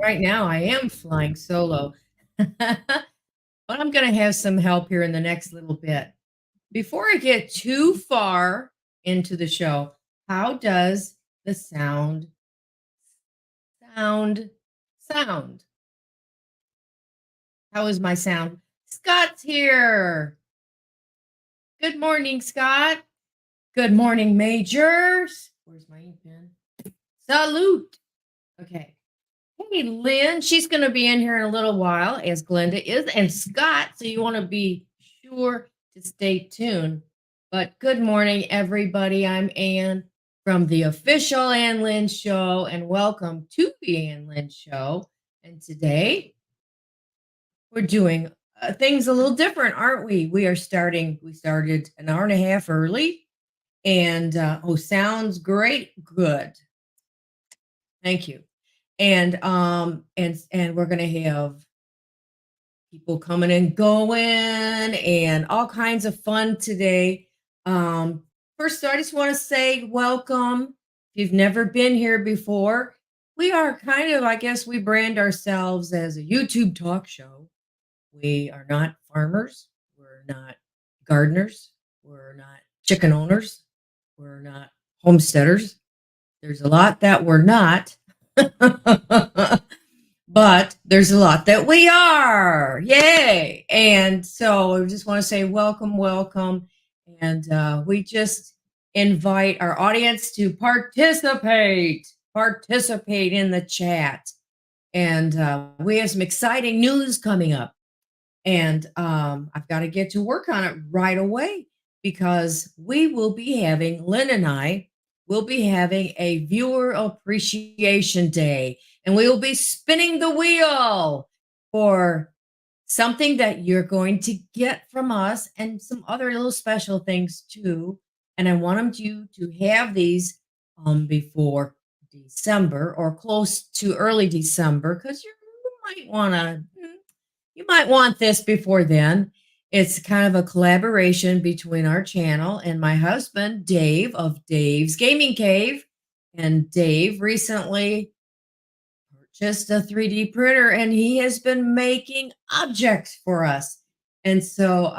right now I am flying solo, but I'm going to have some help here in the next little bit. Before I get too far into the show, how does the sound, sound? How is my sound? Scott's here. Good morning, Scott. Good morning, Majors. Where's my ink pen? Salute. Okay. Hey, Lynn, she's going to be in here in a little while, as Glenda is, and Scott. So you want to be sure to stay tuned. But good morning, everybody. I'm Ann from the official Ann Lynn Show, and welcome to the Ann Lynn Show. And today we're doing things a little different, aren't we? We started an hour and a half early, and sounds great. Good. Thank you. And we're gonna have people coming and going and all kinds of fun today. First, I just want to say welcome. If you've never been here before, we are kind of, I guess, we brand ourselves as a YouTube talk show. We are not farmers. We're not gardeners. We're not chicken owners. We're not homesteaders. There's a lot that we're not. But there's a lot that we are. Yay. And so I just want to say welcome, welcome. And we just invite our audience to participate in the chat. And we have some exciting news coming up. And I've got to get to work on it right away because Lynn and I will be having a viewer appreciation day. And we will be spinning the wheel for something that you're going to get from us and some other little special things too. And I want you to have these before December or close to early December because you might want this before then. It's kind of a collaboration between our channel and my husband, Dave, of Dave's Gaming Cave. And Dave recently purchased a 3D printer and he has been making objects for us. And so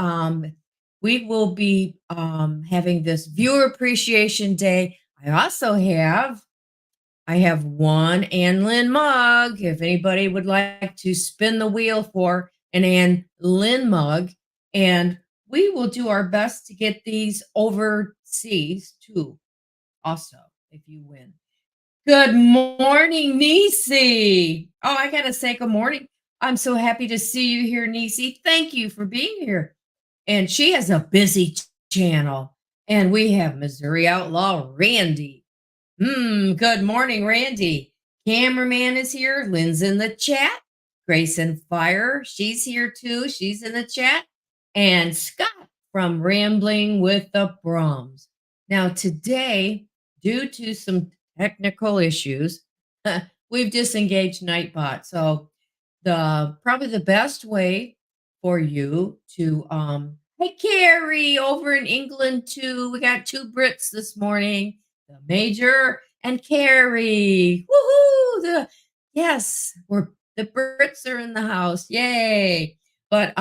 we will be having this viewer appreciation day. I have one Ann Lynn mug. If anybody would like to spin the wheel for an Ann Lynn mug, and we will do our best to get these overseas too. Also, if you win. Good morning, Nisi. Oh, I gotta say good morning. I'm so happy to see you here, Nisi. Thank you for being here. And she has a busy channel. And we have Missouri Outlaw Randy. Good morning, Randy. Cameraman is here. Lynn's in the chat. Grace and Fire, she's here too. She's in the chat. And Scott from Rambling with the Brahms. Now, today, due to some technical issues, we've disengaged Nightbot. So probably the best way for you to hey Carrie over in England too. We got two Brits this morning, the Major and Carrie. Woohoo! The Brits are in the house. Yay! But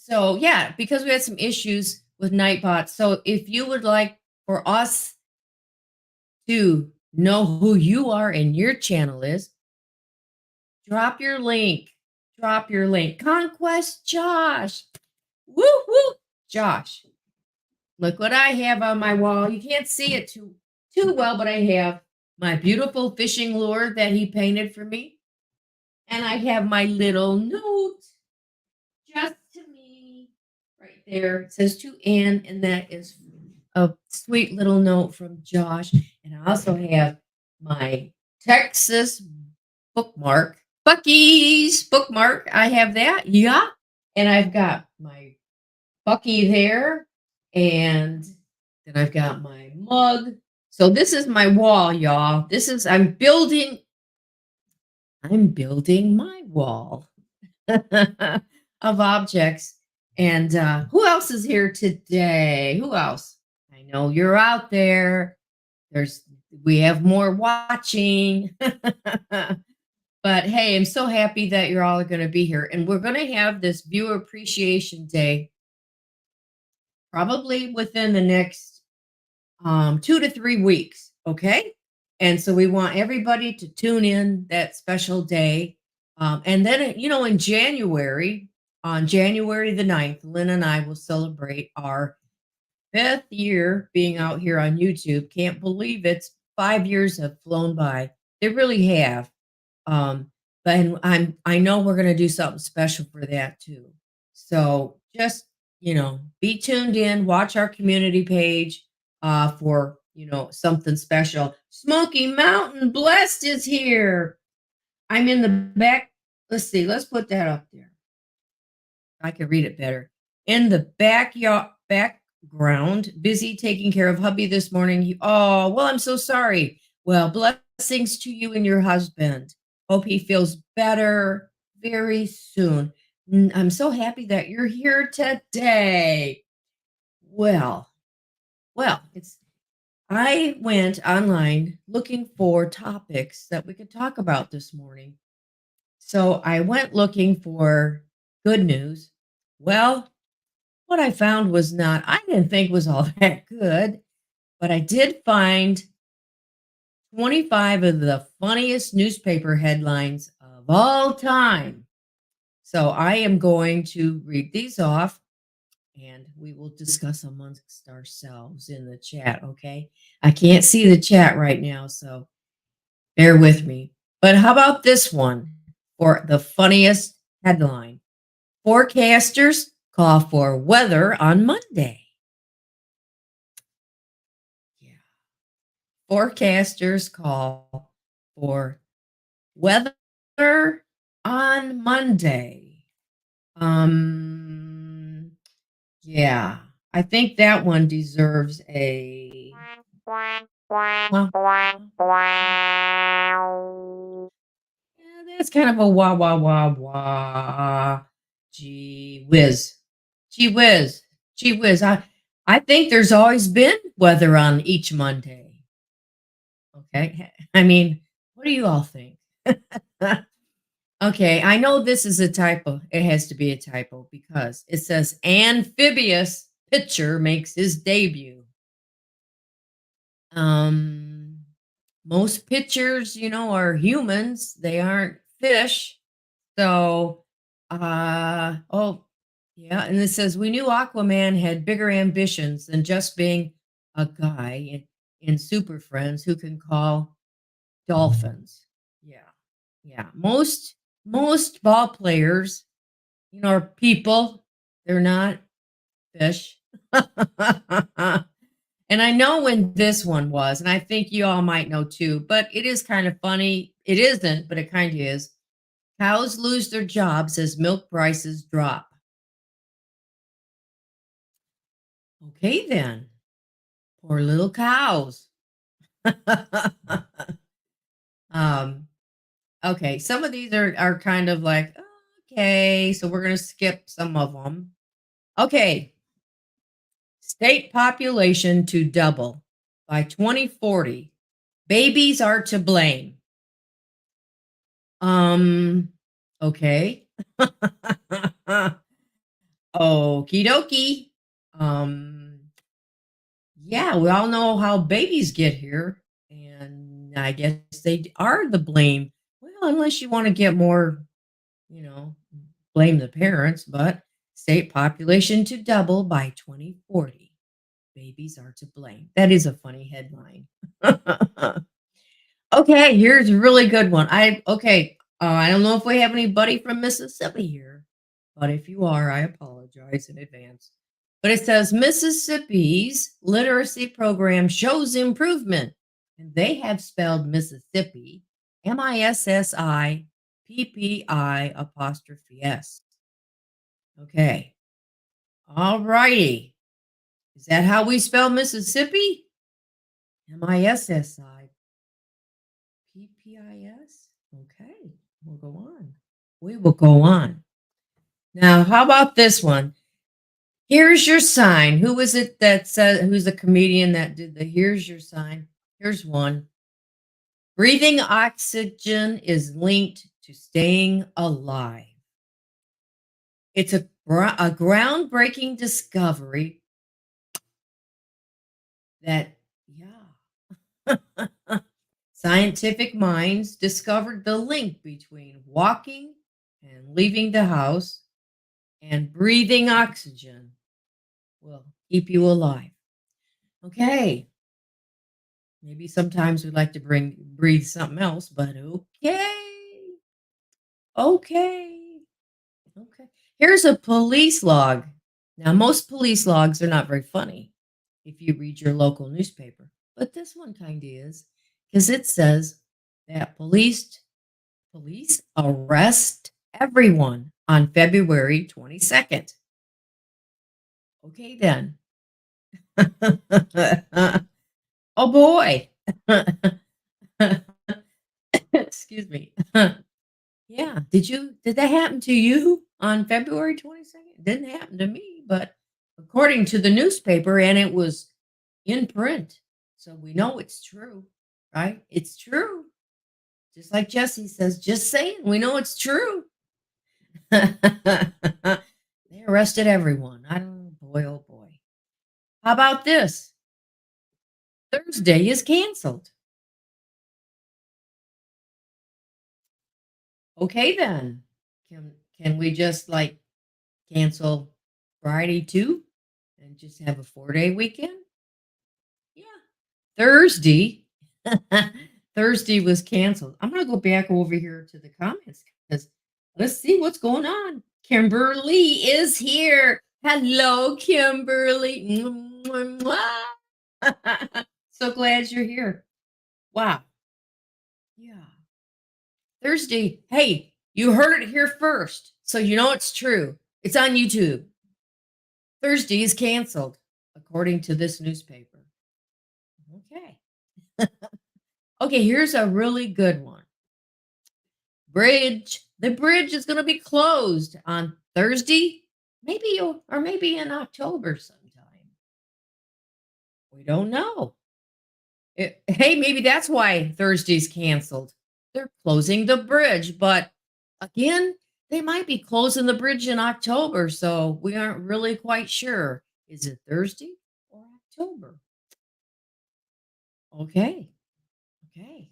so yeah, because we had some issues with Nightbot. So if you would like for us to know who you are and your channel is, drop your link. Drop your link. Conquest Josh. Woo woo. Josh. Look what I have on my wall. You can't see it too well, but I have my beautiful fishing lure that he painted for me. And I have my little note just to me right there. It says to Ann, and that is a sweet little note from Josh. And I also have my Texas bookmark, Bucky's bookmark. I have that. Yeah. And I've got my Bucky there. And then I've got my mug. So this is my wall, y'all. I'm building my wall of objects. And who else is here today? Who else? I know you're out there. We have more watching. But hey, I'm so happy that you're all going to be here. And we're going to have this viewer appreciation day probably within the next 2 to 3 weeks. Okay. And so we want everybody to tune in that special day. And then, in January, on January the 9th, Lynn and I will celebrate our fifth year being out here on YouTube. Can't believe it's 5 years have flown by. They really have. Um, but and I know we're gonna do something special for that too. So just be tuned in, watch our community page for something special. Smoky Mountain Blessed is here. I'm in the back. Let's see, let's put that up there. I can read it better. In the background, busy taking care of hubby this morning. Oh, well, I'm so sorry. Well, blessings to you and your husband. Hope he feels better very soon. I'm so happy that you're here today. Well, it's I went online looking for topics that we could talk about this morning. So I went looking for good news. Well, what I found was not, I didn't think was all that good, but I did find 25 of the funniest newspaper headlines of all time. So I am going to read these off and we will discuss amongst ourselves in the chat, okay? I can't see the chat right now, so bear with me. But how about this one for the funniest headline? Forecasters call for weather on Monday. Yeah. Forecasters call for weather on Monday. Yeah. I think that one deserves a yeah, that's kind of a wah wah wah wah. Gee whiz. Gee whiz. Gee whiz. I think there's always been weather on each Monday. Okay. I mean, what do you all think? Okay, I know this is a typo. It has to be a typo because it says amphibious pitcher makes his debut. Um, Most pitchers, are humans. They aren't fish. So, oh, yeah. And it says we knew Aquaman had bigger ambitions than just being a guy in Super Friends who can call dolphins. Yeah. Yeah. Most ball players, are people. They're not fish. And I know when this one was, and I think you all might know too, but it is kind of funny. It isn't, but it kind of is. Cows lose their jobs as milk prices drop. Okay, then. Poor little cows. um, okay, some of these are kind of like, okay, so we're going to skip some of them. Okay, state population to double by 2040. Babies are to blame. Um, okay. Okie dokie. Um, yeah, we all know how babies get here, and I guess they are the blame. Well, unless you want to get more, you know, blame the parents, but state population to double by 2040. Babies are to blame. That is a funny headline. Okay, here's a really good one. I don't know if we have anybody from Mississippi here, but if you are, I apologize in advance. But it says Mississippi's literacy program shows improvement, and they have spelled Mississippi Missippi apostrophe S. Okay, all righty. Is that how we spell Mississippi? Missi. PPIS? Okay, we'll go on. We will go on. Now, how about this one? Here's your sign. Who was it that said, who's the comedian that did the here's your sign? Here's one. Breathing oxygen is linked to staying alive. It's a groundbreaking discovery that, yeah, scientific minds discovered the link between walking and leaving the house and breathing oxygen will keep you alive. Okay. Maybe sometimes we'd like to breathe something else, but okay. Okay. Okay. Here's a police log. Now, most police logs are not very funny if you read your local newspaper, but this one kind of is because it says that police arrest everyone on February 22nd. Okay, then. Oh boy. Excuse me. Yeah. Did that happen to you on February 22nd? It didn't happen to me, but according to the newspaper, and it was in print. So we know it's true, right? It's true. Just like Jesse says, just saying, we know it's true. They arrested everyone. I don't boy, oh boy. How about this? Thursday is canceled. Okay then. Can we just like cancel Friday too and just have a 4-day weekend? Yeah. Thursday. Thursday was canceled. I'm gonna go back over here to the comments because let's see what's going on. Kimberly is here. Hello, Kimberly. Mwah, mwah. So glad you're here. Wow. Yeah. Thursday. Hey, you heard it here first. So you know it's true. It's on YouTube. Thursday is canceled, according to this newspaper. Okay. Okay, here's a really good one. Bridge. The bridge is going to be closed on Thursday, or maybe in October sometime. We don't know. Hey, maybe that's why Thursday's canceled. They're closing the bridge, but again, they might be closing the bridge in October, so we aren't really quite sure. Is it Thursday or October? Okay. Okay.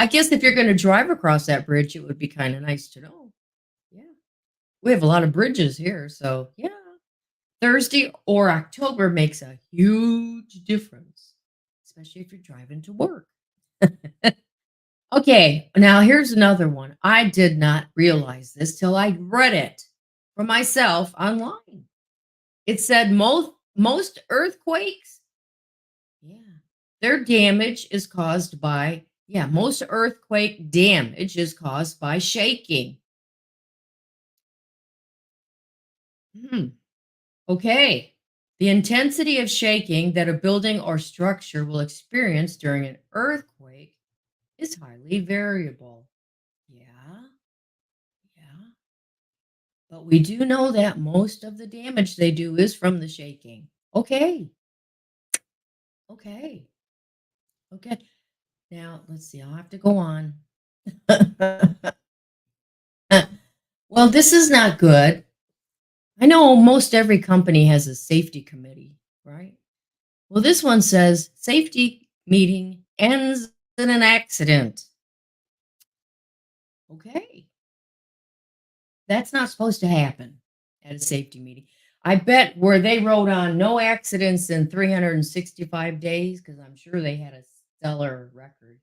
I guess if you're going to drive across that bridge, it would be kind of nice to know. Yeah. We have a lot of bridges here, so yeah. Thursday or October makes a huge difference, especially if you're driving to work. Okay, now here's another one. I did not realize this till I read it for myself online. It said most earthquakes, yeah, their damage is caused by, yeah, most earthquake damage is caused by shaking. Hmm. Okay. The intensity of shaking that a building or structure will experience during an earthquake is highly variable. Yeah, yeah. But we do know that most of the damage they do is from the shaking. Okay, okay, okay. Now, let's see, I'll have to go on. Well, this is not good. I know most every company has a safety committee, right? Well, this one says safety meeting ends in an accident. Okay. That's not supposed to happen at a safety meeting. I bet where they wrote on no accidents in 365 days, because I'm sure they had a stellar record.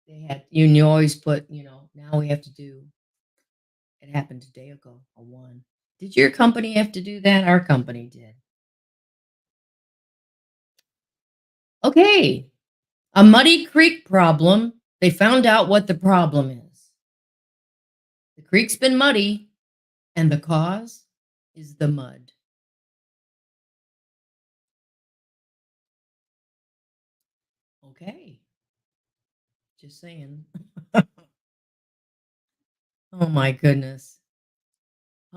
They had, you always put, now we have to do, it happened a day ago, a one. Did your company have to do that? Our company did. Okay. A muddy creek problem. They found out what the problem is. The creek's been muddy, and the cause is the mud. Okay. Just saying. Oh my goodness.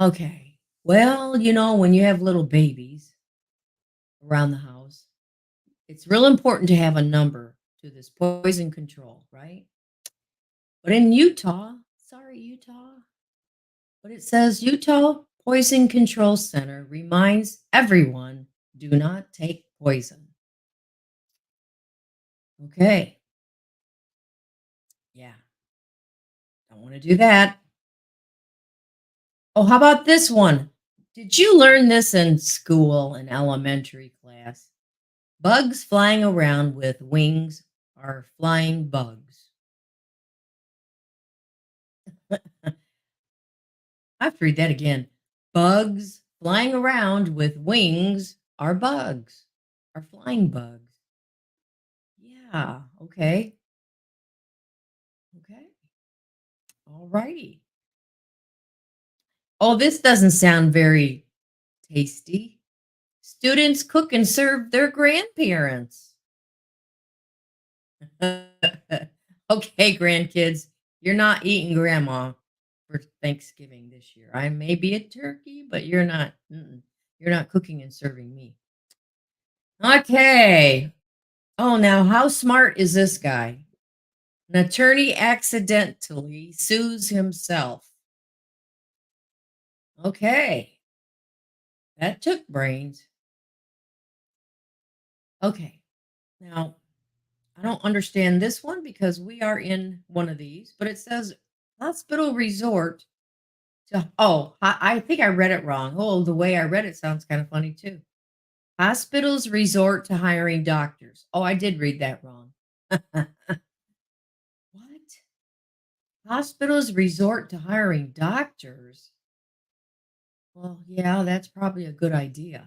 Okay. Well, when you have little babies around the house, it's real important to have a number to this poison control, right? But in Utah, sorry, Utah, but it says Utah Poison Control Center reminds everyone do not take poison. Okay. Yeah. Don't want to do that. Oh, how about this one? Did you learn this in school in elementary class? Bugs flying around with wings are flying bugs. I have to read that again. Bugs flying around with wings are bugs, are flying bugs. Yeah. Okay. Okay. All righty. Oh, this doesn't sound very tasty. Students cook and serve their grandparents. Okay, grandkids, you're not eating grandma for Thanksgiving this year. I may be a turkey, but you're not. You're not cooking and serving me. Okay. Oh, now how smart is this guy? An attorney accidentally sues himself. Okay, that took brains. Okay, now I don't understand this one because we are in one of these, but it says hospital resort to, oh, I think I read it wrong. Oh, the way I read it sounds kind of funny too. Hospitals resort to hiring doctors. Oh, I did read that wrong. What? Hospitals resort to hiring doctors? Well, yeah, that's probably a good idea.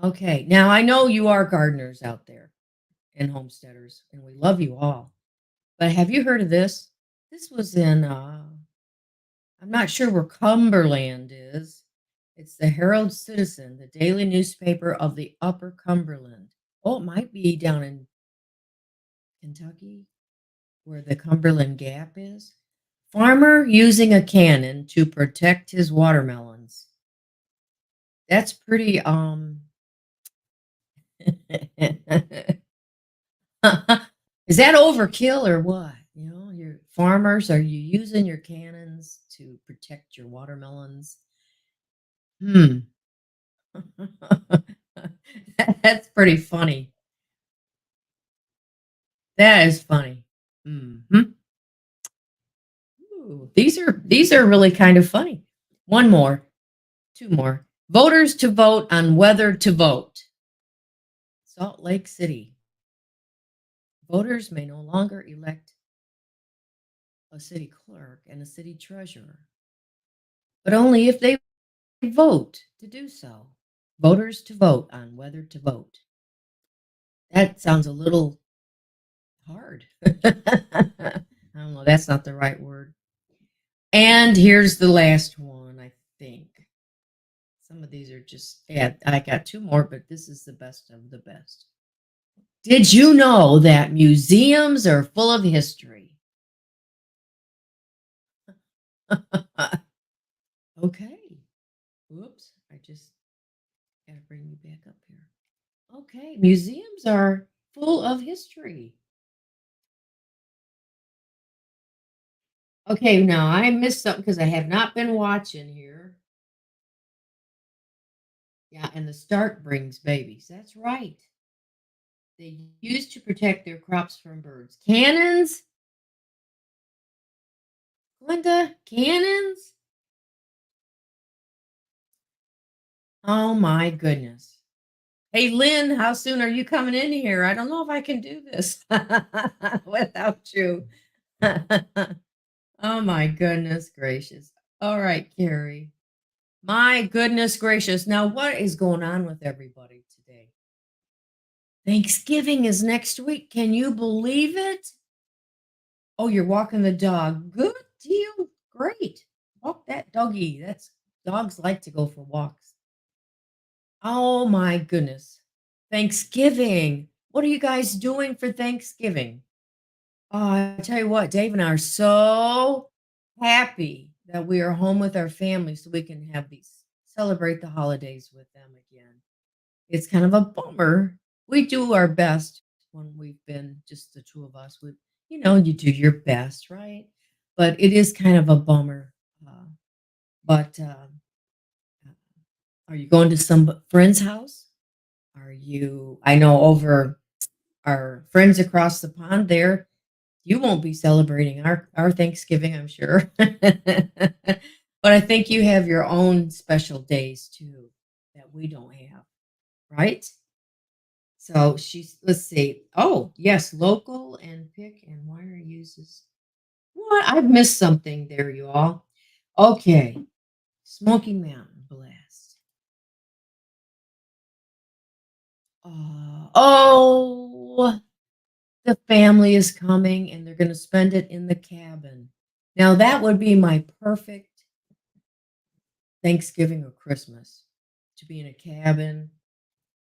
Okay, now I know you are gardeners out there and homesteaders, and we love you all. But have you heard of this? This was in, I'm not sure where Cumberland is. It's the Herald Citizen, the daily newspaper of the Upper Cumberland. Oh, it might be down in Kentucky where the Cumberland Gap is. Farmer using a cannon to protect his watermelons. That's pretty is that overkill or what? You know, your farmers, are you using your cannons to protect your watermelons? Hmm. That's pretty funny. That is funny. Mhm. Ooh, these are really kind of funny. One more, two more. Voters to vote on whether to vote. Salt Lake City. Voters may no longer elect a city clerk and a city treasurer, but only if they vote to do so. Voters to vote on whether to vote. That sounds a little hard. I don't know. That's not the right word. And here's the last one, I think. Some of these are just, yeah, I got two more, but this is the best of the best. Did you know that museums are full of history? Okay. Whoops. I just got to bring you back up here. Okay. Museums are full of history. Okay. Now I missed something because I have not been watching here. Yeah. And the start brings babies. That's right. They used to protect their crops from birds. Cannons? Linda, cannons? Oh my goodness. Hey, Lynn, how soon are you coming in here? I don't know if I can do this without you. Oh my goodness gracious. All right, Carrie. My goodness gracious. Now, what is going on with everybody today? Thanksgiving is next week. Can you believe it? Oh, you're walking the dog. Good deal. Great. Walk that doggy. That's dogs like to go for walks. Oh my goodness. Thanksgiving. What are you guys doing for Thanksgiving? Oh, I tell you what, Dave and I are so happy that we are home with our family so we can have these celebrate the holidays with them again. It's kind of a bummer. We do our best when we've been just the two of us. you do your best, right? But it is kind of a bummer. But are you going to some friend's house? Are you, I know over our friends across the pond there, you won't be celebrating our Thanksgiving, I'm sure. But I think you have your own special days too that we don't have, right? So she's, let's see. Oh, yes, local and pick and wire uses. What? I've missed something there, you all. Okay. Smoky Mountain Blast. Oh, the family is coming and they're going to spend it in the cabin. Now, that would be my perfect Thanksgiving or Christmas, to be in a cabin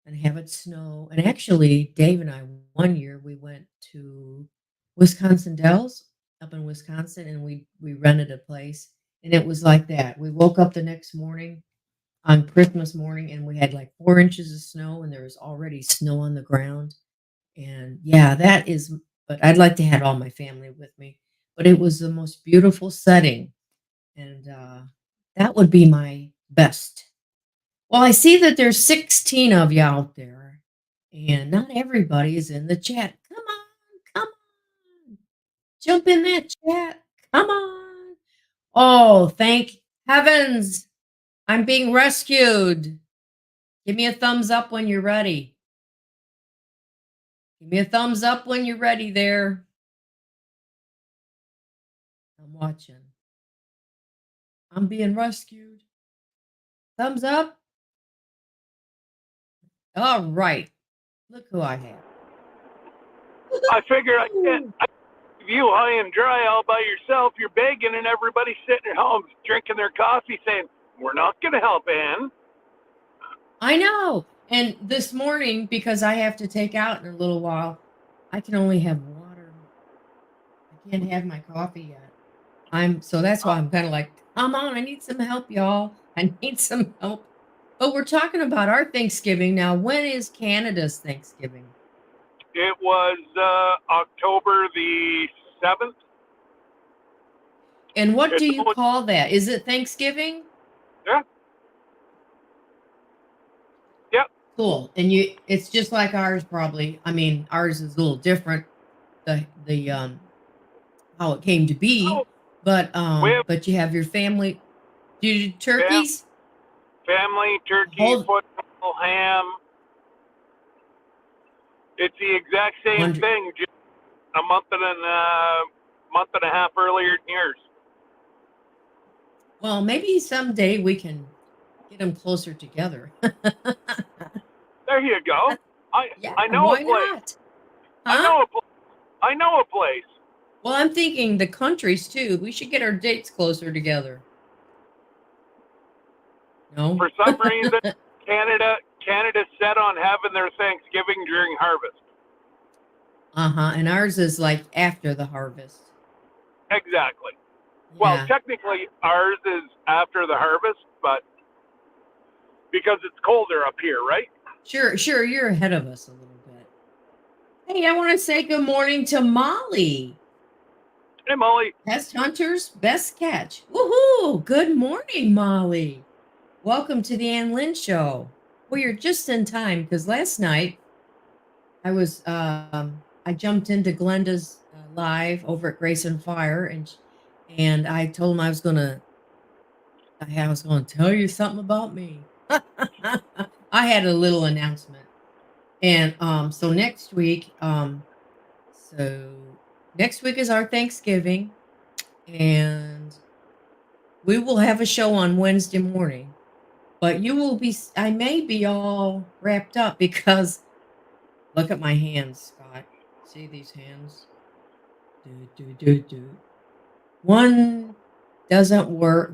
and have it snow. And actually, Dave and I, one year, we went to Wisconsin Dells up in Wisconsin and we rented a place. And it was like that. We woke up the next morning on Christmas morning and we had like 4 inches of snow and there was already snow on the ground. And yeah, that is, but I'd like to have all my family with me. But it was the most beautiful setting. And that would be my best. Well, I see that there's 16 of you out there, and not everybody is in the chat. Come on, jump in that chat. Come on. Oh, thank heavens. I'm being rescued. Give me a thumbs up when you're ready. Give me a thumbs up when you're ready there. I'm watching. I'm being rescued. Thumbs up. All right. Look who I have. I figured I can't leave you high and dry all by yourself. You're begging, and everybody's sitting at home drinking their coffee saying, "We're not going to help Ann." I know. And this morning, because I have to take out in a little while, I can only have water. I can't have my coffee yet. So that's why I'm kind of like, come on, I need some help, y'all. I need some help. But we're talking about our Thanksgiving now. When is Canada's Thanksgiving? It was October the 7th. And what It's do you only, call that? Is it Thanksgiving? yeah, yep. Cool. And it's just like ours probably. I mean, ours is a little different. The how it came to Oh, be, we have but you have your family. Do you do turkeys? family, turkey, Hold football, ham. It's the exact same 100. thing, just a month and a half earlier than yours. Well, maybe someday we can get them closer together. There you go. I Yeah, I know a why place. not? I Huh? know a place. I know a place. Well, I'm thinking the countries too. We should get our dates closer together. No? For some reason, Canada's set on having their Thanksgiving during harvest. Uh-huh. And ours is like after the harvest. Exactly. Well, Yeah. technically, ours is after the harvest, but because it's colder up here, right? Sure, you're ahead of us a little bit. Hey, I want to say good morning to Molly. Hey, Molly. Pest Hunter's Best Catch. Woohoo! Good morning, Molly. Welcome to the Ann Lynn Show. Well, you're just in time because last night I jumped into Glenda's live over at Grace and Fire, and I told him I was gonna tell you something about me. I had a little announcement, and so next week is our Thanksgiving, and we will have a show on Wednesday morning. But I may be all wrapped up because look at my hands, Scott. See these hands? Do, do, do, do. One doesn't work.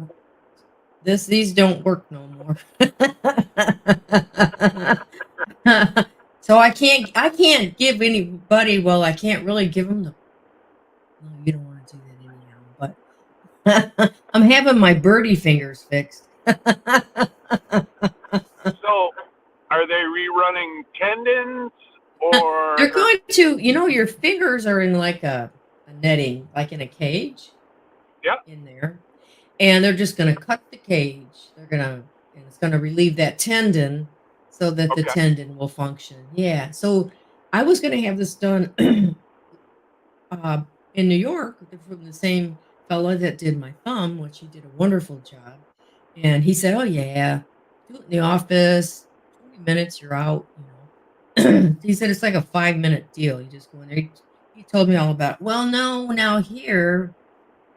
These don't work no more. So I can't give anybody, well, I can't really give them no, you don't want to do that anyhow, but I'm having my birdie fingers fixed. So, are they rerunning tendons or? They're going to, your fingers are in like a netting, like in a cage Yeah. in there. And they're just gonna cut the cage. And it's gonna relieve that tendon so that the Okay. tendon will function. Yeah. So I was gonna have this done uh, in New York from the same fella that did my thumb, which he did a wonderful job. And he said, "Oh yeah, do it in the office. 20 minutes, you're out." He said it's like a 5 minute deal. You just go in there. He told me all about. Well, no, now here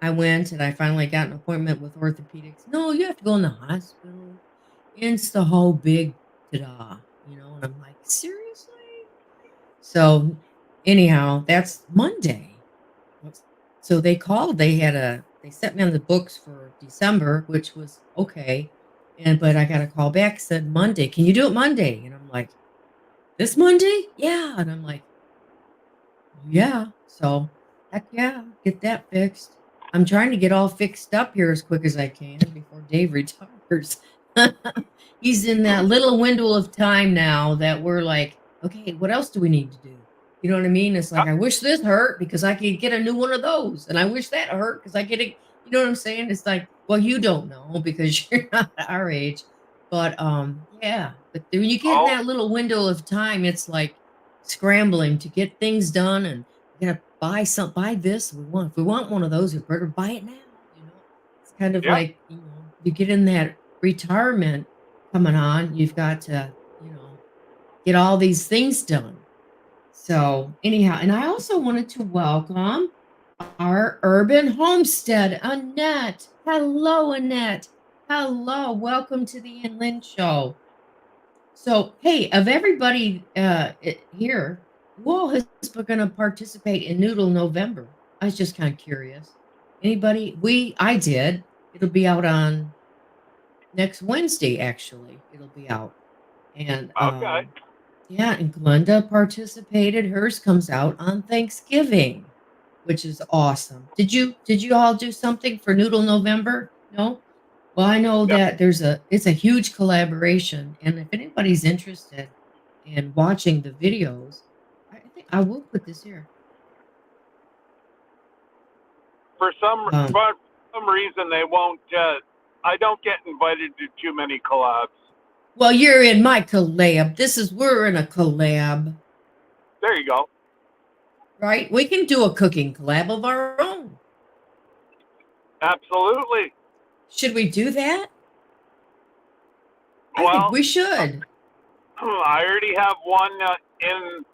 I went and I finally got an appointment with orthopedics. No, you have to go in the hospital. It's the whole big ta-da, And I'm like, seriously? So anyhow, that's Monday. What's- So they called. They set me on the books for December, which was okay. But I got a call back said Monday. Can you do it Monday? And I'm like, this Monday? Yeah. And I'm like, yeah. So heck yeah, get that fixed. I'm trying to get all fixed up here as quick as I can before Dave retires. He's in that little window of time now that we're like, okay, what else do we need to do? You know what I mean? It's like, Yeah. I wish this hurt because I could get a new one of those. And I wish that hurt because I get it. You know what I'm saying? It's like, well, you don't know because you're not our age. But yeah. But when you get in Oh, that little window of time, it's like scrambling to get things done and we gotta buy this. If we want one of those, we better buy it now. It's kind of yeah. like, you get in that retirement coming on, you've got to, get all these things done. So anyhow, and I also wanted to welcome our urban homestead, Annette. Hello, Annette. Hello. Welcome to the Lynn Show. So, hey, of everybody here, who all is going to participate in Noodle November? I was just kind of curious. Anybody? I did. It'll be out on next Wednesday, actually. It'll be out. And Okay. yeah, and Glenda participated. Hers comes out on Thanksgiving, which is awesome. Did you all do something for Noodle November? No? Well, I know Yeah. that it's a huge collaboration, and if anybody's interested in watching the videos, I think I will put this here. For some Um, for some reason they won't. I don't get invited to too many collabs. well, you're in my collab. We're in a collab, There you go. right? We can do a cooking collab of our own. Absolutely. Should we do that? I think Well, we should. I already have one in.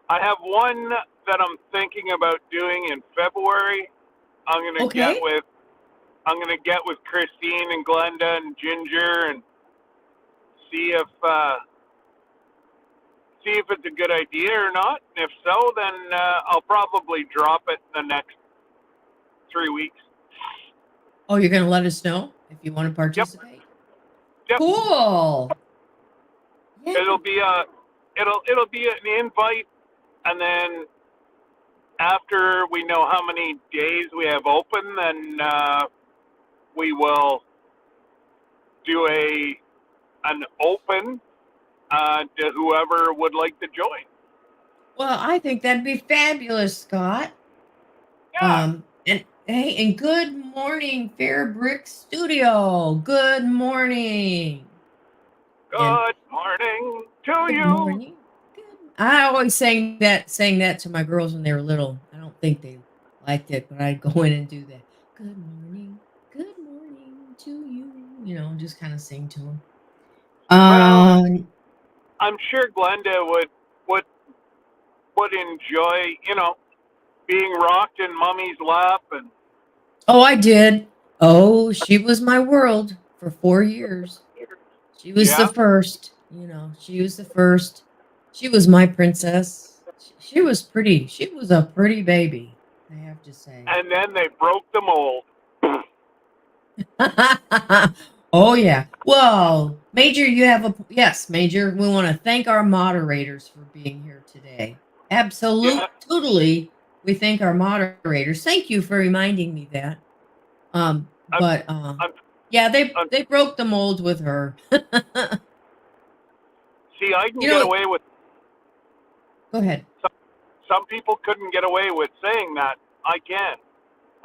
I have one that I'm thinking about doing in February. I'm gonna get Okay. with. I'm gonna get with Christine and Glenda and Ginger and see if it's a good idea or not. And if so, then I'll probably drop it in the next 3 weeks. Oh, you're going to let us know if you want to Yep. participate? Yep. Cool. Yeah. It'll be an invite, and then after we know how many days we have open, then we will do an open to whoever would like to join. Well, I think that'd be fabulous, Scott. Yeah. And hey, and good morning, Fair Brick Studio. Good morning. And Good morning to good you. morning. Good. I always sang that to my girls when they were little. I don't think they liked it, but I'd go in and do that. Good morning to you. Just kind of sing to them. Well, Um, I'm sure Glenda would would enjoy, being rocked in Mummy's lap and oh, I did. Oh, she was my world for 4 years. She was the yeah. first, she was the first. She was my princess. She was pretty. She was a pretty baby, I have to say. And then they broke the mold. Oh yeah. Well, Major, yes, Major. We want to thank our moderators for being here today. Yeah. Totally. We thank our moderators. Thank you for reminding me that. I'm, But I'm, yeah, they I'm, they broke the mold with her. see, I can You get know, away with go ahead. some people couldn't get away with saying that. I can.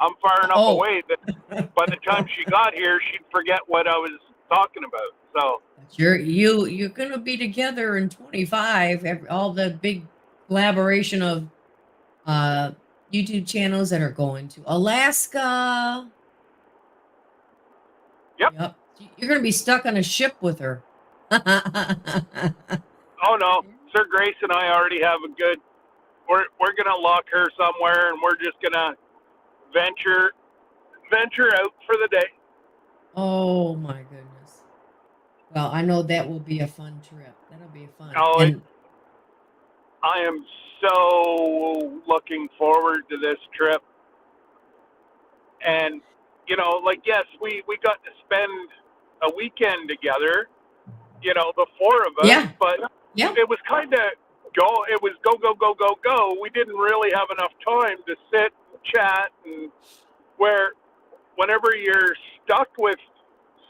I'm far enough Oh, away that by the time she got here, she'd forget what I was talking about. So, but you're gonna be together in 25. All the big collaboration of uh YouTube channels that are going to Alaska. yep. Yep. You're gonna be stuck on a ship with her. Oh no, Sir Grace and I already have a good. We're gonna lock her somewhere, and we're just gonna venture out for the day. Oh my goodness. Well, I know that will be a fun trip. That'll be fun. Oh, And I am so looking forward to this trip. And like yes, we got to spend a weekend together. The four of us, yeah, but yeah. it was kind of go. It was go go go go go. We didn't really have enough time to sit and chat, and whenever you're stuck with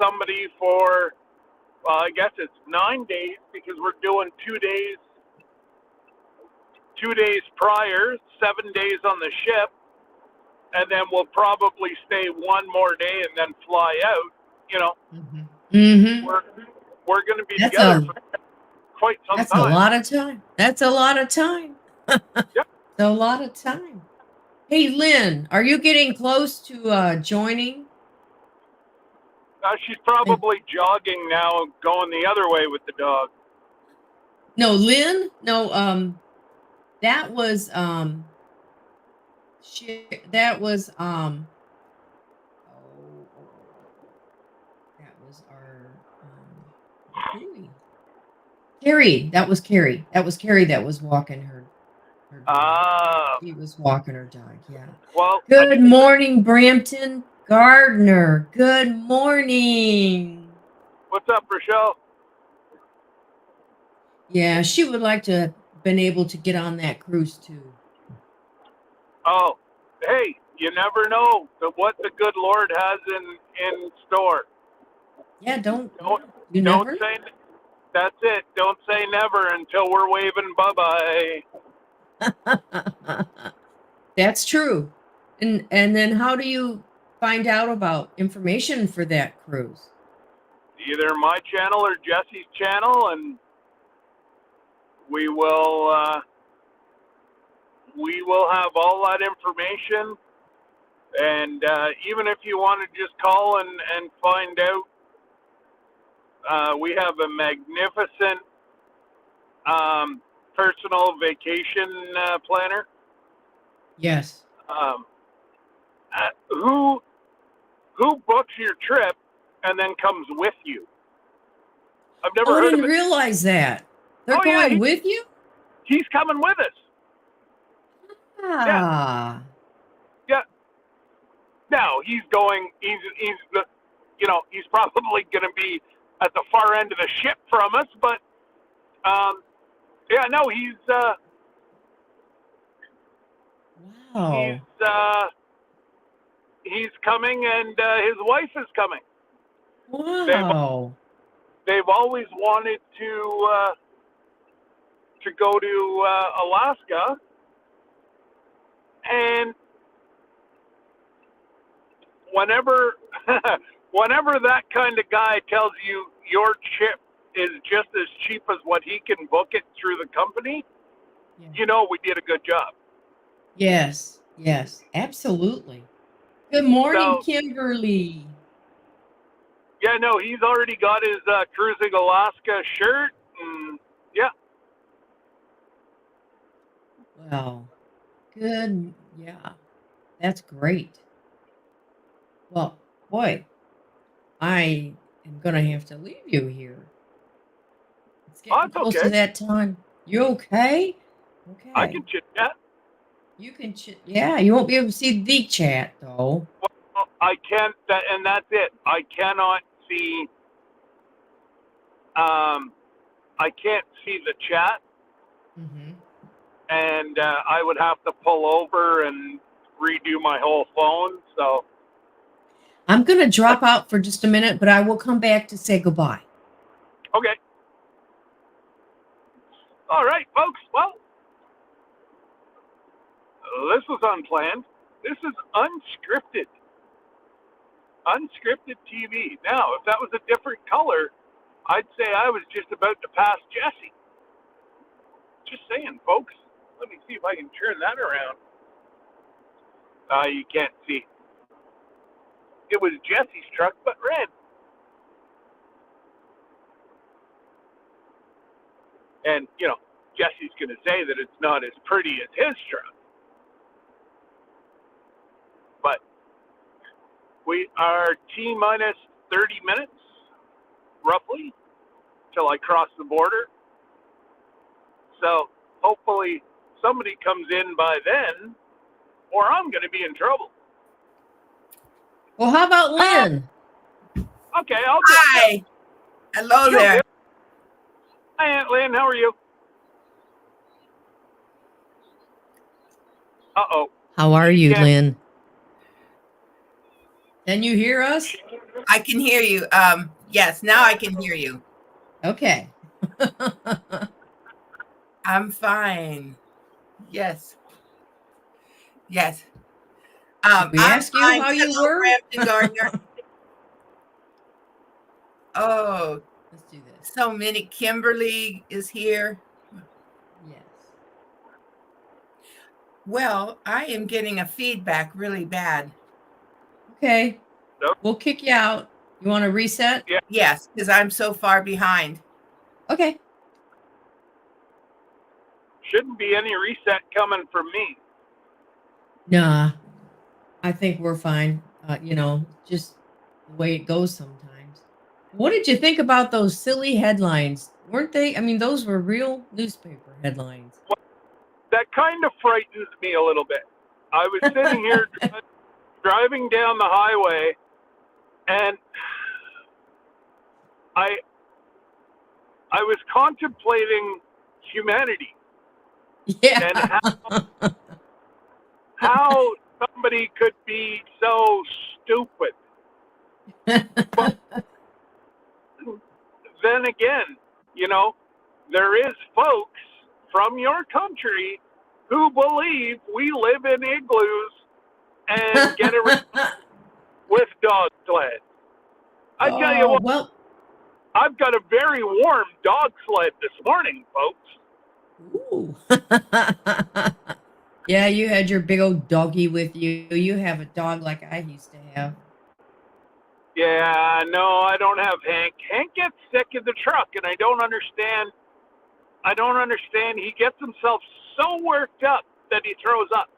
somebody for, well, I guess it's 9 days because we're doing 2 days, 2 days prior, 7 days on the ship, and then we'll probably stay one more day and then fly out. Mm-hmm. Mm-hmm. We're going to be That's together for quite some a time. lot of time. That's a lot of time. Yep. A lot of time. Hey, Lynn, are you getting close to joining? She's probably jogging now, going the other way with the dog. No, Lynn. No, that was that was that was our Louie. Carrie. That was Carrie. That was Carrie that was walking her dog. She was walking her dog. Yeah. Well, Good morning, Brampton Gardner. Good morning. What's up, Rochelle? Yeah, she would like to have been able to get on that cruise too. Oh, hey, you never know what the good Lord has in store. Yeah, Don't never. say that's it. Don't say never until we're waving bye bye. That's true. And then how do you find out about information for that cruise? Either my channel or Jesse's channel, and we will have all that information. And even if you want to just call and find out, we have a magnificent personal vacation planner. Yes. Who books your trip and then comes with you? I've never I heard of didn't it. realize that. They're going with you? He's coming with us. Ah. Yeah. Now he's going. He's he's probably going to be at the far end of the ship from us, but yeah, no, Wow. he's coming, and his wife is coming. Wow. They've always wanted to go to Alaska, and whenever that kind of guy tells you your trip is just as cheap as what he can book it through the company, we did a good job. Yes. Yes. Absolutely. Good morning, Kimberly. Yeah, no, he's already got his Cruising Alaska shirt, and yeah. Wow. Good. Yeah. That's great. Well, boy, I am going to have to leave you here. It's getting close to that time. You okay? Okay. I can chit chat. You can chit. Yeah, you won't be able to see the chat though. Well, I can't. And that's it. I cannot see. I can't see the chat, and I would have to pull over and redo my whole phone. So I'm going to drop out for just a minute, but I will come back to say goodbye. Okay. All right, folks. Well, this was unplanned. This is unscripted. Unscripted TV. Now, if that was a different color, I'd say I was just about to pass Jesse. Just saying, folks. Let me see if I can turn that around. You can't see. It was Jesse's truck, but red. And, Jesse's going to say that it's not as pretty as his truck. But we are T-minus 30 minutes, roughly, till I cross the border. So hopefully somebody comes in by then, or I'm going to be in trouble. Well, how about Lynn? Okay, I'll go. Hi. Hello there. Hi, Aunt Lynn. How are you? Uh-oh. How are you, Yeah. Lynn? Can you hear us? I can hear you. Yes, now I can hear you. Okay. I'm fine. Yes. Yes. Did we I'm ask you fine. how you Hello, were? Brampton Gardner. Oh, Let's do this. so many. Kimberly is here. Yes. Well, I am getting a feedback really bad. Okay. Nope. We'll kick you out. You want to reset? Yeah. Yes, because I'm so far behind. Okay. Shouldn't be any reset coming from me. Nah, I think we're fine. Just the way it goes sometimes. What did you think about those silly headlines? Weren't they? I mean, those were real newspaper headlines. That kind of frightens me a little bit. I was sitting here driving down the highway, and I was contemplating humanity Yeah. and how somebody could be so stupid. But then again, there is folks from your country who believe we live in igloos and get around with dog sleds. I tell you what, Well, I've got a very warm dog sled this morning, folks. ooh. Yeah, you had your big old doggy with you. You have a dog like I used to have. Yeah, no, I don't have Hank. Hank gets sick in the truck, and I don't understand. He gets himself so worked up that he throws up.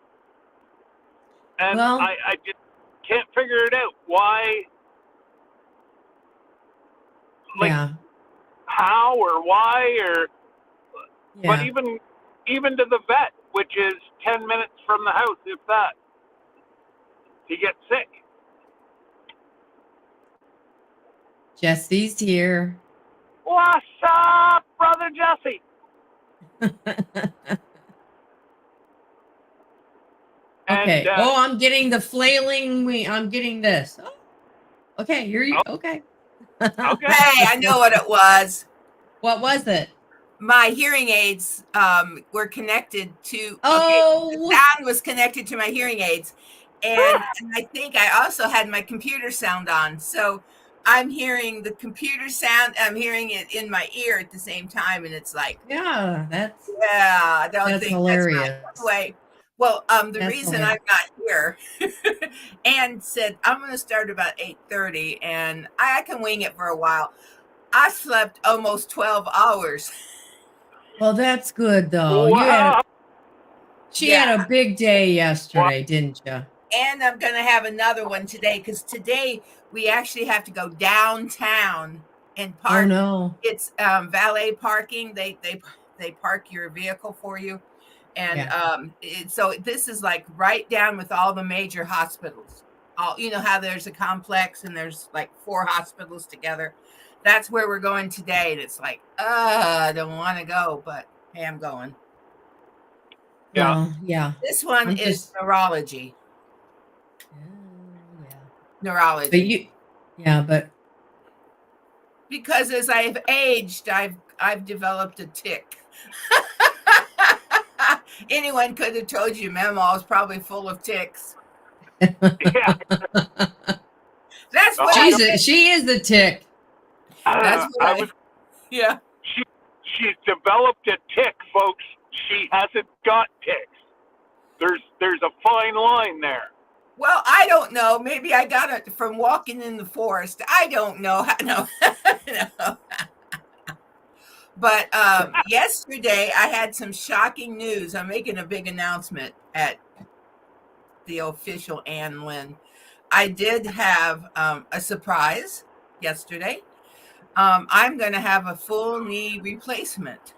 And Well, I just can't figure it out. Why? Like, yeah. how or why or... Yeah. But even to the vet, which is 10 minutes from the house, if that, he gets sick. Jesse's here. What's up, brother Jesse? Okay. And, I'm getting the flailing. I'm getting this. Oh, okay. Here you. Okay. Okay. Hey, I know what it was. What was it? My hearing aids were connected to. Oh. Okay, the sound was connected to my hearing aids, and I think I also had my computer sound on. So I'm hearing the computer sound. I'm hearing it in my ear at the same time, and it's like, Yeah, I don't that's think hilarious. that's right. Way. Well, the That's reason hilarious. I'm not here, Ann said I'm going to start about 8:30, and I can wing it for a while. I slept almost 12 hours. Well, that's good though. Wow. She had a big day yesterday, Wow. didn't you? And I'm going to have another one today, because today we actually have to go downtown and park. Oh no. It's valet parking. They park your vehicle for you. And so this is like right down with all the major hospitals. You know how there's a complex and there's like 4 hospitals together. That's where we're going today. And it's like, I don't want to go, but hey, I'm going. Yeah. Well, yeah. This one is neurology. Yeah. Neurology. But Because as I've aged, I've developed a tick. Anyone could have told you Memo is probably full of ticks. Yeah. That's what She is the tick. That's what I was. yeah. She's developed a tick, folks. She hasn't got ticks. There's a fine line there. Well, I don't know. Maybe I got it from walking in the forest. I don't know. No. No. But yesterday I had some shocking news. I'm making a big announcement at the official Ann Lynn. I did have a surprise yesterday. I'm going to have a full knee replacement.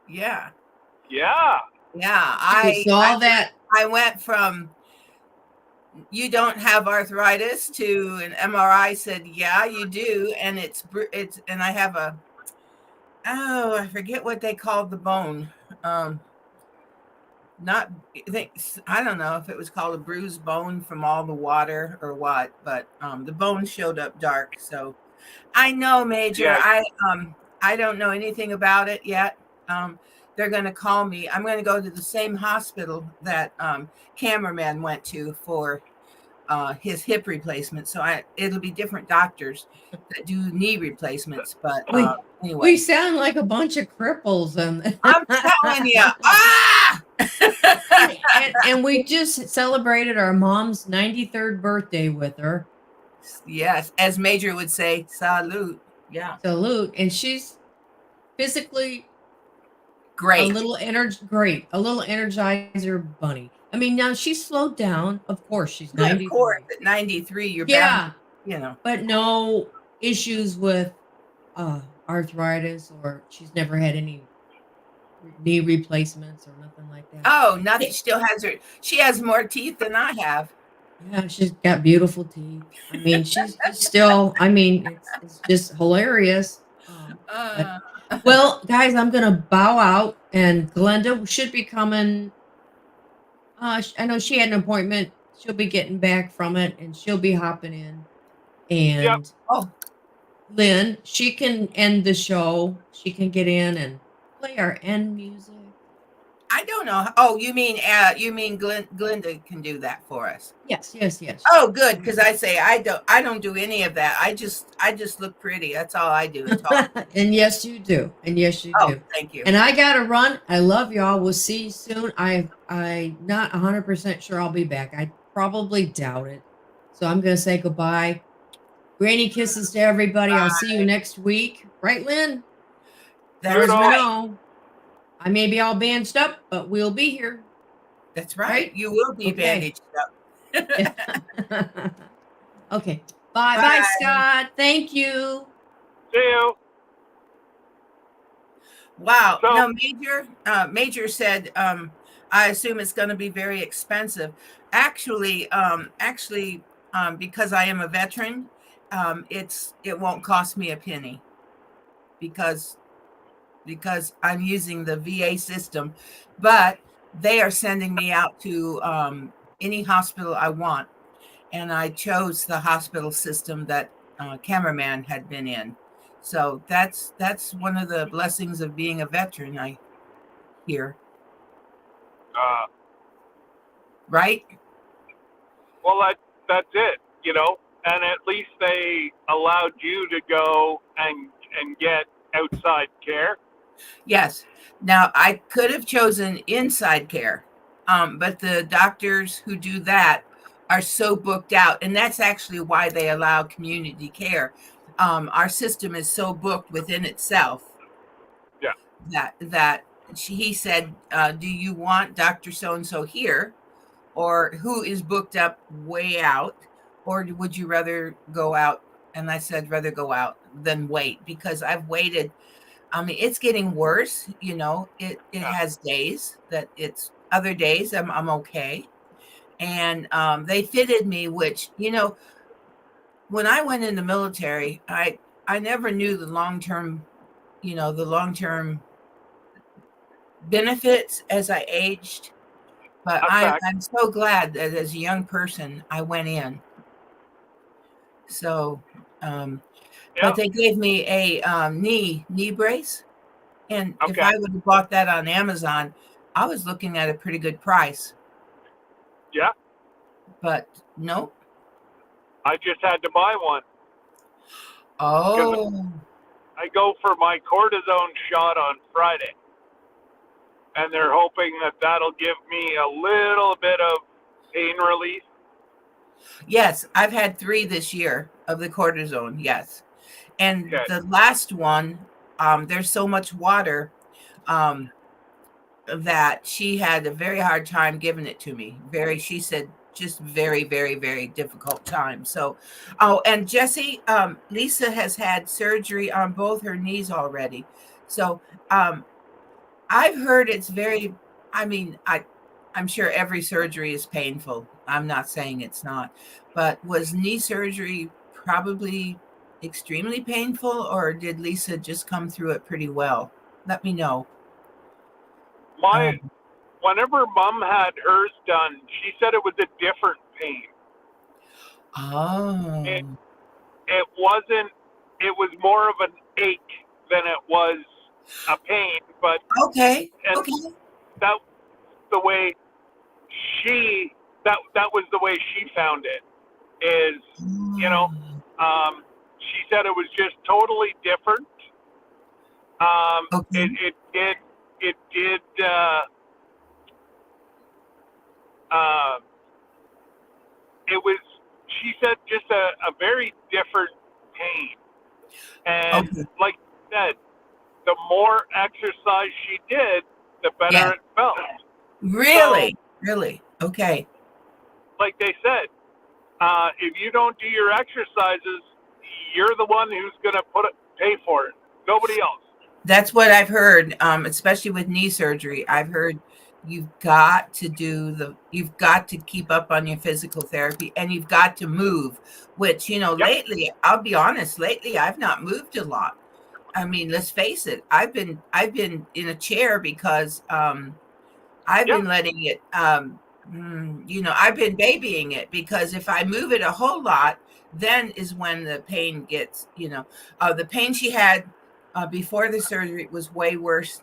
Yeah. Yeah. Yeah. You saw that. I went from you don't have arthritis to an MRI said, yeah, you do. And and I have I forget what they called the bone. I don't know if it was called a bruised bone from all the water or what, but the bone showed up dark. So I know, Major. Yeah. I don't know anything about it yet. They're going to call me. I'm going to go to the same hospital that cameraman went to for his hip replacement. So it'll be different doctors that do knee replacements. But anyway, we sound like a bunch of cripples, and I'm telling you, and we just celebrated our mom's 93rd birthday with her. Yes, as Major would say, salute. Yeah, salute, and she's physically great. A little energizer bunny. I mean, now she's slowed down. Of course, she's 93. Of course, at 93, you're yeah, bound, but no issues with arthritis, or she's never had any knee replacements or nothing like that. Oh, nothing. She has more teeth than I have. Yeah, she's got beautiful teeth. I mean, she's still. I mean, it's just hilarious. Well, guys, I'm gonna bow out, and Glenda should be coming. I know she had an appointment. She'll be getting back from it, and she'll be hopping in. And Lynn, she can end the show. She can get in and play our end music. I don't know. Oh, you mean Glenda can do that for us? Yes. Oh, good, because I don't do any of that. I just look pretty. That's all I do. And yes, you do. And yes, you do. Thank you. And I gotta run. I love y'all. We'll see you soon. I'm not 100% sure I'll be back. I probably doubt it. So I'm gonna say goodbye. Granny kisses to everybody. I'll see you next week. Right, Lynn? That's right. right. Know. I may be all bandaged up, but we'll be here. That's right. You will be bandaged up. Okay. Bye, Scott. Thank you. See you. Wow. So, no, Major said, I assume it's going to be very expensive. Actually, because I am a veteran, it won't cost me a penny because I'm using the VA system, but they are sending me out to any hospital I want. And I chose the hospital system that cameraman had been in. So that's one of the blessings of being a veteran, I hear. Right? Well, that's it, and at least they allowed you to go and get outside care. Yes. Now, I could have chosen inside care, but the doctors who do that are so booked out, and that's actually why they allow community care. Our system is so booked within itself. Yeah. That he said, do you want Dr. So-and-so here, or who is booked up way out, or would you rather go out? And I said, rather go out than wait, because I've waited. I mean, it's getting worse. It has days that it's other days I'm okay. And they fitted me, which, when I went in the military, I never knew the long-term benefits as I aged. But I'm so glad that as a young person, I went in. So, but they gave me a knee brace. And if Okay. I would have bought that on Amazon, I was looking at a pretty good price. Yeah. But nope. I just had to buy one because Oh, I go for my cortisone shot on Friday, and they're hoping that that'll give me a little bit of pain relief. yes. I've had 3 this year of the cortisone. Yes. And Okay. the last one, there's so much water um, that she had a very hard time giving it to me. She said, just very, very, very difficult time. So, oh, and Jesse, Lisa has had surgery on both her knees already. So, I've heard it's very, I mean, I'm sure every surgery is painful. I'm not saying it's not, but was knee surgery probably extremely painful, or did Lisa just come through it pretty well? Let me know. My Um, Whenever Mom had hers done, she said it was a different pain. It oh, it wasn't. It was more of an ache than it was a pain. But okay, and okay. that the way that was the way she found it. Is you know, Mm, she said it was just totally different. okay, It did. Uh, it was. She said just a very different pain, and okay. like you said, the more exercise she did, the better Yeah, it felt. So, really, really. Okay. like they said, if you don't do your exercises, you're the one who's going to pay for it. Nobody else. That's what I've heard, especially with knee surgery. I've heard you've got to keep up on your physical therapy and you've got to move, which, Yep. lately, I'll be honest, lately I've not moved a lot. I mean, let's face it, I've been in a chair because I've Yeah. been letting it, I've been babying it because if I move it a whole lot, then is when the pain gets, the pain she had before the surgery was way worse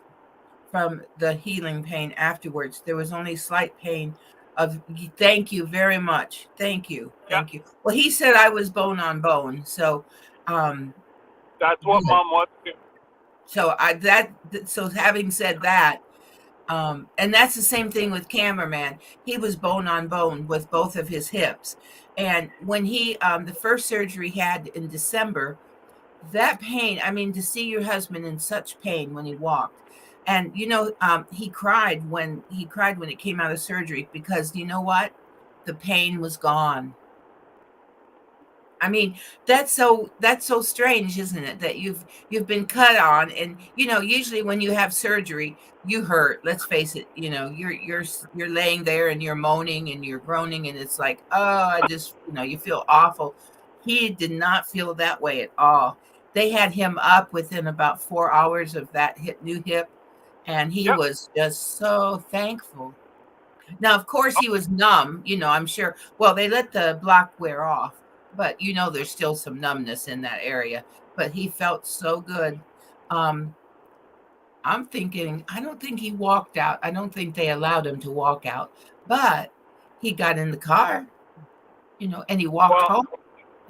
from the healing pain afterwards. There was only slight pain of, thank you very much. Thank you. Yeah. Thank you. Well, he said I was bone on bone. So, um, That's what good. Mom wants to do. So having said that, and that's the same thing with cameraman. He was bone on bone with both of his hips. And when the first surgery he had in December, that pain, I mean, to see your husband in such pain when he walked. And, he cried when it came out of surgery because you know what? The pain was gone. I mean, that's so strange, isn't it? That you've been cut on, and usually when you have surgery, you hurt. Let's face it. You're laying there and you're moaning and you're groaning, and it's like, oh, I just you feel awful. He did not feel that way at all. They had him up within about 4 hours of that new hip, and he Yep. was just so thankful. Now, of course, he was numb, I'm sure. Well, they let the block wear off, but there's still some numbness in that area. But he felt so good. Um, I'm thinking, I don't think he walked out. I don't think they allowed him to walk out, but he got in the car, and he walked Well, home.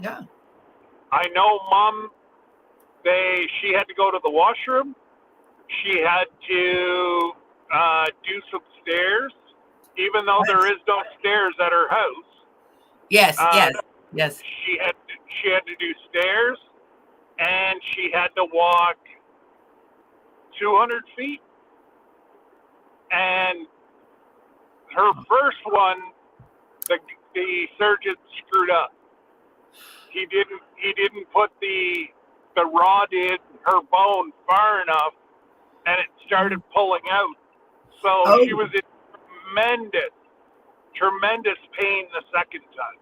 Yeah. I know Mom. She had to go to the washroom. She had to do some stairs, even though there Yes. is no stairs at her house. Yes. Uh, Yes. Yes. she had to do stairs, and she had to walk 200 feet. And her first one, the surgeon screwed up. He didn't put the rod in her bone far enough, and it started pulling out. So she Oh. was in tremendous pain the second time.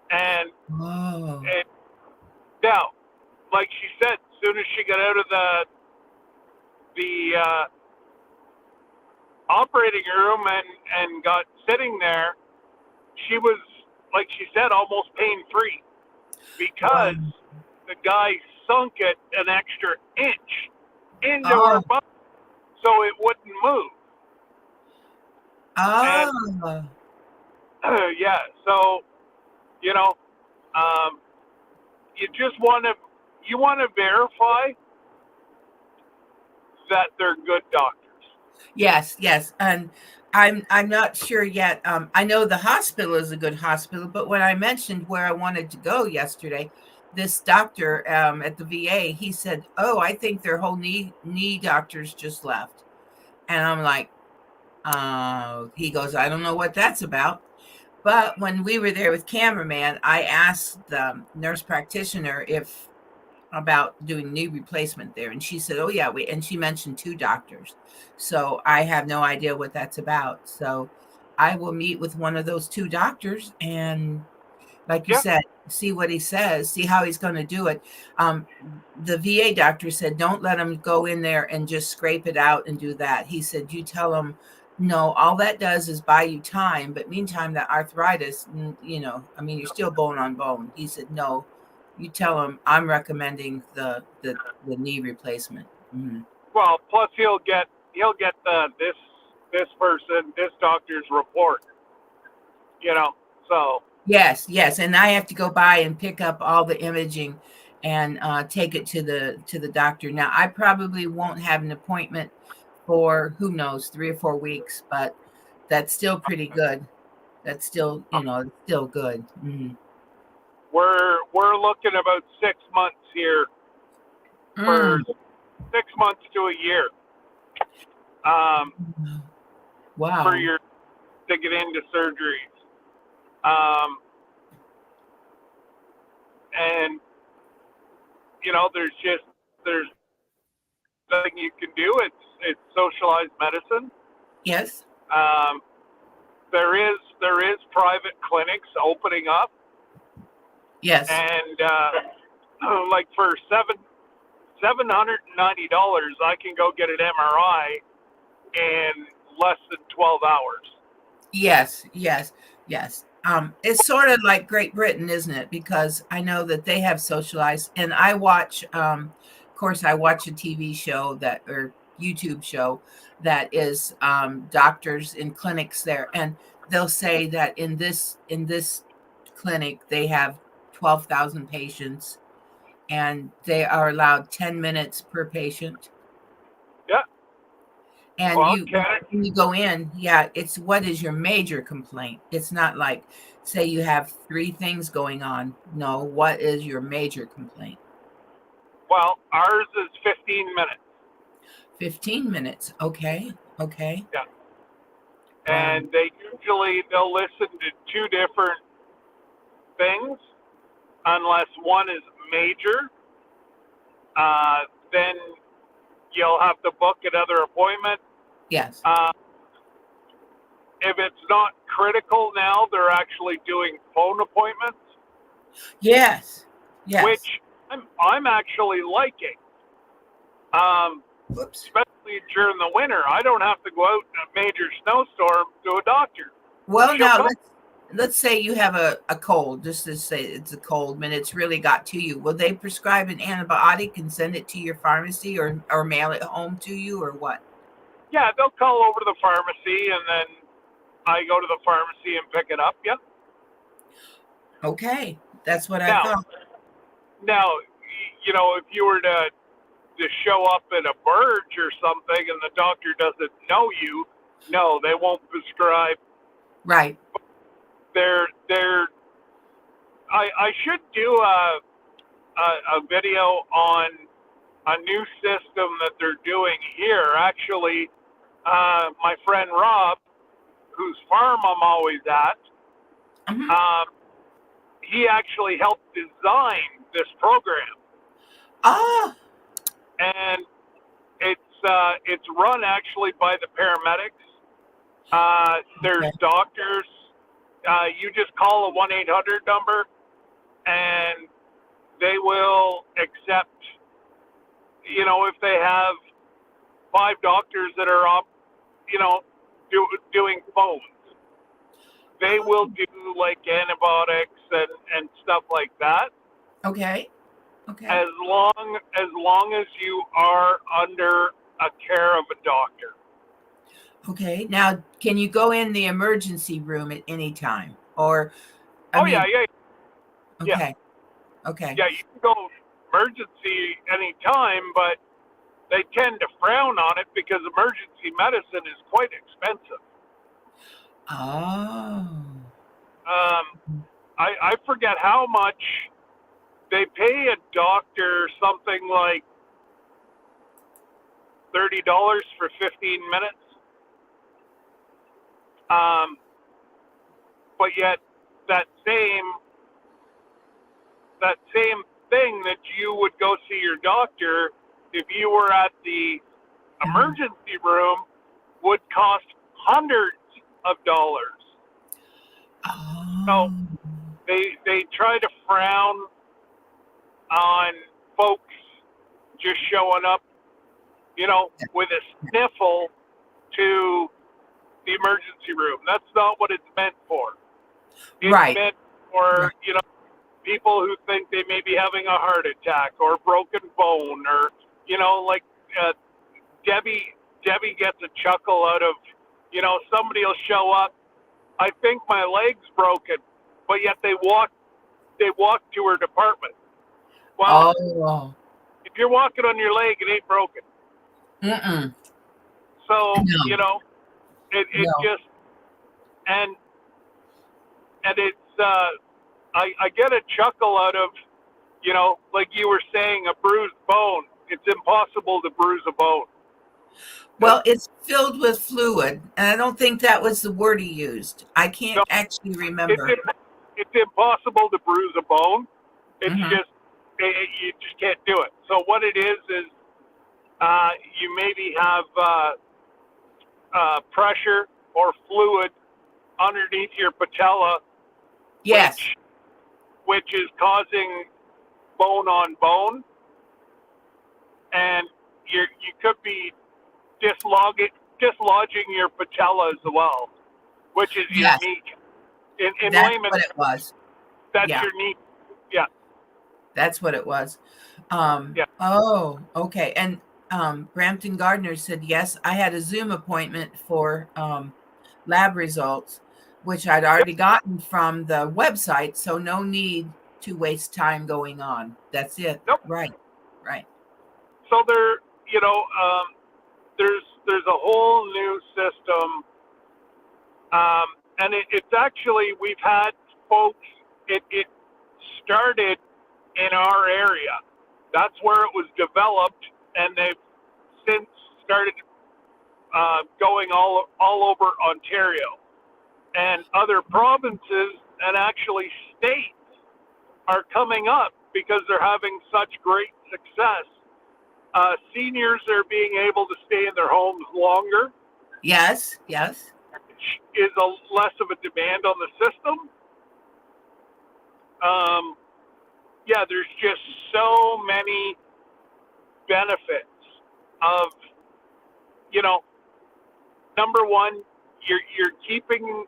And Oh. and now, like she said, as soon as she got out of the operating room and got sitting there, she was, like she said, almost pain free Wow. because the guy sunk it an extra inch into her Oh, butt so it wouldn't move. And oh, yeah, so you know, um, you just want to verify that they're good doctors. yes, yes. And I'm not sure yet. I know the hospital is a good hospital, but when I mentioned where I wanted to go yesterday, this doctor at the VA, he said, "Oh, I think their whole knee doctors just left." And I'm like, he goes, "I don't know what that's about." But when we were there with cameraman, I asked the nurse practitioner if about doing knee replacement there, and she said, "Oh yeah, we," and she mentioned 2 doctors. So I have no idea what that's about. So I will meet with one of those 2 doctors and, like you Yeah, said, see what he says, see how he's going to do it. Um, the VA doctor said, "Don't let him go in there and just scrape it out and do that." He said, "You tell him, no, all that does is buy you time. But meantime, that arthritis, I mean, you're still bone on bone." He said, "No, you tell him I'm recommending the knee replacement." Mhm. well, plus he'll get this person, this doctor's report. You know, so Yes, yes, and I have to go by and pick up all the imaging and take it to the doctor. Now, I probably won't have an appointment for who knows 3 or 4 weeks, but that's still pretty good. That's still, it's still good. Mhm. we're looking about 6 months here, for Mm. 6 months to a year, um, for Wow. your to get into surgeries. Um, and there's nothing you can do. It's socialized medicine. Yes. Um, there is private clinics opening up, Yes. and like for $790, I can go get an MRI in less than 12 hours. Yes. Yes. Yes. It's sort of like Great Britain, isn't it? Because I know that they have socialized, and I watch. Of course, I watch a TV show that or YouTube show that is doctors in clinics there, and they'll say that in this clinic they have 12,000 patients, and they are allowed 10 minutes per patient. Yeah. And Well, you Canada, when you go in, yeah, it's what is your major complaint? It's not like, say you have 3 things going on. No, what is your major complaint? well, ours is 15 minutes. 15 minutes. Okay. Okay. Yeah. Wow. And they'll listen to two different things unless one is major. Then you'll have to book another appointment. Yes. Uh, if it's not critical now, they're actually doing phone appointments, Yes. Yes. which I'm actually liking. Whoops. Especially during the winter, I don't have to go out in a major snowstorm to a doctor. Well, She'll now come. let's say you have a cold, just to say it's a cold, and it's really got to you. Will they prescribe an antibiotic and send it to your pharmacy or mail it home to you or what? Yeah, they'll call over to the pharmacy, and then I go to the pharmacy and pick it up. Yeah. Okay. That's what I Now, thought. now, if you were to show up at a Burge or something, and the doctor doesn't know you, no, they won't prescribe. Right. They're. I should do a video on a new system that they're doing here. Actually, my friend Rob, whose farm I'm always at, Mhm. he actually helped design this program, Oh, and it's run actually by the paramedics. There's okay. doctors. You just call a 1-800 number, and they will accept. If they have 5 doctors that are up, doing phones, they will Oh, do like antibiotics and stuff like that. okay. Okay. as long as you are under a care of a doctor. Okay. Now, can you go in the emergency room at any time? Or, I Oh mean, yeah. okay. Okay. Yeah, you can go emergency anytime, but they tend to frown on it because emergency medicine is quite expensive. Oh. I forget how much they pay a doctor, something like $30 for 15 minutes. But yet that same that same thing that you would go see your doctor if you were at the emergency room would cost hundreds of dollars. So Oh. they try to frown on folks just showing up, with a sniffle to the emergency room. That's not what it's meant for. It's Right. meant for, Right. people who think they may be having a heart attack or a broken bone, or, like uh, Debbie gets a chuckle out of, somebody will show up. I think my leg's broken, but yet they walk to her department. Well, Oh. if you're walking on your leg, it ain't broken. Mm-mm. So, No. it No. just, and it's, I get a chuckle out of, like you were saying, a bruised bone. It's impossible to bruise a bone. Well, it's filled with fluid, and I don't think that was the word he used. I can't No, actually it's, remember. it's impossible to bruise a bone. It's Hmm. just, you just can't do it. So what it is, you maybe have pressure or fluid underneath your patella, Yes. which is causing bone on bone, and you could be dislodging your patella as well, which is your Yes. knee. In That's layman's, what it was. that's Yeah. your knee. Yeah, That's what it was. yeah. Oh, okay. And Brampton Gardner said, yes, I had a Zoom appointment for lab results, which I'd Yep. already gotten from the website. So no need to waste time going on. That's it. Nope. Right. Right. So there's a whole new system, and it's actually, we've had folks. It started in our area. That's where it was developed, and they've since started going all over Ontario and other provinces, and actually states are coming up because they're having such great success. Seniors are being able to stay in their homes longer, Yes. Yes. which is less of a demand on the system. Yeah, there's just so many benefits of, number one, you're keeping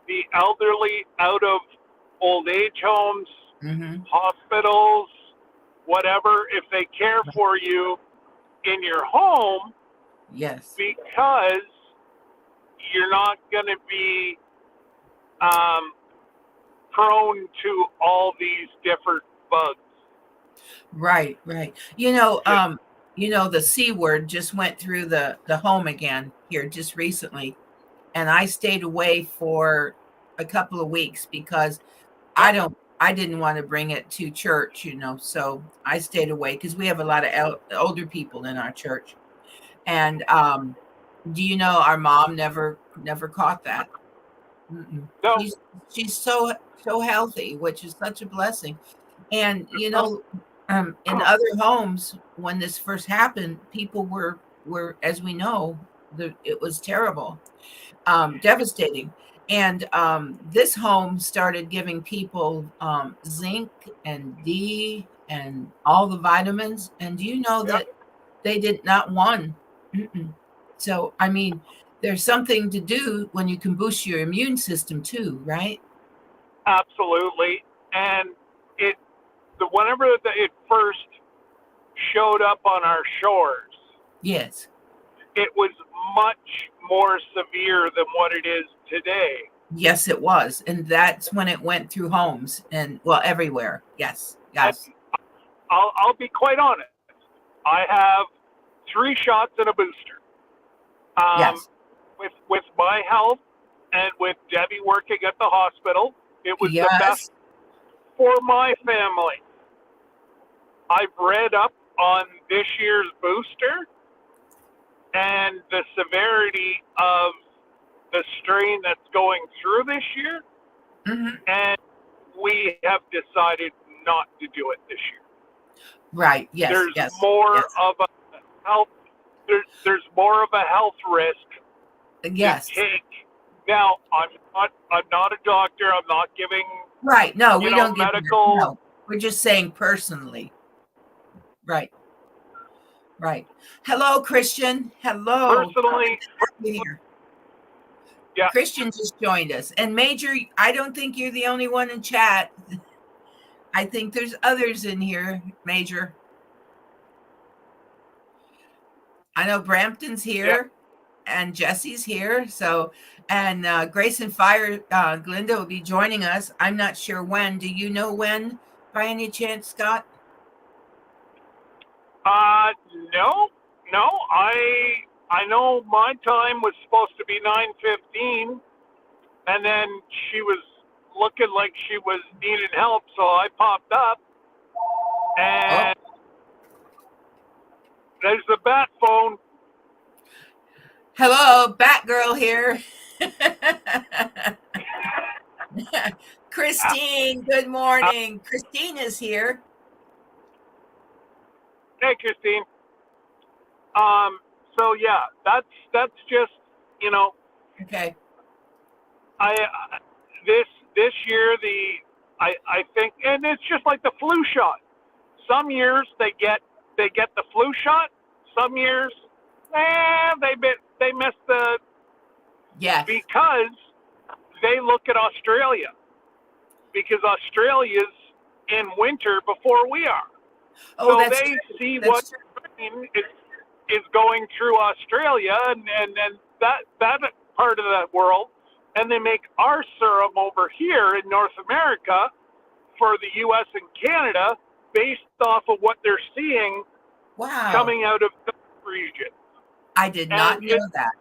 the elderly out of old age homes, Mm-hmm. hospitals, whatever, if they care for you in your home, Yes. because you're not going to be prone to all these different bugs. Right. Right. The C word just went through the home again here just recently. And I stayed away for a couple of weeks because Yep. I didn't want to bring it to church, so I stayed away because we have a lot of older people in our church. And do you know our mom never caught that? Mm-mm. No. She's so healthy, which is such a blessing. And in other homes when this first happened, people were, as we know, it was terrible, devastating. And this home started giving people zinc and D and all the vitamins. And do you know Yep. that they did not one? Mm-mm. So, I mean, there's something to do when you can boost your immune system too, right? Absolutely. And it first showed up on our shores, Yes. it was much more severe than what it is today. Yes, it was. And that's when it went through homes and, well, everywhere. Yes. Yes. And I'll be quite honest. I have 3 shots and a booster. Yes. With my health and with Debbie working at the hospital, it was the best Yes. for my family. I've read up on this year's booster and the severity of the strain that's going through this year, Mhm. and we have decided not to do it this year. Right. Yes. There's Yes. more Yes. of a health. There's more of a health risk Yes. to take. Now, I'm not a doctor. I'm not giving Right. No, we know, don't get medical- No, we're just saying personally. Right. Right. Hello, Christian. Hello. personally. Here. Yeah. Christian just joined us. And Major, I don't think you're the only one in chat. I think there's others in here, Major. I know Brampton's here and Jesse's here. So, and Grace and Fire, Glinda will be joining us. I'm not sure when. Do you know when by any chance, Scott? No. I know my time was supposed to be 9:15, and then she was looking like she was needing help, so I popped up, and there's the bat phone. Hello, Batgirl here. Christine, good morning. Christine is here. Hey, Christine. So yeah, that's just, you know, Okay. This year I think, and it's just like the flu shot. Some years they get the flu shot. Some years, they miss the, Yes. because they look at Australia, because Australia's in winter before we are. Oh, So that's they true. see That's what true. is going through Australia and that part of the world, and they make our serum over here in North America for the U.S. and Canada based off of what they're seeing Wow. coming out of the region. I did not know that.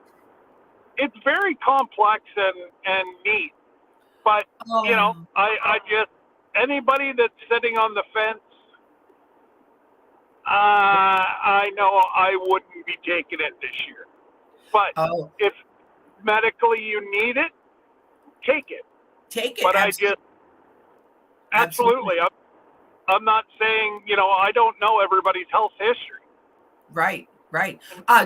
It's very complex and neat, but you know, I just, anybody that's sitting on the fence, I know I wouldn't be taking it this year. But if medically you need it, take it. Take it. But absolutely. I'm not saying, you know, I don't know everybody's health history. Right.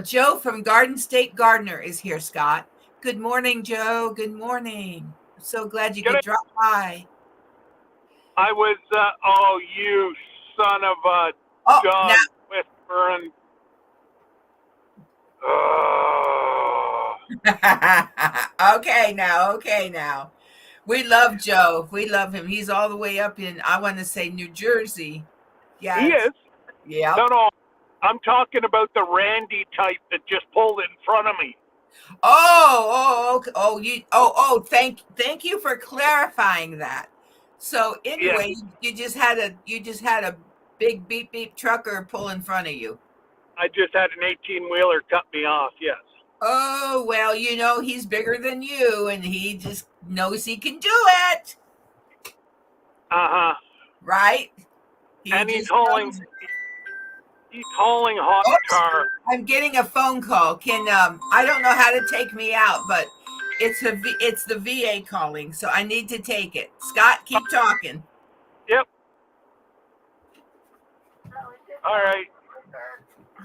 Joe from Garden State Gardener is here, Scott. Good morning, Joe. Good morning. I'm so glad you could drop by. I was, you son of a dog whispering. Okay, now. We love Joe. We love him. He's all the way up in, I want to say, New Jersey. Yeah. He is. Yeah. No. I'm talking about the Randy type that just pulled in front of me. Thank you for clarifying that. So anyway, you just had a big beep trucker pull in front of you. I just had an 18-wheeler cut me off. Yes. Oh, well, you know, he's bigger than you and he just knows he can do it. Right? He's hauling hot tar. I'm getting a phone call. I don't know how to take me out, but it's the VA calling, so I need to take it. Scott, keep talking. Yep. All right.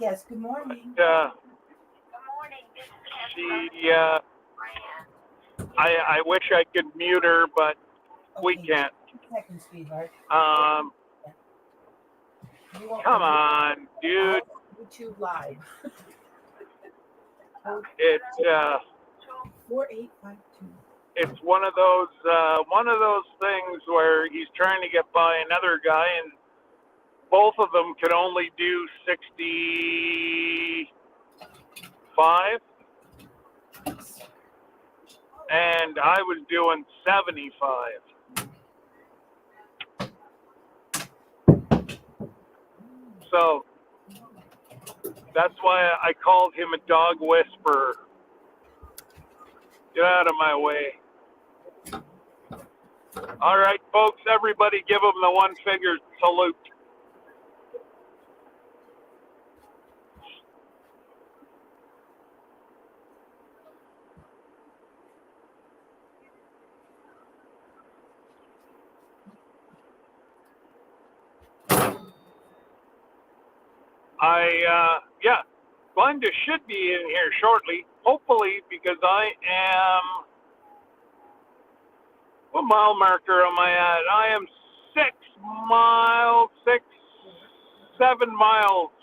Yes, good morning. I wish I could mute her, but we can't. Second, sweetheart. Come on, dude. YouTube Live. It's 4852. It's one of those things where he's trying to get by another guy, and both of them could only do 65, and I was doing 75. So that's why I called him a dog whisperer. Get out of my way. All right, folks, everybody give him the one-finger salute. Yeah, Glenda should be in here shortly, hopefully, because I am, what mile marker am I at? I am 7 miles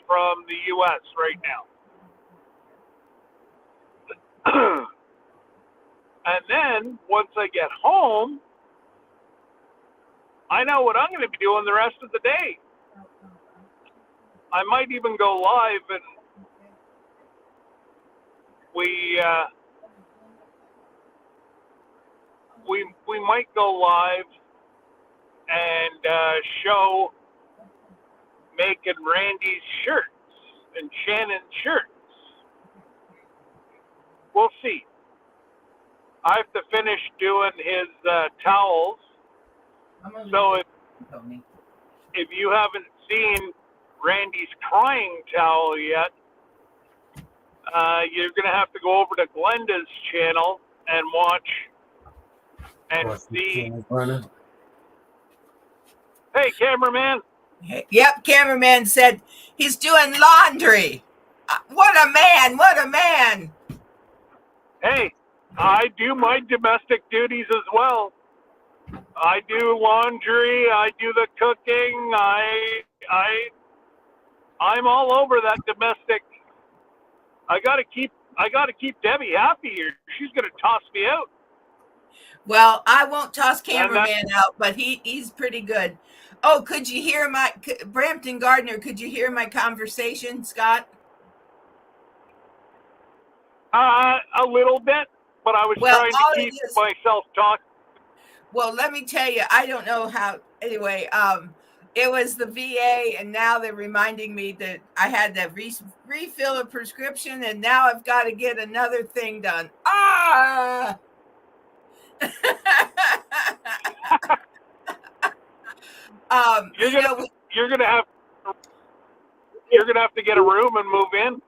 from the U.S. right now. And then, once I get home, I know what I'm going to be doing the rest of the day. I might even go live, and we might go live and show making Randy's shirts and Shannon's shirts. We'll see. I have to finish doing his towels. So if you haven't seen Randy's crying towel yet, you're going to have to go over to Glenda's channel and watch and see. Hey, cameraman. Yep, cameraman said he's doing laundry. What a man, what a man. Hey, I do my domestic duties as well. I do laundry, I do the cooking, I'm all over that domestic. I gotta keep Debbie happy here. She's gonna toss me out. Well, I won't toss cameraman out, but he's pretty good. Oh, could you hear my Brampton Gardner? Could you hear my conversation, Scott? A little bit, but I was trying to keep myself talking. Well, let me tell you, I don't know how. Anyway, it was the VA, and now they're reminding me that I had to refill a prescription, and now I've got to get another thing done. Ah! You're gonna have to get a room and move in.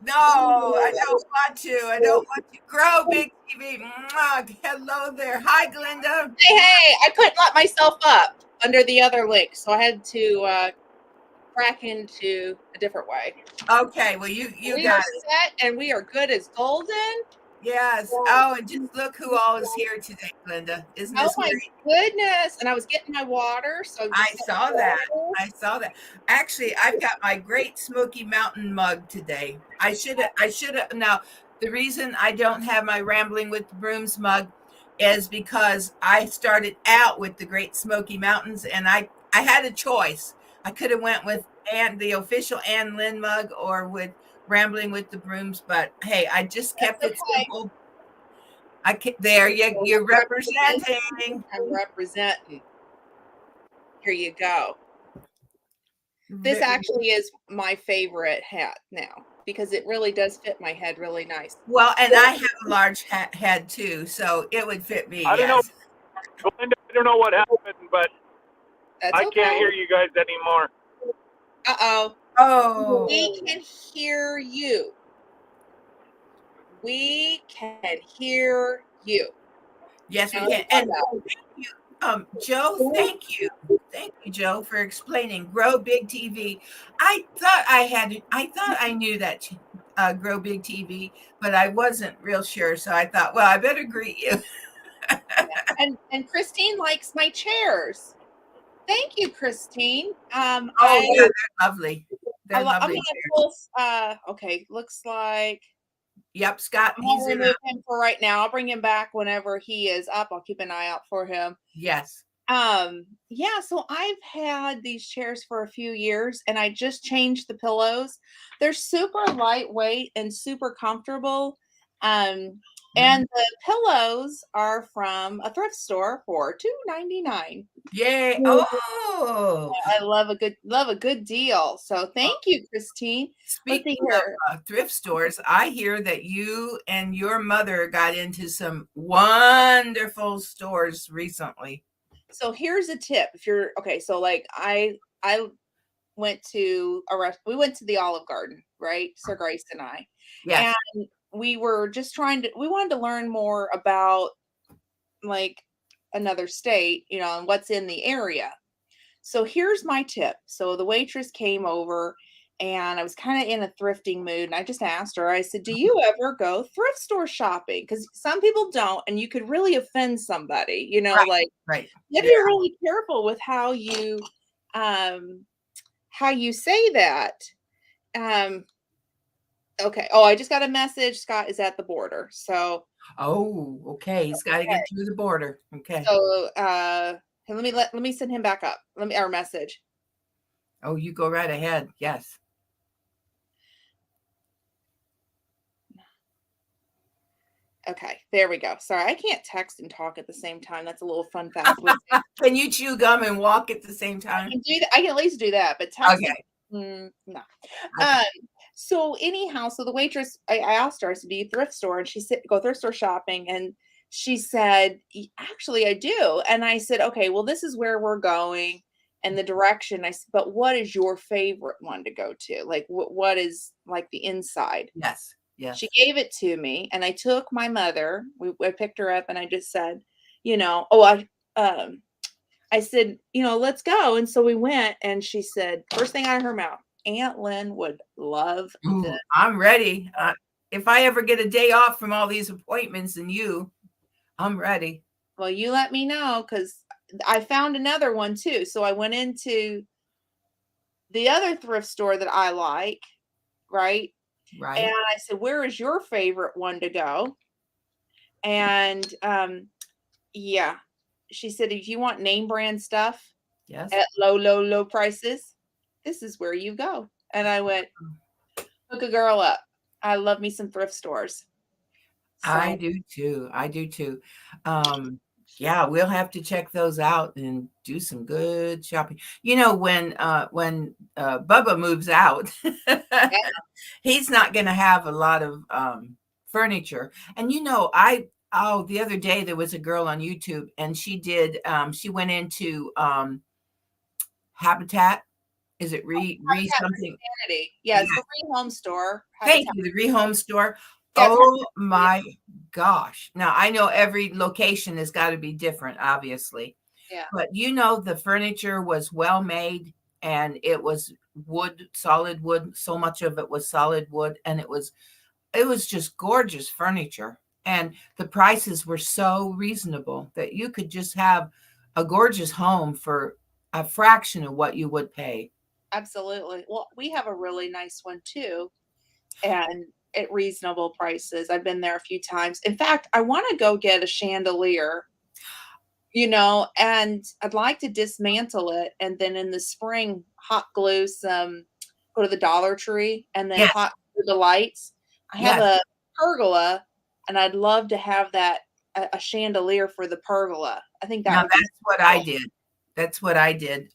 No, I don't want to. I don't want to. Grow Big TV. Hello there. Hi, Glenda. Hey, I couldn't let myself up under the other link, so I had to crack into a different way. Okay, well, you we got are set, and we are good as golden. Yes. Oh, and just look who all is here today, Glenda. Isn't this my great? Goodness. And I was getting my water, so I saw that. Actually, I've got my Great Smoky Mountain mug today. I should have. Now, the reason I don't have my Rambling with the Brooms mug is because I started out with the Great Smoky Mountains, and I had a choice. I could have went with the official Ann Lynn mug or with Rambling with the Brooms, but hey, I just kept it simple. You're representing. I'm representing. Here you go. This actually is my favorite hat now because it really does fit my head really nice. Well, and I have a large head too, so it would fit me. I don't know. I don't know what happened, but I can't hear you guys anymore. Uh-oh. Oh. We can hear you. We can hear you. Yes, we can. And Joe, thank you. Thank you, Joe, for explaining Grow Big TV. I thought I knew that Grow Big TV, but I wasn't real sure. So I thought, well, I better greet you. and Christine likes my chairs. Thank you, Christine. Yeah, they're lovely. They're lovely. Okay, looks like. Yep, Scott. I'll remove him for right now. I'll bring him back whenever he is up. I'll keep an eye out for him. Yes. Yeah, so I've had these chairs for a few years and I just changed the pillows. They're super lightweight and super comfortable. Um, Mhm. and the pillows are from a thrift store for $2.99. Yay. Oh, I love a good deal. So thank you, Christine. Let's see speaking here. of thrift stores, I hear that you and your mother got into some wonderful stores recently. So here's a tip. If you're okay, so like I went to we went to the Olive Garden, right? Sir Grace and I. Yes. And we were just we wanted to learn more about like another state, and what's in the area. So here's my tip. So the waitress came over and I was kind of in a thrifting mood and I just asked her, I said, "Do you ever go thrift store shopping?" Because some people don't, and you could really offend somebody, Right. like Right. you have to be really careful with how you say that. Okay. Oh, I just got a message. Scott is at the border. So Oh, okay. He's got to get through the border. Okay. so hey, let me send him back up. Let me our message. Oh, you go right ahead. Yes. Okay, there we go. Sorry, I can't text and talk at the same time. That's a little fun fact with me. Can you chew gum and walk at the same I time? can do that. I can at least do that, but texting, Okay. no. Okay. So anyhow, so the waitress, I asked her, I said, "Do you thrift store?" And she said, "Go thrift store shopping." And she said, "Actually, I do." And I said, "Okay, well, this is where we're going and the direction." I said, "But what is your favorite one to go to? Like, what is like the inside?" Yes. Yes. She gave it to me, and I took my mother. I picked her up, and I just said, "Oh, I said, let's go." And so we went, and she said, first thing out of her mouth, "Aunt Lynn would love Ooh, this." I'm ready. If I ever get a day off from all these appointments and I'm ready. Well, you let me know because I found another one too. So I went into the other thrift store that I like, right? And Right. I said, "Where is your favorite one to go?" And yeah, she said, "If you want name brand stuff Yes. at low, low, low prices, this is where you go." And I went, "Hook a girl up. I love me some thrift stores." I So do too. I do too. Yeah, we'll have to check those out and do some good shopping. When Bubba moves out, yeah, he's not going to have a lot of furniture. And the other day there was a girl on YouTube and she went into Habitat. Is it re Habitat for something? Humanity. Yeah, it's the home store. Thank Habitat. you, the rehome store. Yeah, it's Oh yeah, my gosh. Now, I know every location has got to be different, obviously, yeah, but the furniture was well made and it was wood, solid wood. So much of it was solid wood, and it was just gorgeous furniture. And the prices were so reasonable that you could just have a gorgeous home for a fraction of what you would pay. absolutely. Well, we have a really nice one too, and at reasonable prices. I've been there a few times. In fact, I want to go get a chandelier, and I'd like to dismantle it and then in the spring hot glue go to the Dollar Tree and then Yes, hot glue the lights. I have yes. a pergola and I'd love to have that a chandelier for the pergola. I think that Now would be that's what I cool. did. That's what I did.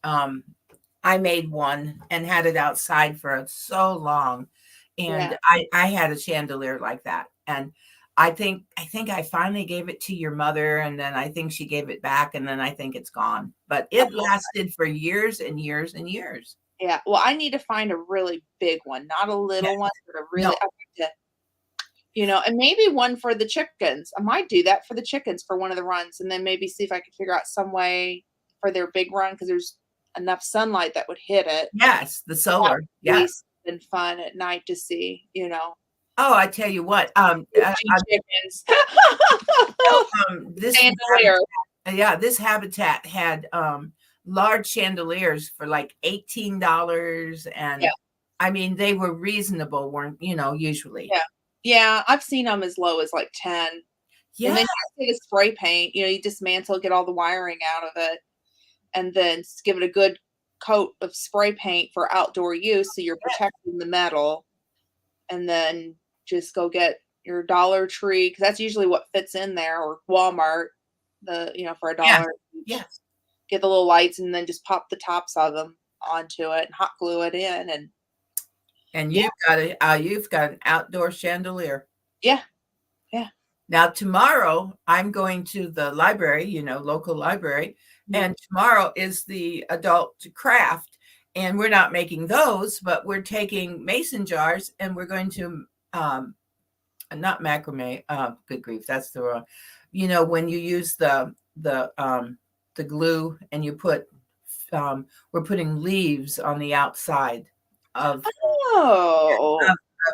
I made one and had it outside for so long, Yeah, and I had a chandelier like that, and I think I finally gave it to your mother, and then I think she gave it back, and then I think it's gone. But it lasted for years and years and years. yeah. Well, I need to find a really big one, not a Yeah, little one, but a no, really I like to, and maybe one for the chickens. I might do that for the chickens for one of the runs, and then maybe see if I could figure out some way for their big run because there's enough sunlight that would hit it. yes, the That solar, would be yes. something fun at night to see. Oh, I tell you what, Roasting chickens. this Chandelier. yeah, this habitat had large chandeliers for like $18, Yeah, and I mean they were reasonable, weren't usually. yeah. Yeah, I've seen them as low as like 10. And Yeah, then you get a spray paint, you dismantle, get all the wiring out of it. and then give it a good coat of spray paint for outdoor use, so you're protecting the metal, and then just go get your Dollar Tree, because that's usually what fits in there, or Walmart, for Yeah. $1 each. Yes. Get the little lights and then just pop the tops of them onto it and hot glue it in, And Yeah. you've got an outdoor chandelier. yeah. Now tomorrow I'm going to the library, local library, and tomorrow is the adult craft, and we're not making those, but we're taking mason jars and we're going to not macrame. Good grief, that's the wrong. When you use the glue and you put, we're putting leaves on the outside of Oh,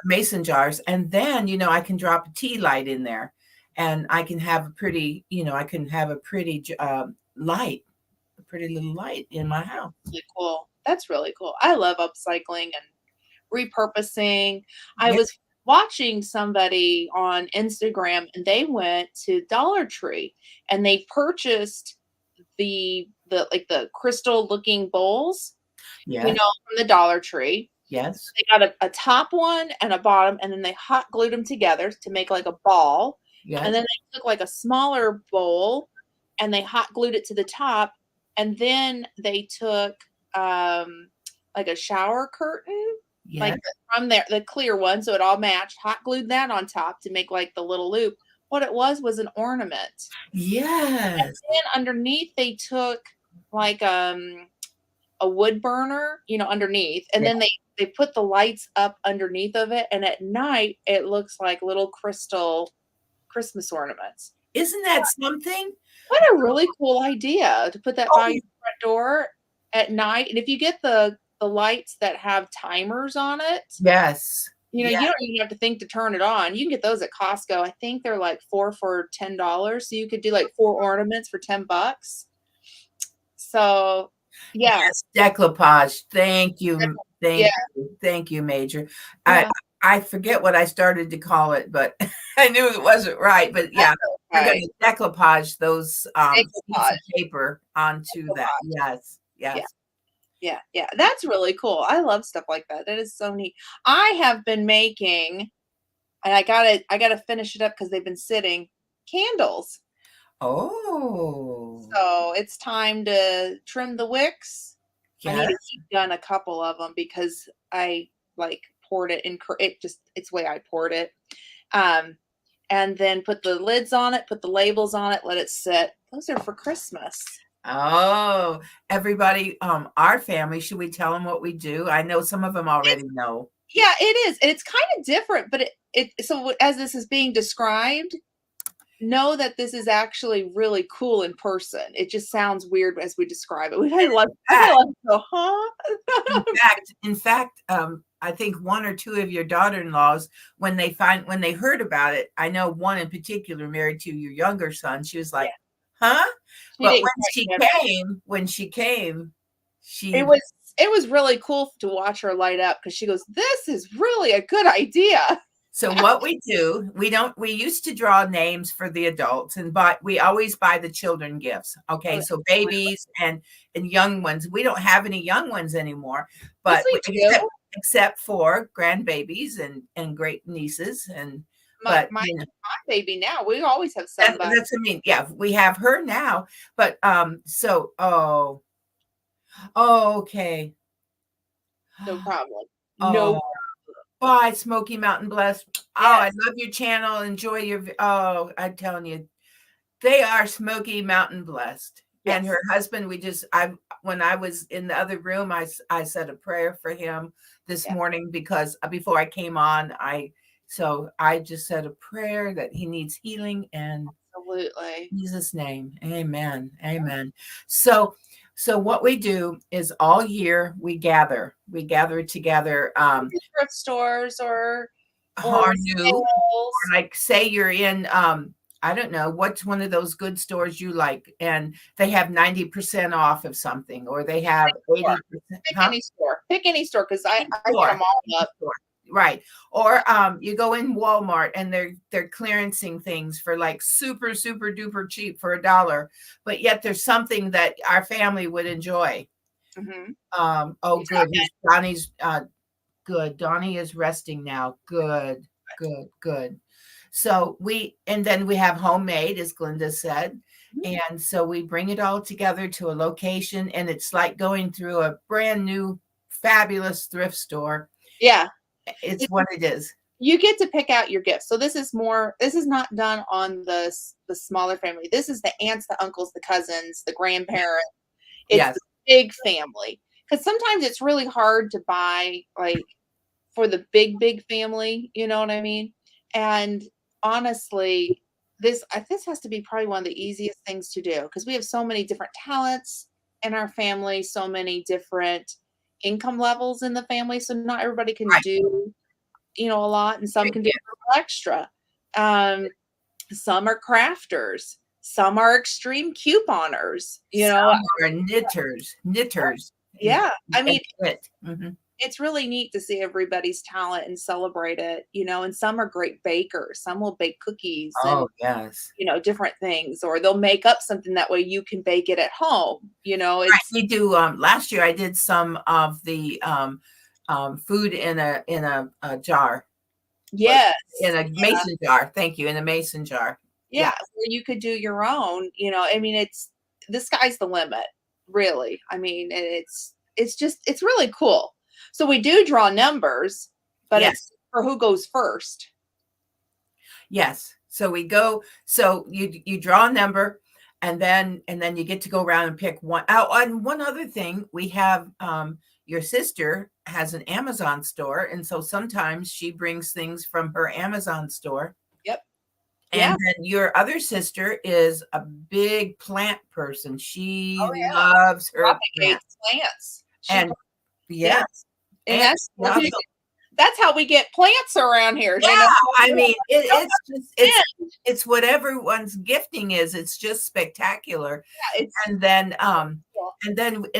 mason jars, and then I can drop a tea light in there, and I can have a pretty, light, a pretty little light in my house. really cool. That's really cool. I love upcycling and repurposing. I Yeah. was watching somebody on Instagram, and they went to Dollar Tree and they purchased the crystal looking bowls, Yes. from the Dollar Tree. Yes. They got a top one and a bottom, and then they hot glued them together to make like a ball. Yes. And then they took like a smaller bowl and they hot glued it to the top. And then they took like a shower curtain, Yes. like from there, the clear one, so it all matched, hot glued that on top to make like the little loop. What it was an ornament. Yes. And then underneath they took like a wood burner, underneath, and then they put the lights up underneath of it, and at night it looks like little crystal Christmas ornaments. Isn't that something? What a really cool idea to put that by your front door at night. And if you get the lights that have timers on it, Yes. you don't even have to think to turn it on. You can get those at Costco. I think they're like 4 for $10. So you could do like 4 ornaments for $10. So yeah. Yes, decoupage. Thank you. Thank you, Major. Yeah. I forget what I started to call it, but I knew it wasn't right. But yeah, we're going to decoupage those pieces of paper onto that. Yes. Yeah. That's really cool. I love stuff like that. That is so neat. I have been making, and I gotta finish it up because they've been sitting, candles. Oh. So it's time to trim the wicks. Yes. I need to keep done a couple of them because I poured it in. It's the way I poured it. And then put the lids on it, put the labels on it, let it sit. Those are for Christmas. Oh, everybody, our family, should we tell them what we do? I know some of them already know. Yeah, it is. And it's kind of different, but so as this is being described, know that this is actually really cool in person. It just sounds weird as we describe it. We've had a lot of go, huh? In fact, I think 1 or 2 of your daughter-in-laws, when they heard about it, I know one in particular married to your younger son, she was like, huh? But when she came, it was really cool to watch her light up, because she goes, this is really a good idea. So what we do, we used to draw names for the adults, but we always buy the children gifts. Okay. So babies and young ones. We don't have any young ones anymore, but except for grandbabies and great nieces. And my baby now, we always have somebody. That's yeah, we have her now. But okay. No problem. No problem. Bye, Smoky Mountain Blessed. Yes. Oh, I love your channel. Enjoy your. Oh, I'm telling you, they are Smoky Mountain Blessed. Yes. And her husband. When I was in the other room, I said a prayer for him this morning, because before I came on, I just said a prayer that he needs healing, and absolutely in Jesus' name, Amen, Amen. So what we do is all year we gather together. Thrift stores or new, or like say you're in, I don't know, what's one of those good stores you like, and they have 90% off of something, or they have 80%. Pick any store, because I get them all up. Right. Or you go in Walmart and they're clearancing things for like super, super duper cheap for $1, but yet there's something that our family would enjoy. Oh, good. Donnie's good. Donnie is resting now. Good, good, good. So then we have homemade, as Glenda said. And so we bring it all together to a location, and it's like going through a brand new, fabulous thrift store. Yeah. It's what it is. You get to pick out your gifts. So this is not done on the smaller family. This is the aunts, the uncles, the cousins, the grandparents. It's Yes. the big family. Because sometimes it's really hard to buy like for the big family, you know what I mean? And honestly, this has to be probably one of the easiest things to do because we have so many different talents in our family, so many different income levels in the family. So not everybody can do, a lot, and some can do a little extra. Some are crafters, some are extreme couponers, Some are knitters. Yeah. I mean, Mm-hmm. it's really neat to see everybody's talent and celebrate it, and some are great bakers. Some will bake cookies and, yes. Different things, or they'll make up something that way you can bake it at home. We do. Last year I did some of the food in a jar. Yes. In a mason jar. Thank you. In a mason jar. Yeah. Where you could do your own, I mean, the sky's the limit, really. I mean, it's really cool. So we do draw numbers, but it's for who goes first. Yes. So we go, so you draw a number and then you get to go around and pick one. Oh, and one other thing, we have your sister has an Amazon store. And so sometimes she brings things from her Amazon store. Yep. And then your other sister is a big plant person. She loves her plants. And And that's how we get plants around here. Yeah, I mean, it's what everyone's gifting is. It's just spectacular. Yeah, and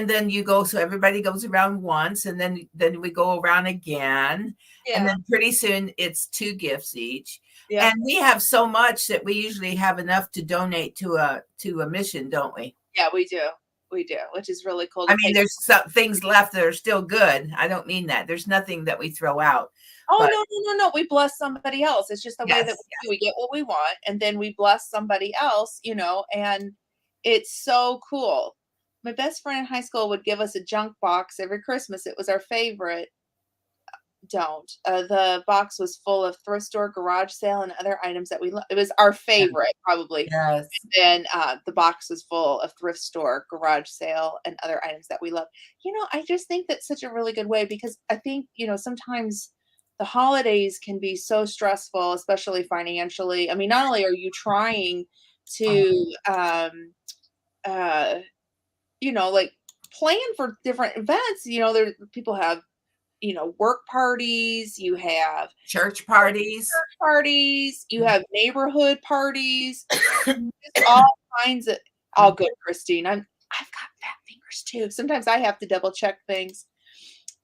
then you go. So everybody goes around once, and then we go around again, and then pretty soon it's 2 gifts each. Yeah. And we have so much that we usually have enough to donate to a mission, don't we? Yeah, we do. We do, which is really cool. I mean, there's some things left that are still good. I don't mean that. There's nothing that we throw out. Oh, no. We bless somebody else. It's just the way that we do. We get what we want, and then we bless somebody else, and it's so cool. My best friend in high school would give us a junk box every Christmas. It was our favorite. The box was full of thrift store, garage sale, and other items that we love. It was our favorite, probably. Yes. And then the box was full of thrift store, garage sale, and other items that we love. I just think that's such a really good way because I think, sometimes the holidays can be so stressful, especially financially. I mean, not only are you trying to, like plan for different events, there people have work parties, you have church parties, you have neighborhood parties, all kinds of, all good, Christine. I've got fat fingers too. Sometimes I have to double check things.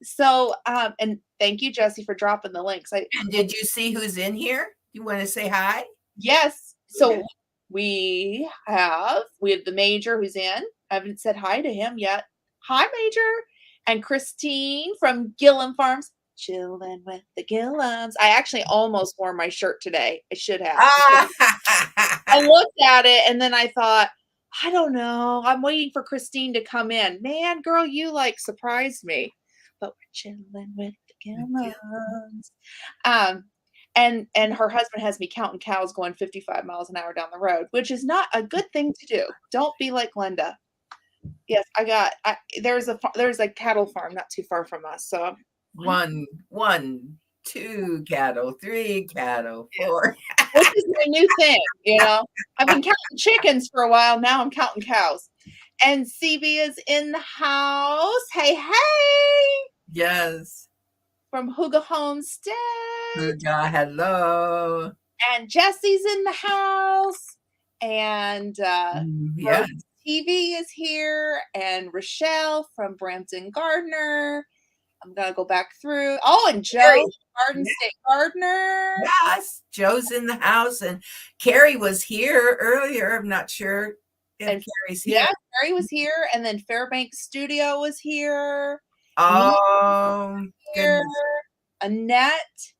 So, and thank you, Jesse, for dropping the links. Did you see who's in here? You want to say hi? Yes. So we have the Major who's in. I haven't said hi to him yet. Hi, Major. And Christine from Gillum Farms, chilling with the Gillums. I actually almost wore my shirt today. I should have. I looked at it and then I thought, I don't know. I'm waiting for Christine to come in. Man, girl, you surprised me. But we're chilling with the Gillums. And her husband has me counting cows going 55 miles an hour down the road, which is not a good thing to do. Don't be like Glenda. Yes, there's a cattle farm not too far from us. So 1, 2 cattle, 3 cattle, 4. Which is my new thing, I've been counting chickens for a while. Now I'm counting cows. And CB is in the house. Hey. Yes. From Hooga Homestead. Hooga, hello. And Jesse's in the house. And yes. TV is here, and Rochelle from Brampton Gardner, I'm gonna go back through. Oh, and Joe, Carrie. Garden State Gardener. Yes, Joe's in the house, and Carrie was here earlier. I'm not sure if And Carrie's here. yeah, Carrie was here, and then Fairbanks Studio was here. Oh, Here, goodness. Annette,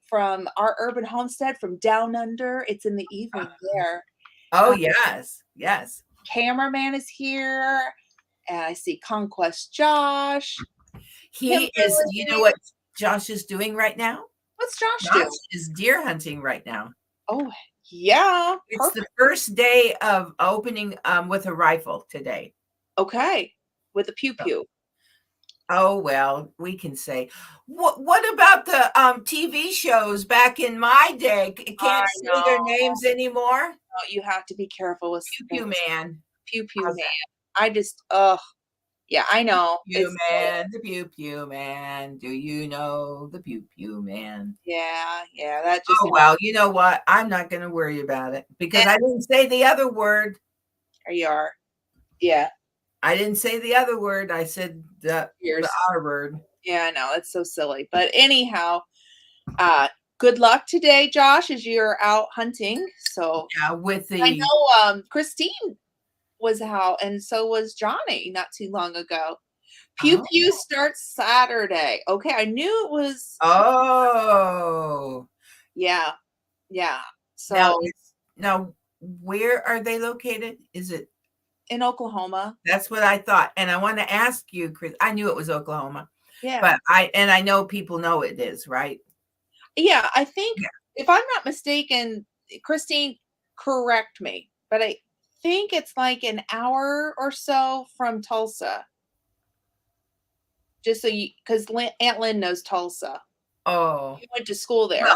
from our urban homestead from down under. It's in the evening there. Oh, yes, yes. Cameraman is here, and I see Conquest Josh. He is, you know what Josh is doing right now? What's Josh Josh doing? is deer hunting right now. Oh, yeah. It's the first day of opening with a rifle today. Okay. With a pew pew. Oh, well, we can say. What about the TV shows back in my day? Can't say their names anymore. Oh, you have to be careful with Pew Pew Man. Pew Pew How's Man. I just, yeah, I know. Pew Man, the Pew Pew Man. Do you know the Pew Pew Man? Yeah, that just. Oh, well, you know what? I'm not going to worry about it because I didn't say the other word. There you are. Yeah. I didn't say the other word. I said the R word. Yeah, I know. It's so silly. But anyhow, good luck today, Josh, as you're out hunting. So yeah, with the I know Christine was out, and so was Johnny not too long ago. Pew Pew starts Saturday. Okay, I knew it was. Oh, yeah. So now, where are they located? Is it in Oklahoma? That's what I thought, and I want to ask you, Chris. I knew it was Oklahoma. Yeah, but I know people know it is, right? Yeah, I think if I'm not mistaken, Christine, correct me, but I think it's like an hour or so from Tulsa. Just so you, because Aunt Lynn knows Tulsa. Oh, you went to school there.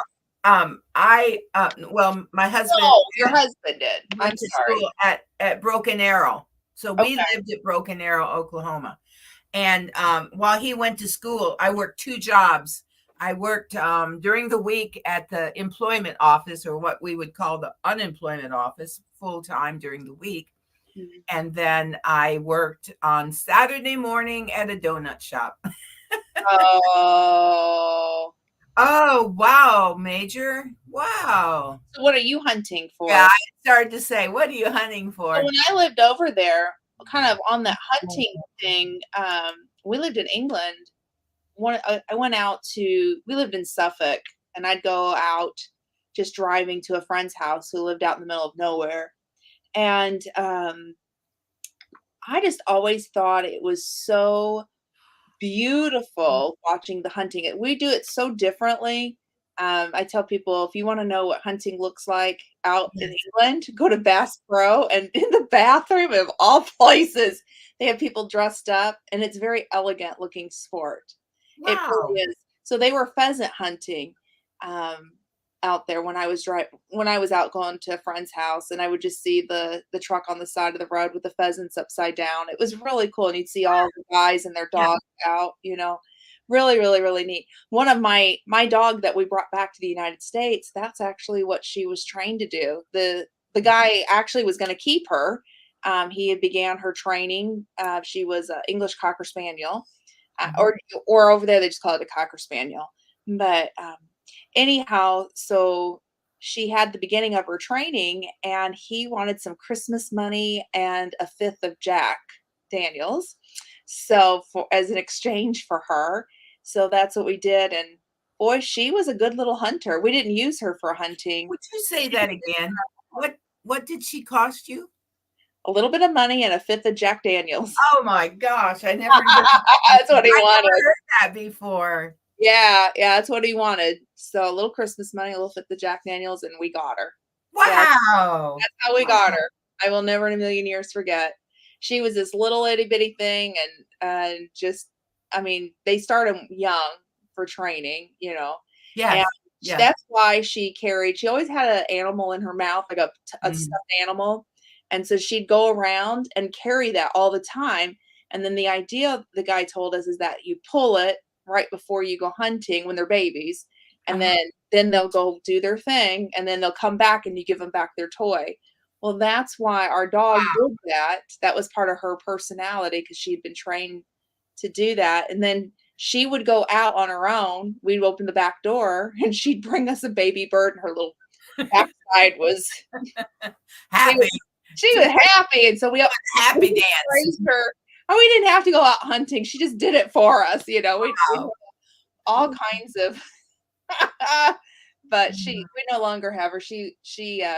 Well, my husband. Oh, your husband did. I'm to sorry. School at Broken Arrow, so we lived at Broken Arrow, Oklahoma. And while he went to school, I worked 2 jobs. I worked during the week at the employment office, or what we would call the unemployment office, full time during the week. Mm-hmm. And then I worked on Saturday morning at a donut shop. Oh, wow, Major. Wow. So what are you hunting for? Yeah, I started to say, what are you hunting for? So when I lived over there, kind of on the hunting thing, we lived in England. I went out we lived in Suffolk, and I'd go out just driving to a friend's house who lived out in the middle of nowhere. And I just always thought it was so beautiful watching the hunting. We do it so differently. I tell people, if you want to know what hunting looks like out in England, go to Bass Pro, and in the bathroom of all places, they have people dressed up, and it's very elegant looking sport. Wow. It really is. So they were pheasant hunting out there when I was out going to a friend's house, and I would just see the truck on the side of the road with the pheasants upside down. It was really cool, and you'd see all the guys and their dogs out, really, really, really neat. One of my dog that we brought back to the United States, that's actually what she was trained to do. The guy actually was going to keep her. He had began her training. She was an English Cocker Spaniel, or over there they just call it a Cocker Spaniel. But anyhow, so she had the beginning of her training, and he wanted some Christmas money and a 5th of Jack Daniels. So as an exchange for her. So that's what we did. And boy, she was a good little hunter. We didn't use her for hunting. Would you say that again? What did she cost you? A little bit of money and a 5th of Jack Daniels. Oh my gosh. I never That's what he wanted. Never heard that before. Yeah, that's what he wanted. So a little Christmas money, a little 5th of Jack Daniels, and we got her. Wow. That's how we got her. I will never in a million years forget. She was this little itty bitty thing, and just, I mean, they start them young for training, Yeah. That's why she always had an animal in her mouth, like a stuffed animal. And so she'd go around and carry that all the time. And then the idea the guy told us is that you pull it right before you go hunting when they're babies. And then they'll go do their thing, and then they'll come back and you give them back their toy. Well, that's why our dog did that. That was part of her personality, because she'd been trained to do that. And then she would go out on her own. We'd open the back door and she'd bring us a baby bird, and her little backside was Happy, she was happy. And so we happy dance. raised her. And we didn't have to go out hunting. She just did it for us, you know. We Wow. all kinds of but we no longer have her. She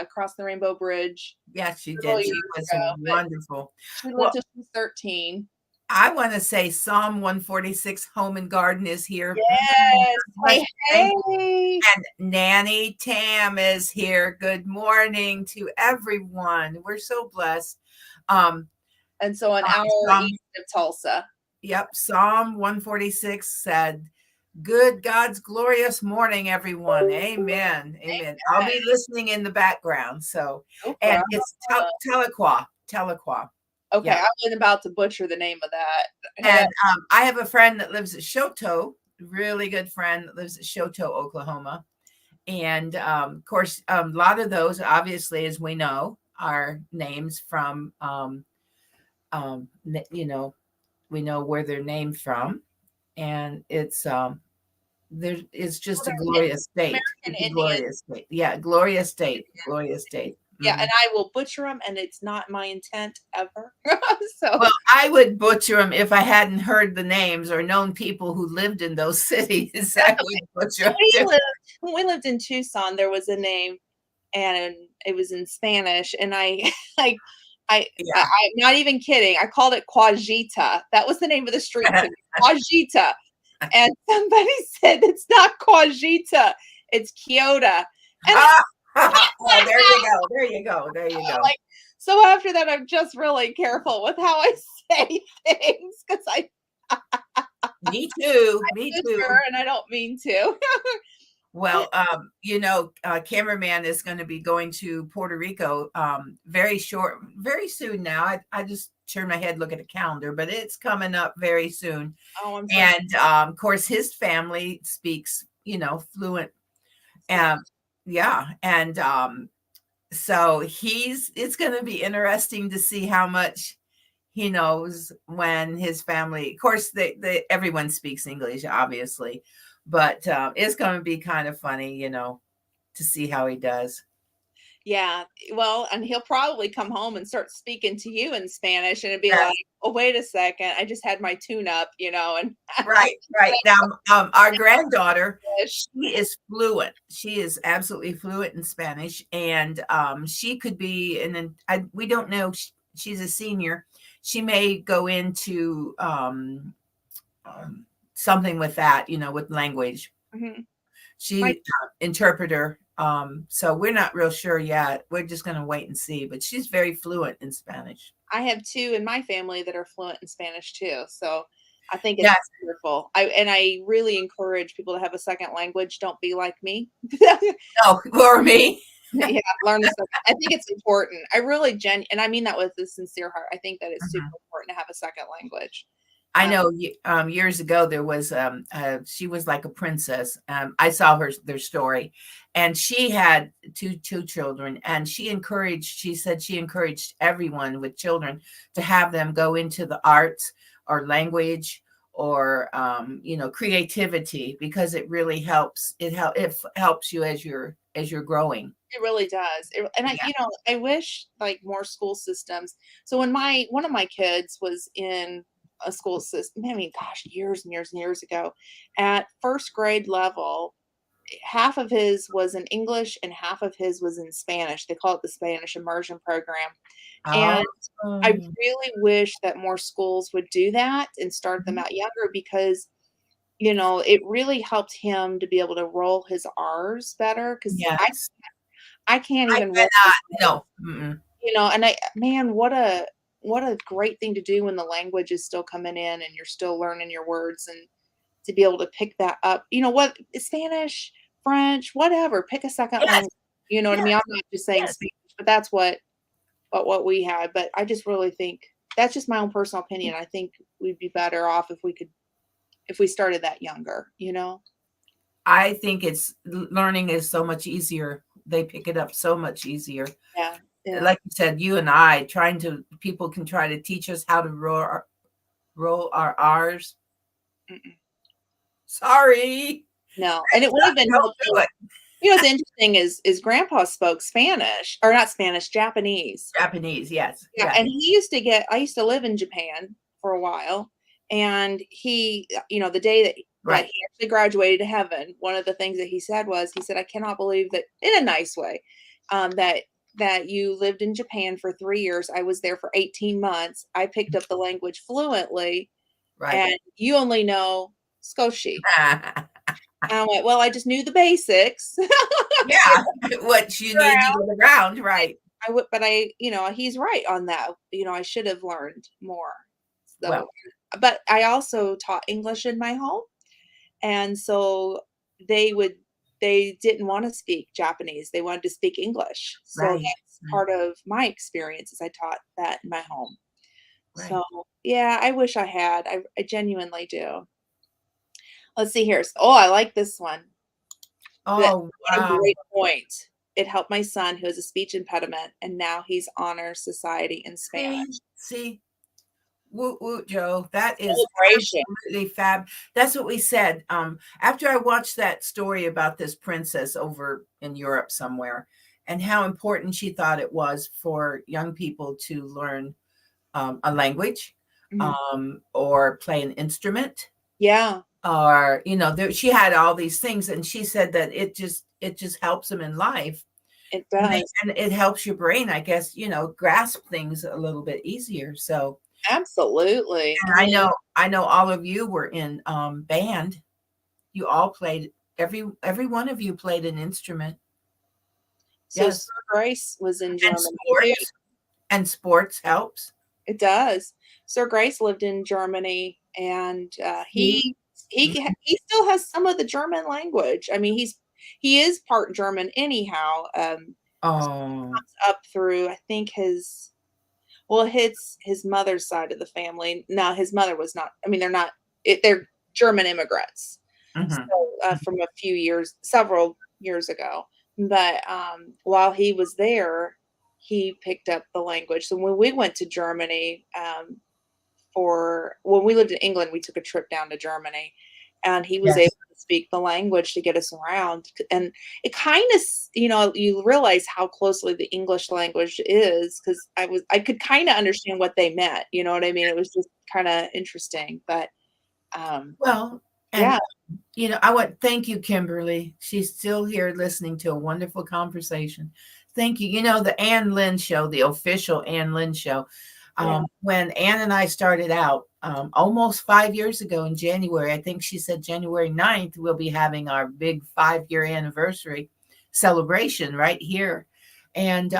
crossed the Rainbow Bridge. Yes, she several did. She years was ago, but wonderful. she lived Well, till she was 13. I want to say Psalm 146 Home and Garden is here. Yes. Hey, Hey. And Nanny Tam is here. Good morning to everyone. We're so blessed. And so an hour east of Tulsa. Yep. Psalm 146 said, good God's glorious morning, everyone. Amen. Amen. I'll be listening in the background. So, and it's Tahlequah. Okay, Yeah. I wasn't about to butcher the name of that. And I have a friend that lives at Shoto, really good friend that lives at Shoto, Oklahoma. And of course, a lot of those, obviously, as we know, are names from, you know, we know where they're named from. And it's just a glorious state. It's a glorious state. Yeah, glorious state. Glorious state. Yeah, and I will butcher them, and it's not my intent ever. So, well, I would butcher them if I hadn't heard the names or known people who lived in those cities. I would butcher them. When we lived in Tucson, there was a name, and it was in Spanish, and I'm not even kidding. I called it Quajita. That was the name of the street. Quajita. And somebody said it's not Quajita, it's Kyoto. And oh, there you go. Like, so after that, I'm just really careful with how I say things because Me too. And I don't mean to. Well, you know, cameraman is going to be going to Puerto Rico very soon now. I just turn my head, look at a calendar, but it's coming up very soon. Oh, I'm sorry. And of course, his family speaks, you know, fluent. Yeah. And so it's going to be interesting to see how much he knows when his family, of course, everyone speaks English, obviously. But it's going to be kind of funny, you know, to see how he does. Yeah. Well, and he'll probably come home and start speaking to you in Spanish, and it'd be like, oh, wait a second. I just had my tune up, you know. And right. Now, our granddaughter, she is fluent. She is absolutely fluent in Spanish. And she could be, and then we don't know, she's a senior. She may go into something with that, you know, with language. Mm-hmm. She's interpreter. So we're not real sure yet. We're just going to wait and see. But she's very fluent in Spanish. I have two in my family that are fluent in Spanish too. So I think it's wonderful. I really encourage people to have a second language. Don't be like me. No, or me. Yeah, learn the second. I think it's important. I really and I mean that with a sincere heart. I think that it's super important to have a second language. I know years ago there was she was like a princess. I saw their story, and she had two children, and she said she encouraged everyone with children to have them go into the arts or language or you know, creativity, because it really helps. It helps you as you're growing. It really does. I wish like more school systems. So when one of my kids was in a school system, I mean, gosh, years and years and years ago, at first grade level, half of his was in English and half of his was in Spanish. They call it the Spanish immersion program. And I really wish that more schools would do that and start them out younger, because, you know, it really helped him to be able to roll his R's better. Because I can't even no. You know, and what a great thing to do when the language is still coming in and you're still learning your words, and to be able to pick that up. You know what? Spanish, French, whatever. Pick a second language. You know what I mean? I'm not just saying Spanish, but that's what we had. But I just really think that's just my own personal opinion. I think we'd be better off if we started that younger, you know? I think learning is so much easier. They pick it up so much easier. Yeah. Yeah. Like you said, you and I people can try to teach us how to roll our R's. Mm-mm. Sorry. No, and it would have been Don't helpful. do it. You know, what's interesting is Grandpa spoke Spanish, or not Spanish, Japanese. Japanese, yes. Yeah, Yes. and I used to live in Japan for a while, and he, the day that Right. he actually graduated to heaven, one of the things that he said was, he said, "I cannot believe that," in a nice way, that you lived in Japan for 3 years. I was there for 18 months. I picked up the language fluently, Right. and you only know Skoshi. And I went, "Well, I just knew the basics." Yeah. What you need to get around, right. I would, but he's right on that. I should have learned more. So, Well. but I also taught English in my home, and so they didn't want to speak Japanese. They wanted to speak English. So Right. that's part of my experience, is I taught that in my home. Right. So yeah, I wish I had. I genuinely do. Let's see here. Oh, I like this one. Oh, What a wow. great point. It helped my son who has a speech impediment, and now he's honor society in Spanish. See, woot woot, Joe. That is Celebration. absolutely fab. That's what we said. After I watched that story about this princess over in Europe somewhere, and how important she thought it was for young people to learn a language, or play an instrument. Yeah. Or she had all these things, and she said that it just helps them in life. It does. And it helps your brain, I guess, grasp things a little bit easier. So Absolutely. and I know all of you were in band. You all played, every one of you played an instrument. So Yes. Sir Grace was in Germany. And sports helps. It does. Sir Grace lived in Germany, and he still has some of the German language. I mean, he is part German anyhow. Oh. Comes up through, I think, his mother's side of the family. No, his mother was not. I mean, they're German immigrants. So from several years ago. But while he was there, he picked up the language. So when we went to Germany, when we lived in England, we took a trip down to Germany, and he was able to speak the language to get us around. And it kind of, you realize how closely the English language is, because I could kind of understand what they meant. You know what I mean? It was just kind of interesting. But well, and thank you, Kimberly. She's still here listening to a wonderful conversation. Thank you. The Ann Lynn show, the official Ann Lynn show. When Ann and I started out, almost 5 years ago in January, I think she said January 9th, we'll be having our big 5-year anniversary celebration right here. And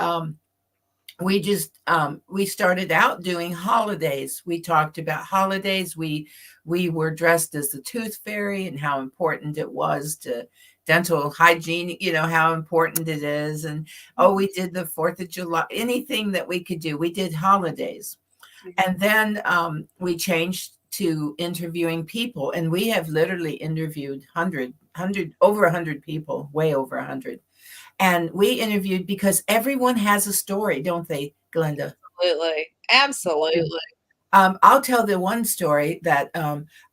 we started out doing holidays. We talked about holidays. We were dressed as the tooth fairy and how important it was to dental hygiene, how important it is. And we did the 4th of July, anything that we could do. We did holidays. And then we changed to interviewing people, and we have literally interviewed over 100 people, way over 100. And we interviewed because everyone has a story, don't they, Glenda? Absolutely. I'll tell the one story that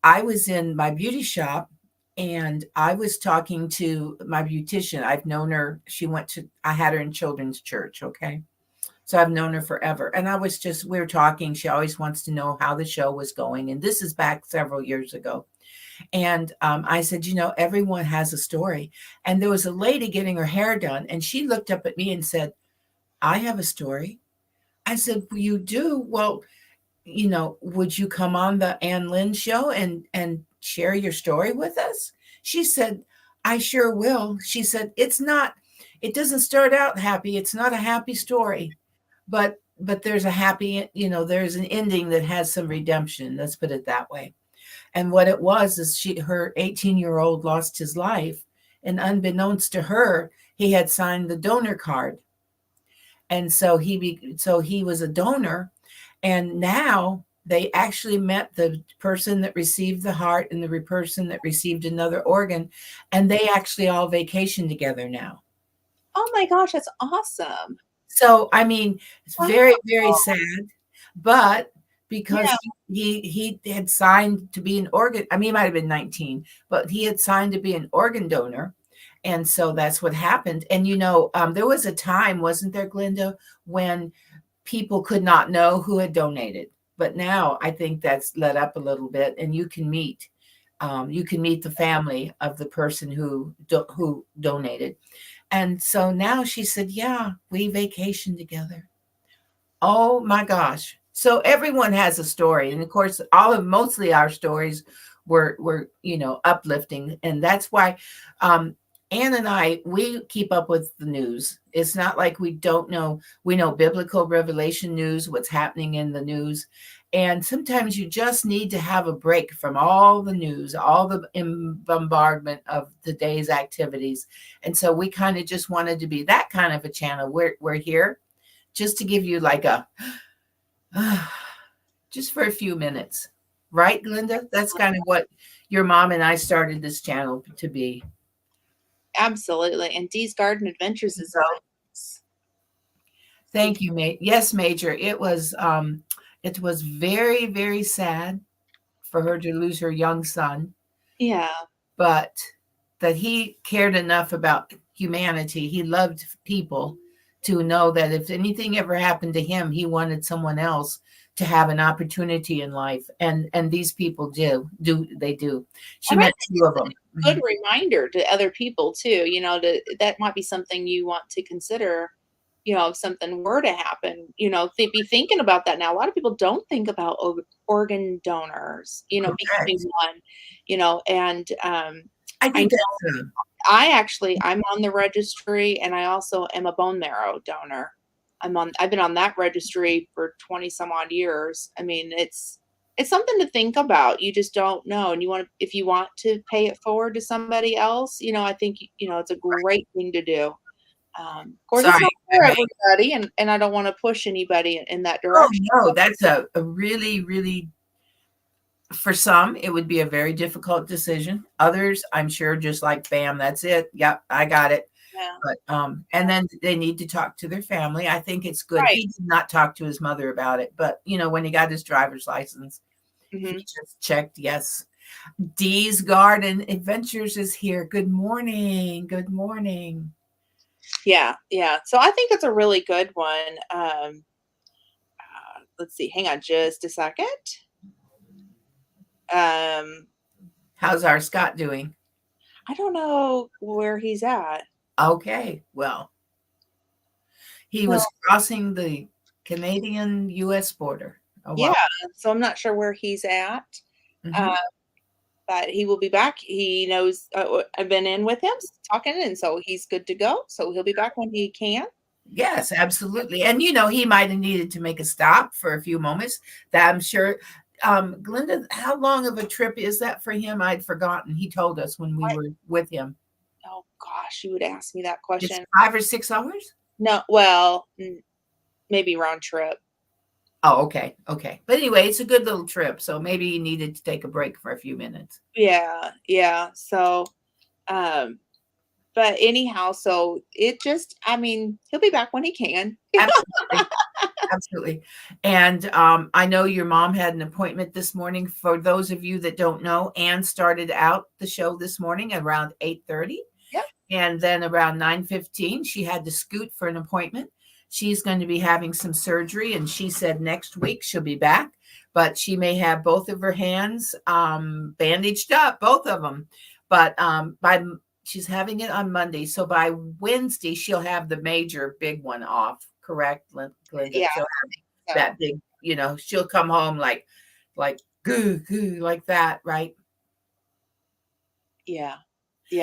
I was in my beauty shop, and I was talking to my beautician. I've known her. I had her in children's church. Okay. So I've known her forever. And we were talking. She always wants to know how the show was going. And this is back several years ago. And I said, everyone has a story. And there was a lady getting her hair done, and she looked up at me and said, I have a story. I said, well, you do? Well, would you come on the Ann Lynn show and share your story with us? She said, I sure will. She said, it doesn't start out happy. It's not a happy story, but there's a happy, there's an ending that has some redemption. Let's put it that way. And what it was is her 18-year-old lost his life, and unbeknownst to her, he had signed the donor card. And so he was a donor. And now they actually met the person that received the heart and the person that received another organ. And they actually all vacation together now. Oh my gosh, that's awesome. So, I mean, it's very, very sad. But because he had signed to be an organ. I mean, he might have been 19, but he had signed to be an organ donor. And so that's what happened. And, there was a time, wasn't there, Glenda, when people could not know who had donated. But now I think that's let up a little bit, and you can meet the family of the person who donated. And so now she said, yeah, we vacationed together. Oh my gosh. So everyone has a story. And of course, mostly our stories were uplifting. And that's why Ann and I, we keep up with the news. It's not like we don't know. We know biblical revelation news, what's happening in the news. And sometimes you just need to have a break from all the news, all the bombardment of the day's activities. And so we kind of just wanted to be that kind of a channel. We're here just to give you like just for a few minutes. Right, Glenda? That's kind of what your mom and I started this channel to be. Absolutely. And Dee's Garden Adventures is Thank you, mate. Yes, Major. It was very, very sad for her to lose her young son. Yeah. But that he cared enough about humanity. He loved people to know that if anything ever happened to him, he wanted someone else to have an opportunity in life. And these people do. She met two of them. Good reminder to other people too, that might be something you want to consider, if something were to happen, be thinking about that now. A lot of people don't think about organ donors, becoming one, and I think I'm on the registry, and I also am a bone marrow donor. I've been on that registry for 20 some odd years. I mean, it's something to think about. You just don't know. And if you want to pay it forward to somebody else, I think, it's a great thing to do. Of course, it's not for everybody, and I don't want to push anybody in that direction. Oh, no, that's a really, really, for some, it would be a very difficult decision. Others, I'm sure, just like, bam, that's it. Yep, I got it. Yeah. But and then they need to talk to their family. I think it's good. Right. He did not talk to his mother about it, but when he got his driver's license, he just checked yes. Dee's Garden Adventures is here. Good morning. Good morning. Yeah. So I think it's a really good one. Let's see. Hang on just a second. How's our Scott doing? I don't know where he's at. Okay, well, he was crossing the Canadian-U.S. border. Oh, wow. Yeah, so I'm not sure where he's at, but he will be back. He knows I've been in with him talking, and so he's good to go. So he'll be back when he can. Yes, absolutely. And, he might have needed to make a stop for a few moments. That I'm sure. Glenda, how long of a trip is that for him? I'd forgotten. He told us when we were with him. Oh gosh, you would ask me that question. It's 5 or 6 hours? No, well, maybe round trip. Oh, okay. But anyway, it's a good little trip. So maybe he needed to take a break for a few minutes. Yeah. So, but anyhow, so he'll be back when he can. Absolutely. And I know your mom had an appointment this morning. For those of you that don't know, Ann started out the show this morning around 8:30. Yep. And then around 9:15, she had to scoot for an appointment. She's going to be having some surgery, and she said next week she'll be back, but she may have both of her hands bandaged up, both of them. But she's having it on Monday. So by Wednesday, she'll have the major big one off. Correct, Glenda? Yeah. That big, she'll come home like goo, like that, right? Yeah.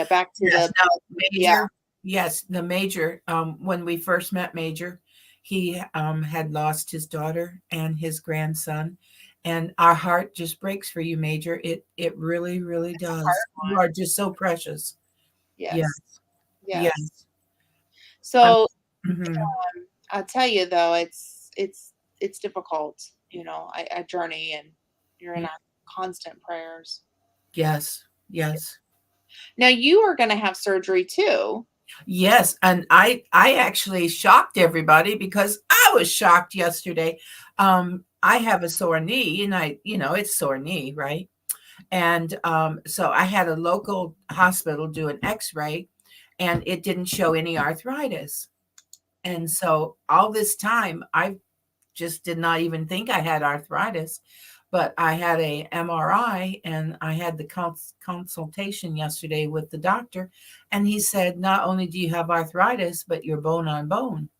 Back to yes, the major. Yes, the major. When we first met Major, he had lost his daughter and his grandson, and our heart just breaks for you, Major. It really, really does. You are just so precious. Yes. So I'll tell you though, it's difficult, a journey, and you're in constant prayers. Yes. Now you are going to have surgery too. Yes, and I actually shocked everybody because I was shocked yesterday. I have a sore knee, and it's sore knee, right? And so I had a local hospital do an X-ray, and it didn't show any arthritis. And so all this time, I just did not even think I had arthritis, but I had a MRI, and I had the consultation yesterday with the doctor, and he said, not only do you have arthritis, but you're bone on bone.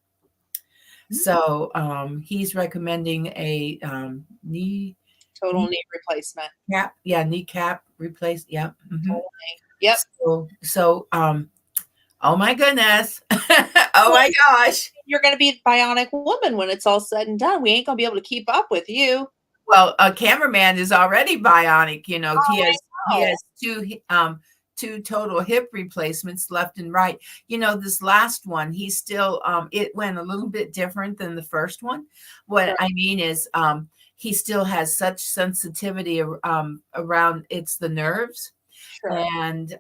So he's recommending a knee Total knee replacement. cap, yeah, kneecap replace. Yep. Totally. Yep. So oh my goodness. Oh my gosh. You're going to be a bionic woman when it's all said and done. We ain't going to be able to keep up with you. Well, a cameraman is already bionic. He has two total hip replacements, left and right. This last one, he's still it went a little bit different than the first one. What I mean is he still has such sensitivity around the nerves. Sure. And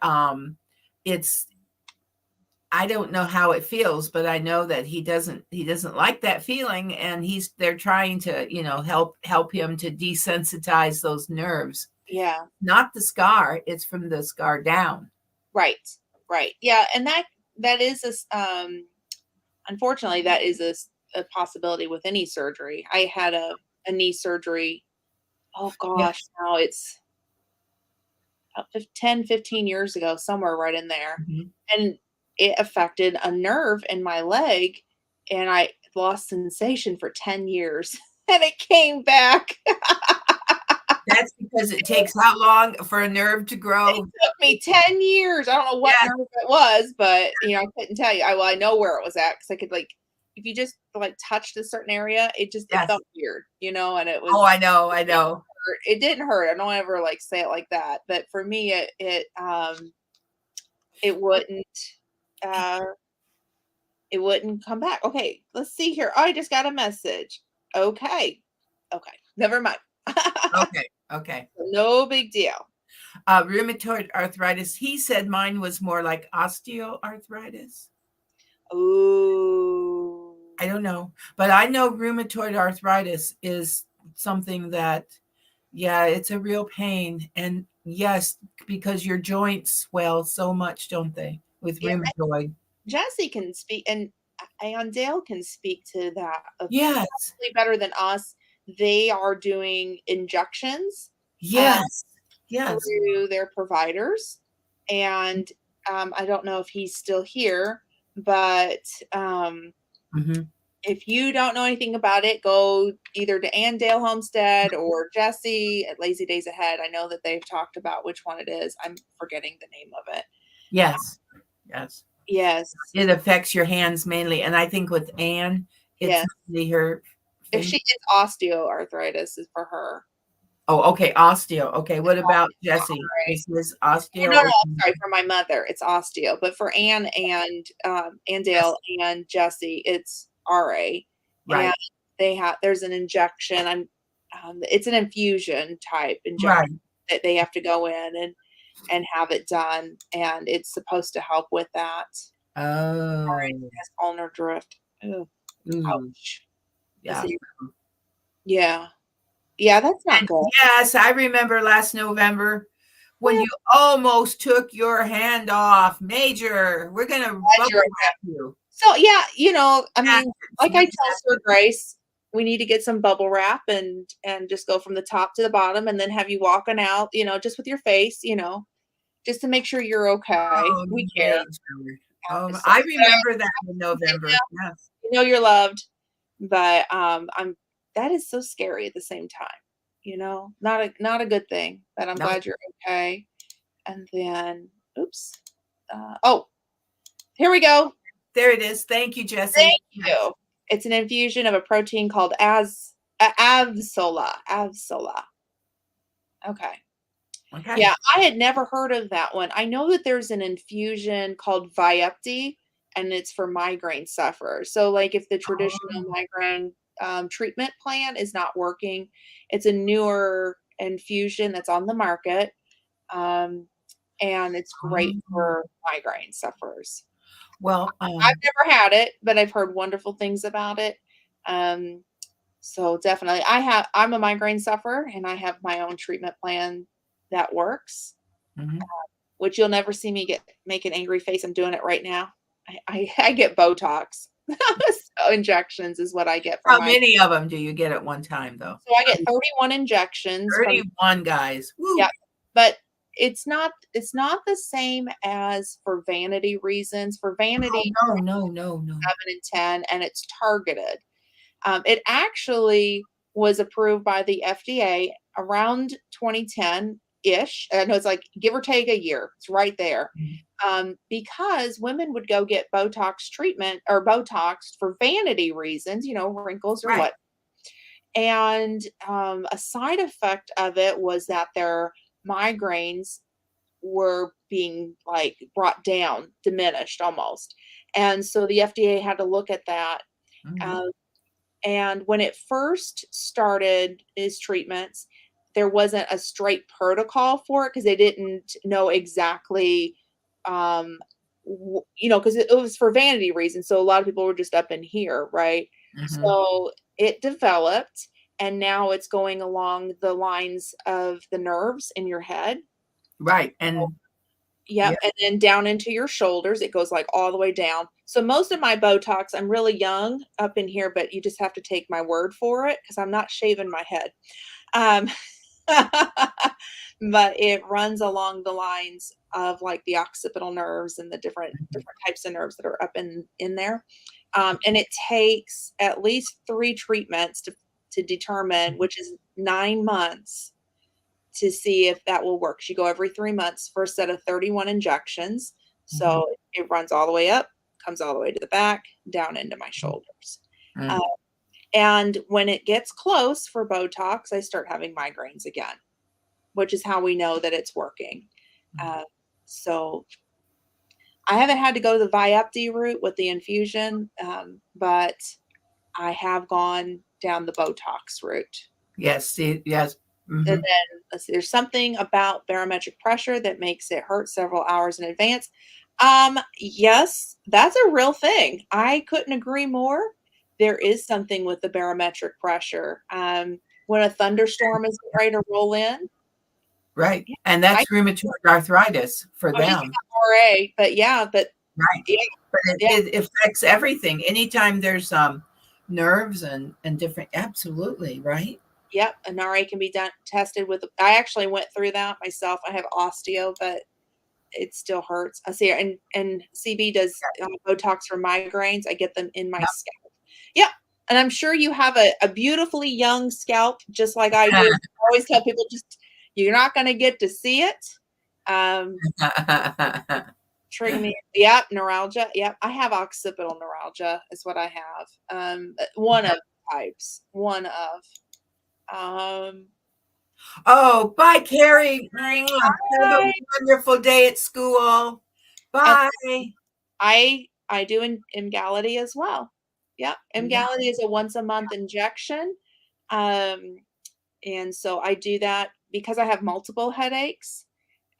I don't know how it feels, but I know that he doesn't like that feeling, and they're trying to, help him to desensitize those nerves. Yeah. Not the scar, it's from the scar down. Right. Yeah, and that is unfortunately that is a possibility with any surgery. I had a knee surgery. Oh gosh, now it's about 10-15 years ago, somewhere right in there. Mm-hmm. And it affected a nerve in my leg, and I lost sensation for 10 years, and it came back. That's because it takes how long for a nerve to grow? It took me 10 years. I don't know what nerve it was, but I couldn't tell you. I know where it was at, because I could, if you just touched a certain area, it just it felt weird, and it was. Oh, I know. It didn't hurt. I don't ever say it like that, but for me, it wouldn't. It wouldn't come back. Okay, let's see here. I just got a message. Okay, never mind. Okay. No big deal. Rheumatoid arthritis. He said mine was more like osteoarthritis. Ooh. I don't know, but I know rheumatoid arthritis is something that, it's a real pain. And yes, because your joints swell so much, don't they, with rheumatoid? Jesse can speak, and Dale can speak to that. Yes. Better than us. They are doing injections. Yes. Through their providers. And I don't know if he's still here, but if you don't know anything about it, go either to Dale Homestead or Jesse at Lazy Days Ahead. I know that they've talked about which one it is. I'm forgetting the name of it. Yes. It affects your hands mainly. And I think with Anne, it's mainly her. If she gets osteoarthritis, is for her. Oh, okay. Osteo. Okay. What about Jesse? Is this osteo? No, I'm sorry. For my mother, it's osteo. But for Anne and Dale and Jesse, it's RA. Right. And there's an injection. It's an infusion type injection that they have to go in and have it done, and it's supposed to help with that. Oh. Ulnar drift. Oh. Ouch. Yeah. Yeah, that's not good. Yes, I remember last November when you almost took your hand off. Major, we're going to bubble wrap you. So, like I tell Sir Grace, we need to get some bubble wrap and just go from the top to the bottom, and then have you walking out, just with your face, just to make sure you're okay. Oh, we care. I remember that in November. Yes. You're loved, but that is so scary at the same time, not a good thing, but I'm glad you're okay. And then, oops. Here we go. There it is. Thank you, Jesse. Thank you. It's an infusion of a protein called Avsola. Okay. Yeah, I had never heard of that one. I know that there's an infusion called Vyepti, and it's for migraine sufferers. So, if the traditional migraine treatment plan is not working, it's a newer infusion that's on the market, and it's great for migraine sufferers. Well, I've never had it, but I've heard wonderful things about it. So definitely, I'm a migraine sufferer, and I have my own treatment plan that works, Mhm. which you'll never see me make an angry face. I'm doing it right now. I get Botox. So injections is what I get from How my. many of them do you get at one time, though? So I get 31 injections from. 31 guys. Woo. Yeah, but it's not the same as for vanity reasons. For vanity, Oh, no. 7 and 10, and it's targeted. It actually was approved by the FDA around 2010 ish. I know it's like give or take a year. It's right there. Because women would go get Botox treatment or Botox for vanity reasons, wrinkles or Right. what. And a side effect of it was that their migraines were being like brought down, diminished almost. And so the FDA had to look at that. Mhm. And when it first started his treatments, there wasn't a straight protocol for it because they didn't know exactly, because it was for vanity reasons. So a lot of people were just up in here, right? Mhm. So it developed, and now it's going along the lines of the nerves in your head. Right. And Yep, and then down into your shoulders, it goes, like, all the way down. So most of my Botox, I'm really young up in here, but you just have to take my word for it because 'cause I'm not shaving my head. Um, but it runs along the lines of, like, the occipital nerves and the different types of nerves that are up in there. And it takes at least 3 treatments to determine, which is 9 months to see if that will work. You go every 3 months for a set of 31 injections. So it runs all the way up, comes all the way to the back, down into my shoulders. Mm. Uh, and when it gets close for Botox, I start having migraines again, which is how we know that it's working. Uh, so I haven't had to go the Vyepti route with the infusion, but I have gone down the Botox route. yes, yes. And then let's see, there's something about barometric pressure that makes it hurt several hours in advance. Yes, that's a real thing. I couldn't agree more. There is something with the barometric pressure. When a thunderstorm is ready to roll in, Right. yeah, And that's rheumatoid arthritis for I just them. got RA, but yeah, Right. yeah, But yeah, it affects everything. Anytime there's nerves and different, absolutely, right? yep. An RA can be tested with. I actually went through that myself. I have osteo, but it still hurts. I see, and CB does Botox for migraines. I get them in my Yep. scalp. Yep. And I'm sure you have a beautifully young scalp, just like I do. I always tell people, just you're not going to get to see it. Trigger me. Yep. Neuralgia. Yep. I have occipital neuralgia. Is what I have. One of types. One of. Oh, bye, Carrie. Have a Hi. wonderful day at school. And Bye. I do Emgality as well. Yep, Yeah. Emgality is a once a month injection, um, and so I do that because I have multiple headaches,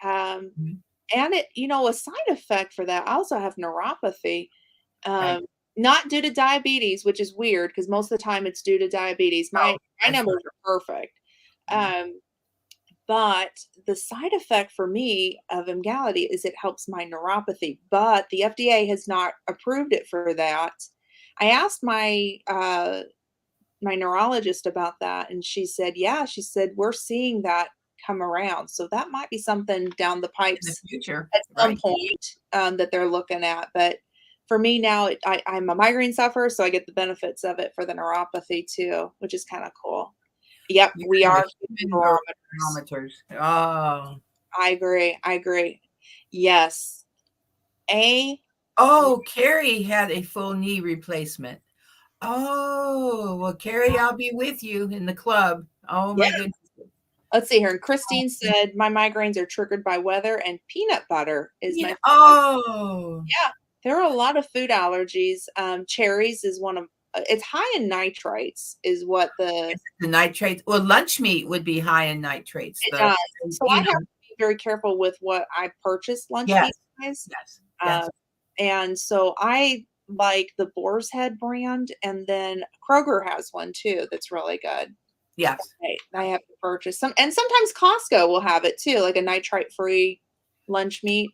um, Mhm. and a side effect for that, I also have neuropathy, Right. um, not due to diabetes, which is weird because most of the time it's due to diabetes. My Oh, my that's numbers are perfect, Mhm. but the side effect for me of Emgality is it helps my neuropathy, but the FDA has not approved it for that. I asked my neurologist about that, and she said, "Yeah," she said, "We're seeing that come around, so that might be something down the in the pipes future, at some right? point that they're looking at." But for me now, I'm a migraine sufferer, so I get the benefits of it for the neuropathy too, which is kind of cool. Yep, You we and are the human human barometers. barometers. Oh, I agree. I agree. Yes. A oh, Carrie had a full knee replacement. Oh, well, Carrie, I'll be with you in the club. Oh yeah. my goodness. Let's see here. And Christine said, "My migraines are triggered by weather, and peanut butter is my Yeah. favorite." Oh, Yeah, there are a lot of food allergies. Cherries is one of. It's high in nitrates, is what the nitrates. Well, lunch meat would be high in nitrates. it does. So I You have know, to be very careful with what I purchase lunch yes, meat wise. yes, Uh, yes. and so I like the Boar's Head brand, and then Kroger has one too that's really good. Yes. I have to purchase some, and sometimes Costco will have it too, like a nitrite-free lunch meat.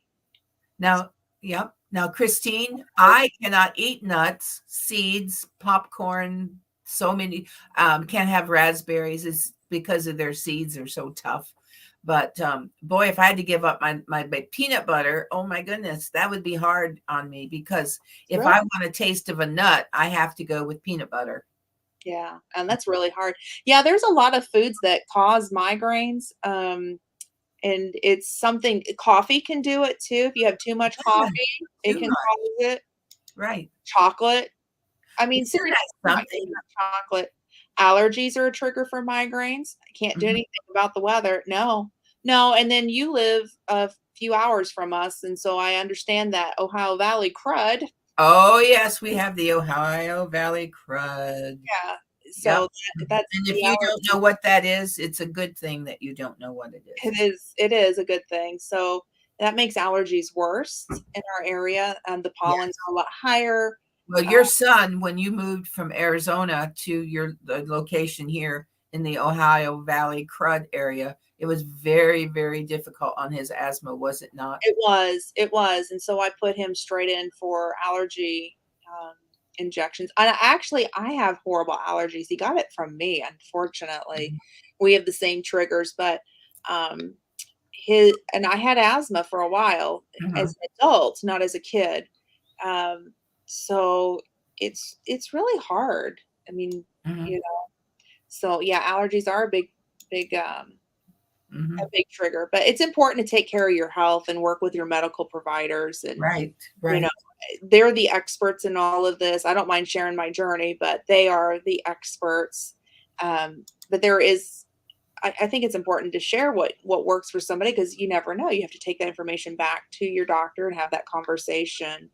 Now, yep. Now, Christine, I cannot eat nuts, seeds, popcorn. So many can't have raspberries is because of their seeds are so tough. But boy, if I had to give up my peanut butter, oh my goodness, that would be hard on me because if Really? I want a taste of a nut, I have to go with peanut butter. Yeah, and that's really hard. Yeah, there's a lot of foods that cause migraines, and it's something coffee can do it too. If you have too much Yeah, coffee, it too can much. cause it. Right. Chocolate. I mean, Isn't seriously, that I something? can't have chocolate. Allergies are a trigger for migraines. I can't do Mhm. anything about the weather. No. No, and then you live a few hours from us, and so I understand that Ohio Valley crud. Oh, yes, we have the Ohio Valley crud. Yeah. Yep. So that's And if the you allergy. don't know what that is, it's a good thing that you don't know what it is. It is a good thing. So that makes allergies worse in our area, and the Yes. pollens are a lot higher. Well, your son, when you moved from Arizona to the location here in the Ohio Valley crud area, it was very, very difficult on his asthma, was it not? It was, and so I put him straight in for allergy, injections, and I have horrible allergies. He got it from me, unfortunately. Mhm. We have the same triggers, but, his and I had asthma for a while as Mhm. an adult, not as a kid. Um, so it's really hard. I mean, you Mhm. know, so yeah, allergies are a big, a Mhm. big trigger, but it's important to take care of your health and work with your medical providers, and, Right, you know, right. they're the experts in all of this. I don't mind sharing my journey, but they are the experts. But there is I think it's important to share what works for somebody because you never know. You have to take that information back to your doctor and have that conversation.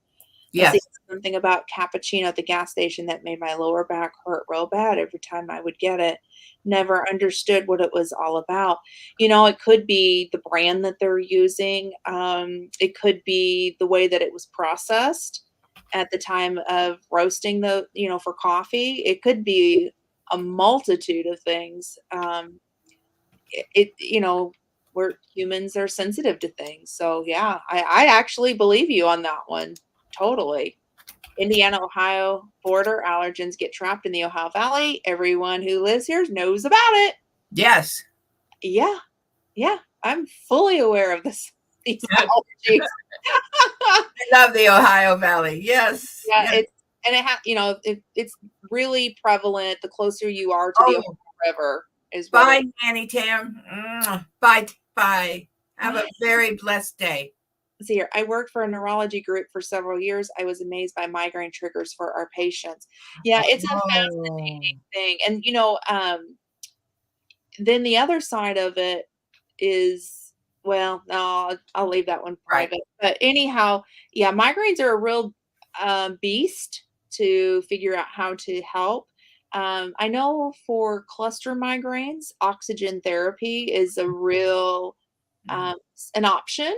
Let's see, Yes. something about cappuccino at the gas station that made my lower back hurt real bad every time I would get it. Never understood what it was all about. It could be the brand that they're using. It could be the way that it was processed at the time of roasting for coffee. It could be a multitude of things. Where humans are sensitive to things. So yeah, I actually believe you on that one. Totally. Indiana, Ohio border allergens get trapped in the Ohio Valley. Everyone who lives here knows about it. Yes. Yeah, yeah. I'm fully aware of these allergies. I love the Ohio Valley. Yes. Yeah, Yes. it's really prevalent the closer you are to the Ohio Oh, River is what it bye, Nanny Tam. Bye. Bye. Have a very blessed day. See here, I worked for a neurology group for several years. I was amazed by migraine triggers for our patients. Yeah, it's a Oh, fascinating thing. And then the other side of it is, well, no, I'll leave that one right. private. But anyhow, yeah, migraines are a real beast to figure out how to help. I know for cluster migraines, oxygen therapy is a real Mm. an option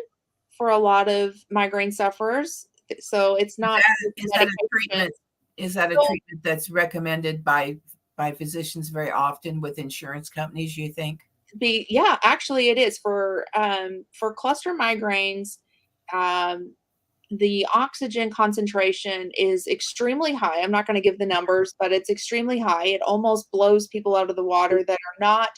for a lot of migraine sufferers. So it's not just Is that a medication. treatment? Is that a So treatment that's recommended by physicians very often with insurance companies, you think? yeah, actually it is for cluster migraines. Um, the oxygen concentration is extremely high. I'm not going to give the numbers, but it's extremely high. It almost blows people out of the water that are not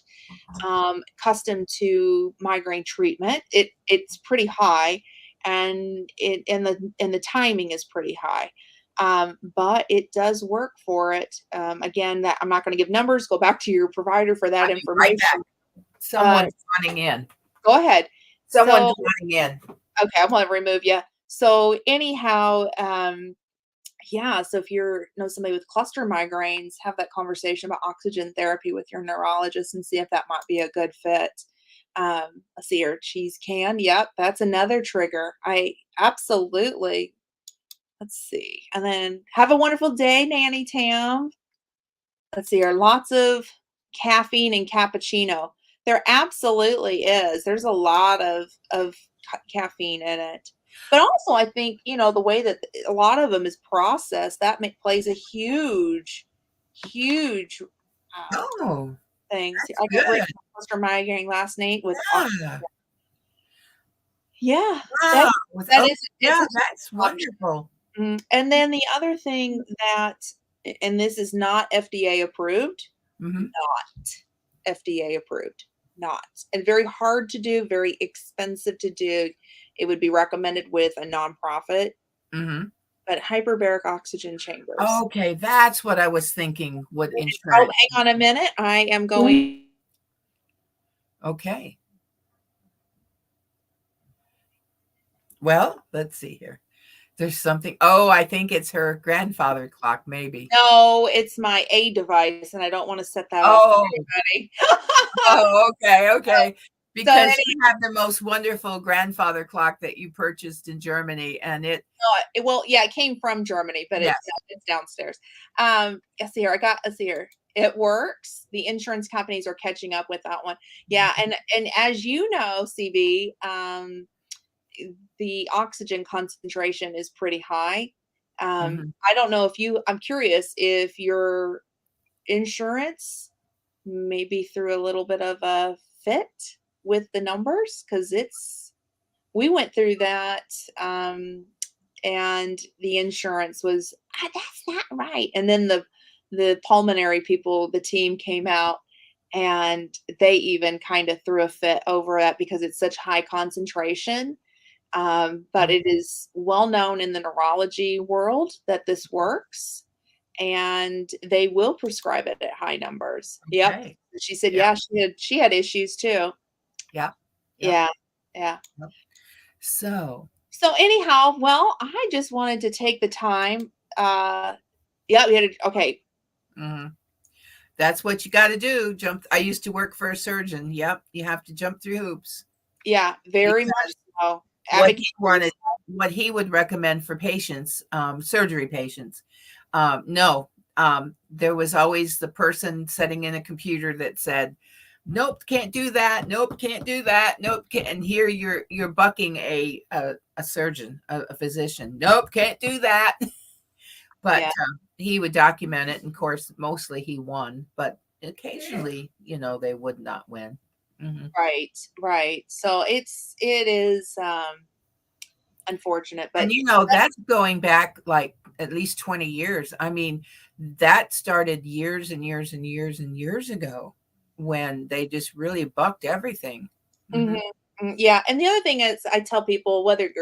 accustomed to migraine treatment. It's pretty high, and the timing is pretty high. But it does work for it. Again, that I'm not going to give numbers. Go back to your provider for that I'll be right information. back. Uh, Someone's running in. Go ahead. Someone's So running in. okay, I'm going to remove you. So anyhow, yeah, so if you know somebody with cluster migraines, have that conversation about oxygen therapy with your neurologist and see if that might be a good fit. Let's see here, cheese can. Yep, that's another trigger. I absolutely. Let's see. And then have a wonderful day, Nanny Tam. Let's see here. Lots of caffeine and cappuccino. There absolutely is. There's a lot of caffeine in it. But also, I think, the way that a lot of them is processed, that plays a huge, huge Oh, thing. See, that's I got rid good. of cluster migraine last night with Yeah. yeah, that Wow. that is it's Yeah, a that's option. wonderful. And then the other thing that, and this is not FDA approved, Mm-hmm. not FDA approved, not, and very hard to do, very expensive to do. It would be recommended with a nonprofit, Mm-hmm. but hyperbaric oxygen chambers. Okay, that's what I was thinking. What Oh, insurance? hang on a minute. I am going. Okay. Well, let's see here. There's something. Oh, I think it's her grandfather clock, maybe. No, it's my A device, and I don't want to set that off for Oh, anybody. oh, okay, okay. So Because you have the most wonderful grandfather clock that you purchased in Germany, and it. well, yeah, it came from Germany, but Yes. it's downstairs. Let's see here. Let's see here. It works. The insurance companies are catching up with that one. Yeah, and as you know, CB, the oxygen concentration is pretty high. Mhm. I don't know I'm curious if your insurance maybe threw a little bit of a fit with the numbers, because we went through that, and the insurance was, that's not right. And then the pulmonary people, the team came out, and they even kind of threw a fit over that because it's such high concentration. But it is well known in the neurology world that this works, and they will prescribe it at high numbers. Yep. Okay. She said, Yeah. yeah, she had issues too. Yeah. Yeah. Yeah. Yeah. Yep. So. So anyhow, well, I just wanted to take the time. Yeah, we had okay. Mhm. That's what you got to do. Jump. I used to work for a surgeon. Yep. You have to jump through hoops. Yeah, very Because much so. what Advocate he for wanted, what he would recommend for patients, surgery patients. No, there was always the person sitting in a computer that said, "Nope, can't do that. Nope, can't do that. Nope." And here you're bucking a surgeon, a physician. Nope, can't do that. But yeah, he would document it, and of course, mostly he won, but occasionally, they would not win. Mm-hmm. right, right. So it is unfortunate, but And that's going back like at least 20 years. I mean, that started years and years and years and years ago when they just really bucked everything. mhm, Mhm. yeah. And the other thing is, I tell people, whether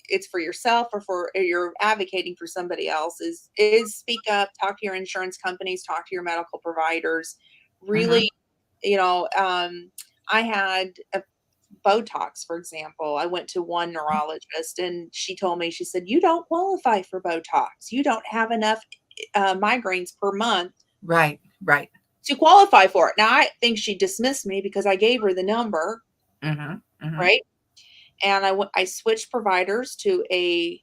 it's for yourself or you're advocating for somebody else, is speak up, talk to your insurance companies, talk to your medical providers. Mhm. Really, I had a Botox, for example. I went to one neurologist, and she told me, she said, "You don't qualify for Botox. You don't have enough migraines per month Right, right. to qualify for it." Now, I think she dismissed me because I gave her the number, Mhm. Mhm. right? And I switched providers to I,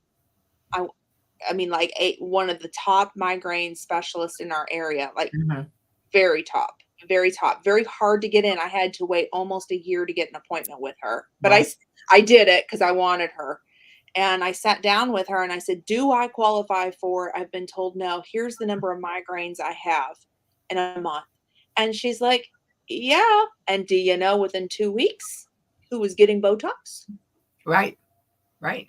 I mean, like one of the top migraine specialists in our area, like Mhm. very top, very top, very hard to get in. I had to wait almost a year to get an appointment with her, but Right. I did it because I wanted her. And I sat down with her and I said, "Do I qualify for it?" I've been told no. Here's the number of migraines I have in a month. And she's like, "Yeah." And do you know, within 2 weeks, who was getting Botox? Right. Right.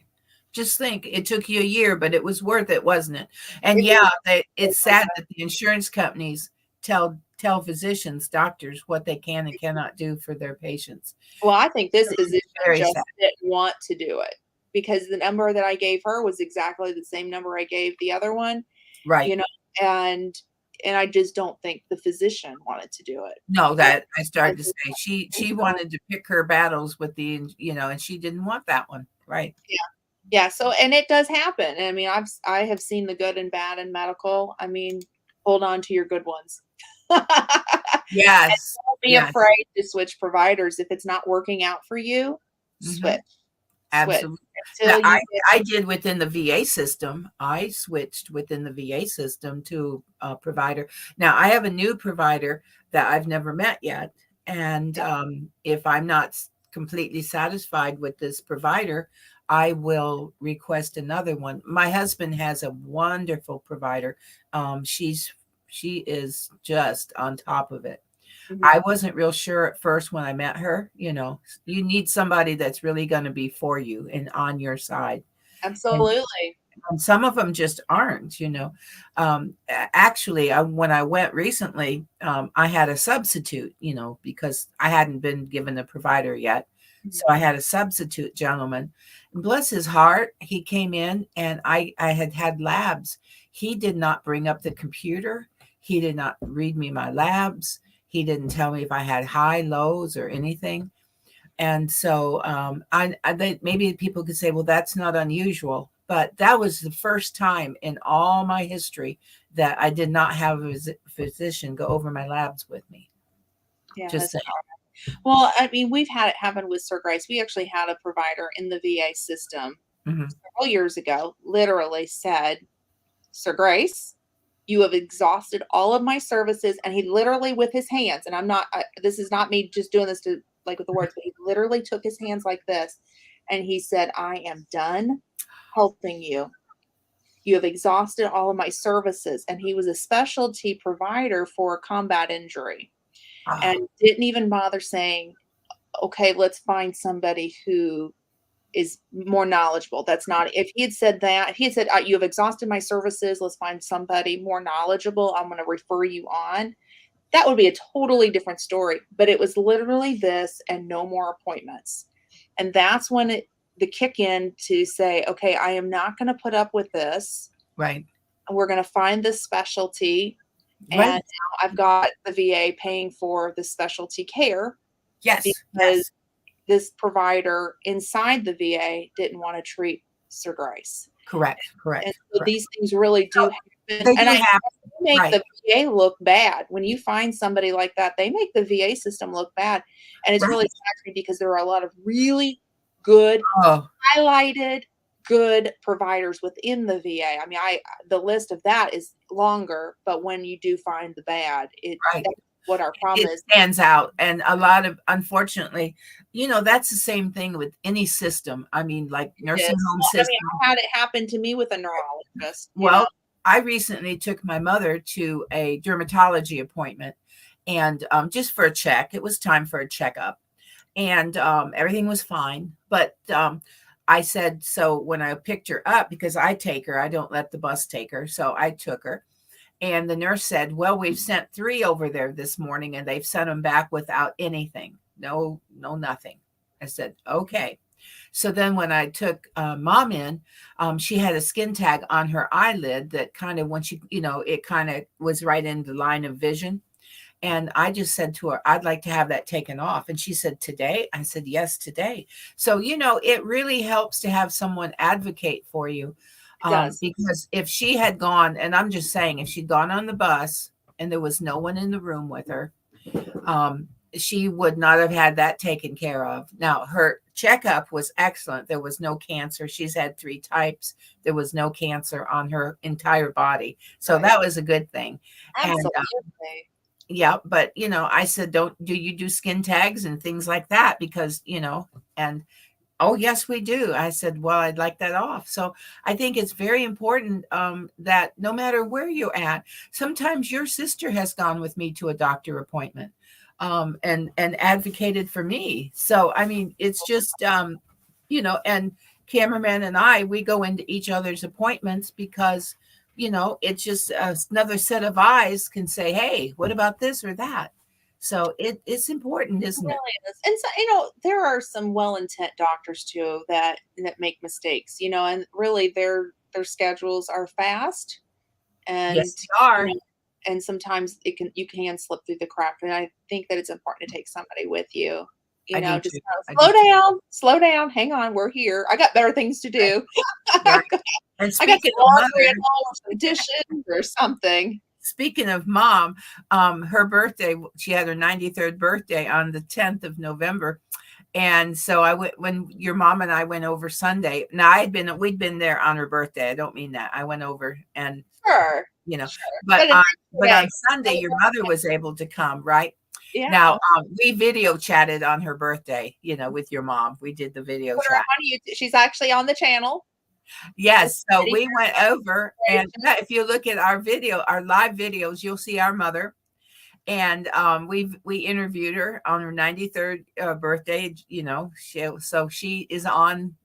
Just think, it took you a year, but it was worth it, wasn't it? And It was. yeah, it's sad that the insurance companies tell physicians, doctors what they can and cannot do for their patients. Well, I think this It's physician very just sad. didn't want to do it, because the number that I gave her was exactly the same number I gave the other one, Right. you know, and I just don't think the physician wanted to do it. No, Yeah, that I I started to just say think she so. wanted to pick her battles with and she didn't want that one. Right. Yeah. Yeah, so and it does happen. I mean, I have seen the good and bad in medical. I mean, hold on to your good ones. Yes. Don't be Yes. afraid to switch providers. If it's not working out for you, switch. Mhm. Switch Absolutely. until That you get. I did within the VA system. I switched within the VA system to a provider. Now I have a new provider that I've never met yet, and if I'm not completely satisfied with this provider, I will request another one. My husband has a wonderful provider. She is just on top of it. Mhm. I wasn't real sure at first when I met her. You know, you need somebody that's really going to be for you and on your side. Absolutely. And some of them just aren't, you know. Actually, when I went recently, I had a substitute, you know, because I hadn't been given a provider yet. So I had a substitute gentleman. And bless his heart, he came in and I had labs. He did not bring up the computer. He did not read me my labs. He didn't tell me if I had high, lows, or anything. And so maybe people could say, well, that's not unusual. But that was the first time in all my history that I did not have a physician go over my labs with me. Yeah. Just saying. Well, I mean, we've had it happen with Sir Grace. We actually had a provider in the VA system several years ago, literally said, Sir Grace, you have exhausted all of my services. And he literally, with his hands, and I'm not, this is not me just doing this to like with the words, but he literally took his hands like this. And he said, I am done helping you. You have exhausted all of my services. And he was a specialty provider for a combat injury and didn't even bother saying, okay, let's find somebody who is more knowledgeable. That's not, if he had said that, if he had said, you have exhausted my services, let's find somebody more knowledgeable, I'm going to refer you on. That would be a totally different story. But it was literally this and no more appointments. And that's when the kick in to say, okay, I am not going to put up with this. Right. And we're going to find this specialty. Right. And now I've got the VA paying for the specialty care. Yes. Because this provider inside the VA didn't want to treat Sir Grace. Correct. And so these things really do happen. They and do happen. Make the VA look bad. When you find somebody like that, they make the VA system look bad. And it's really sad because there are a lot of really good, highlighted, good providers within the VA. I mean, the list of that is longer, but when you do find the bad, that's what our problem is. Stands out. And a lot of, unfortunately, you know, that's the same thing with any system. I mean, like nursing home system. I mean, I had it happen to me with a neurologist. Well, I recently took my mother to a dermatology appointment and just for a check. It was time for a checkup and everything was fine. But I said, so when I picked her up, because I take her, I don't let the bus take her. So I took her. And the nurse said, well, we've sent 3 over there this morning and they've sent them back without anything. No, nothing. I said, okay. So then when I took mom in, she had a skin tag on her eyelid that kind of, when she, you know, it kind of was right in the line of vision. And I just said to her, I'd like to have that taken off. And she said, today? I said, yes, today. So, you know, it really helps to have someone advocate for you. Because if she had gone, and I'm just saying, if she'd gone on the bus and there was no one in the room with her, she would not have had that taken care of. Now, her checkup was excellent. There was no cancer. She's had 3 types. There was no cancer on her entire body. So that was a good thing. Absolutely. And, but, you know, I said, do you do skin tags and things like that? Because, you know, and oh, yes, we do. I said, well, I'd like that off. So I think it's very important that no matter where you're at, sometimes your sister has gone with me to a doctor appointment and advocated for me. So, I mean, it's just, you know, and cameraman and we go into each other's appointments because, you know, it's just another set of eyes can say, hey, what about this or that? So it's important, isn't it? And so, you know, there are some well-intent doctors too that make mistakes, you know, and really their schedules are fast and yes, they are. You know, and sometimes you can slip through the crack. And I think that it's important to take somebody with you. You know, just slow down. Hang on, we're here. I got better things to do. Right. And I got some laundry at home, some dishes or something. Speaking of mom, her birthday, she had her 93rd birthday on the 10th of November. And so I went, when your mom and I went over Sunday. Now we'd been there on her birthday. I don't mean that. I went over and, you know, but on Sunday, your mother was able to come, right? Yeah. Now, we video chatted on her birthday, with your mom. We did the video Put her chat. on YouTube. She's actually on the channel. Yes. So we went over, and if you look at our live videos, you'll see our mother. And we interviewed her on her 93rd birthday. She is on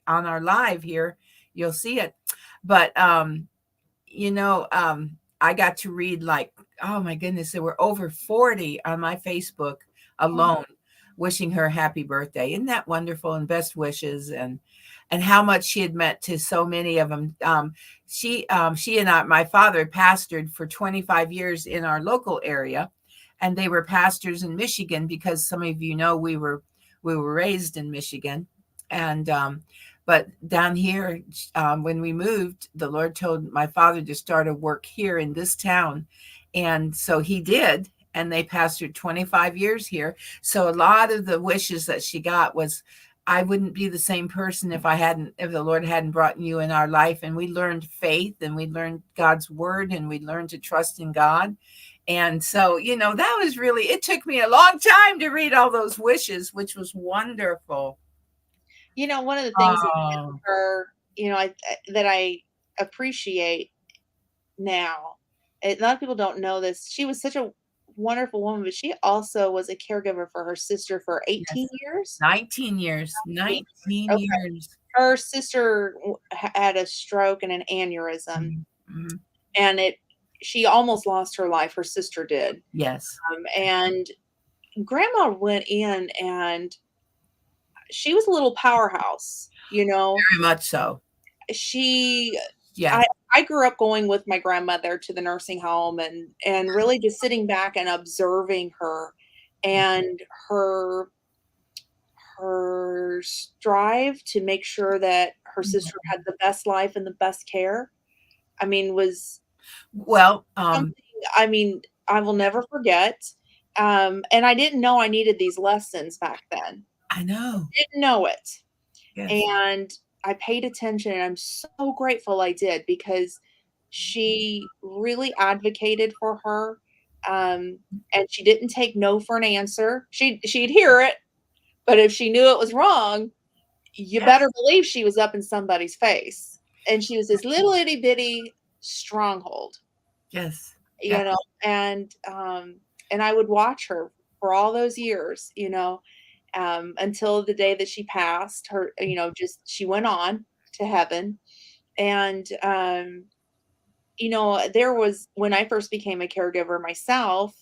our live here. You'll see it. But I got to read, like, oh my goodness, there were over 40 on my Facebook alone wishing her happy birthday. Isn't that wonderful? And best wishes, and how much she had meant to so many of them. She and my father pastored for 25 years in our local area, and they were pastors in Michigan, because some of you know we were raised in Michigan. And but down here, when we moved, the Lord told my father to start a work here in this town. And so he did, and they pastored 25 years here. So a lot of the wishes that she got was, I wouldn't be the same person if the Lord hadn't brought you in our life. And we learned faith, and we learned God's word, and we learned to trust in God. And so, that was really, it took me a long time to read all those wishes, which was wonderful. One of the things that her, that I appreciate now, a lot of people don't know this. She was such a wonderful woman, but she also was a caregiver for her sister for 18 years. 19 years. 19 years. Her sister had a stroke and an aneurysm, and she almost lost her life. Her sister did. Yes. And Grandma went in, and she was a little powerhouse, Very much so. I grew up going with my grandmother to the nursing home, and really just sitting back and observing her, and her strive to make sure that her sister had the best life and the best care. I mean, was something, I will never forget. And I didn't know I needed these lessons back then. I know. Didn't know it. Yes. And I paid attention, and I'm so grateful I did, because she really advocated for her. And she didn't take no for an answer. She'd hear it, but if she knew it was wrong, you better believe she was up in somebody's face. And she was this little itty bitty stronghold. Yes. And I would watch her for all those years, until the day that she passed. Her, she went on to heaven. And, there was, when I first became a caregiver myself,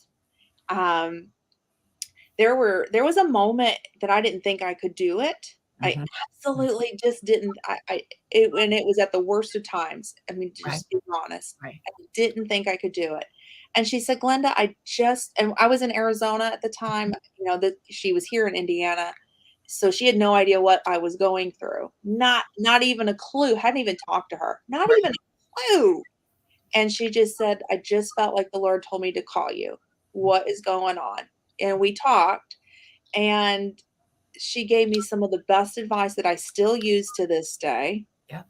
there was a moment that I didn't think I could do it. I absolutely just didn't. And it was at the worst of times. I mean, just being honest, I didn't think I could do it. And she said, Glenda, and I was in Arizona at the time, that she was here in Indiana. So she had no idea what I was going through. Not even a clue. Hadn't even talked to her. Not even a clue. And she just said, I just felt like the Lord told me to call you. What is going on? And we talked, and she gave me some of the best advice that I still use to this day. Yeah.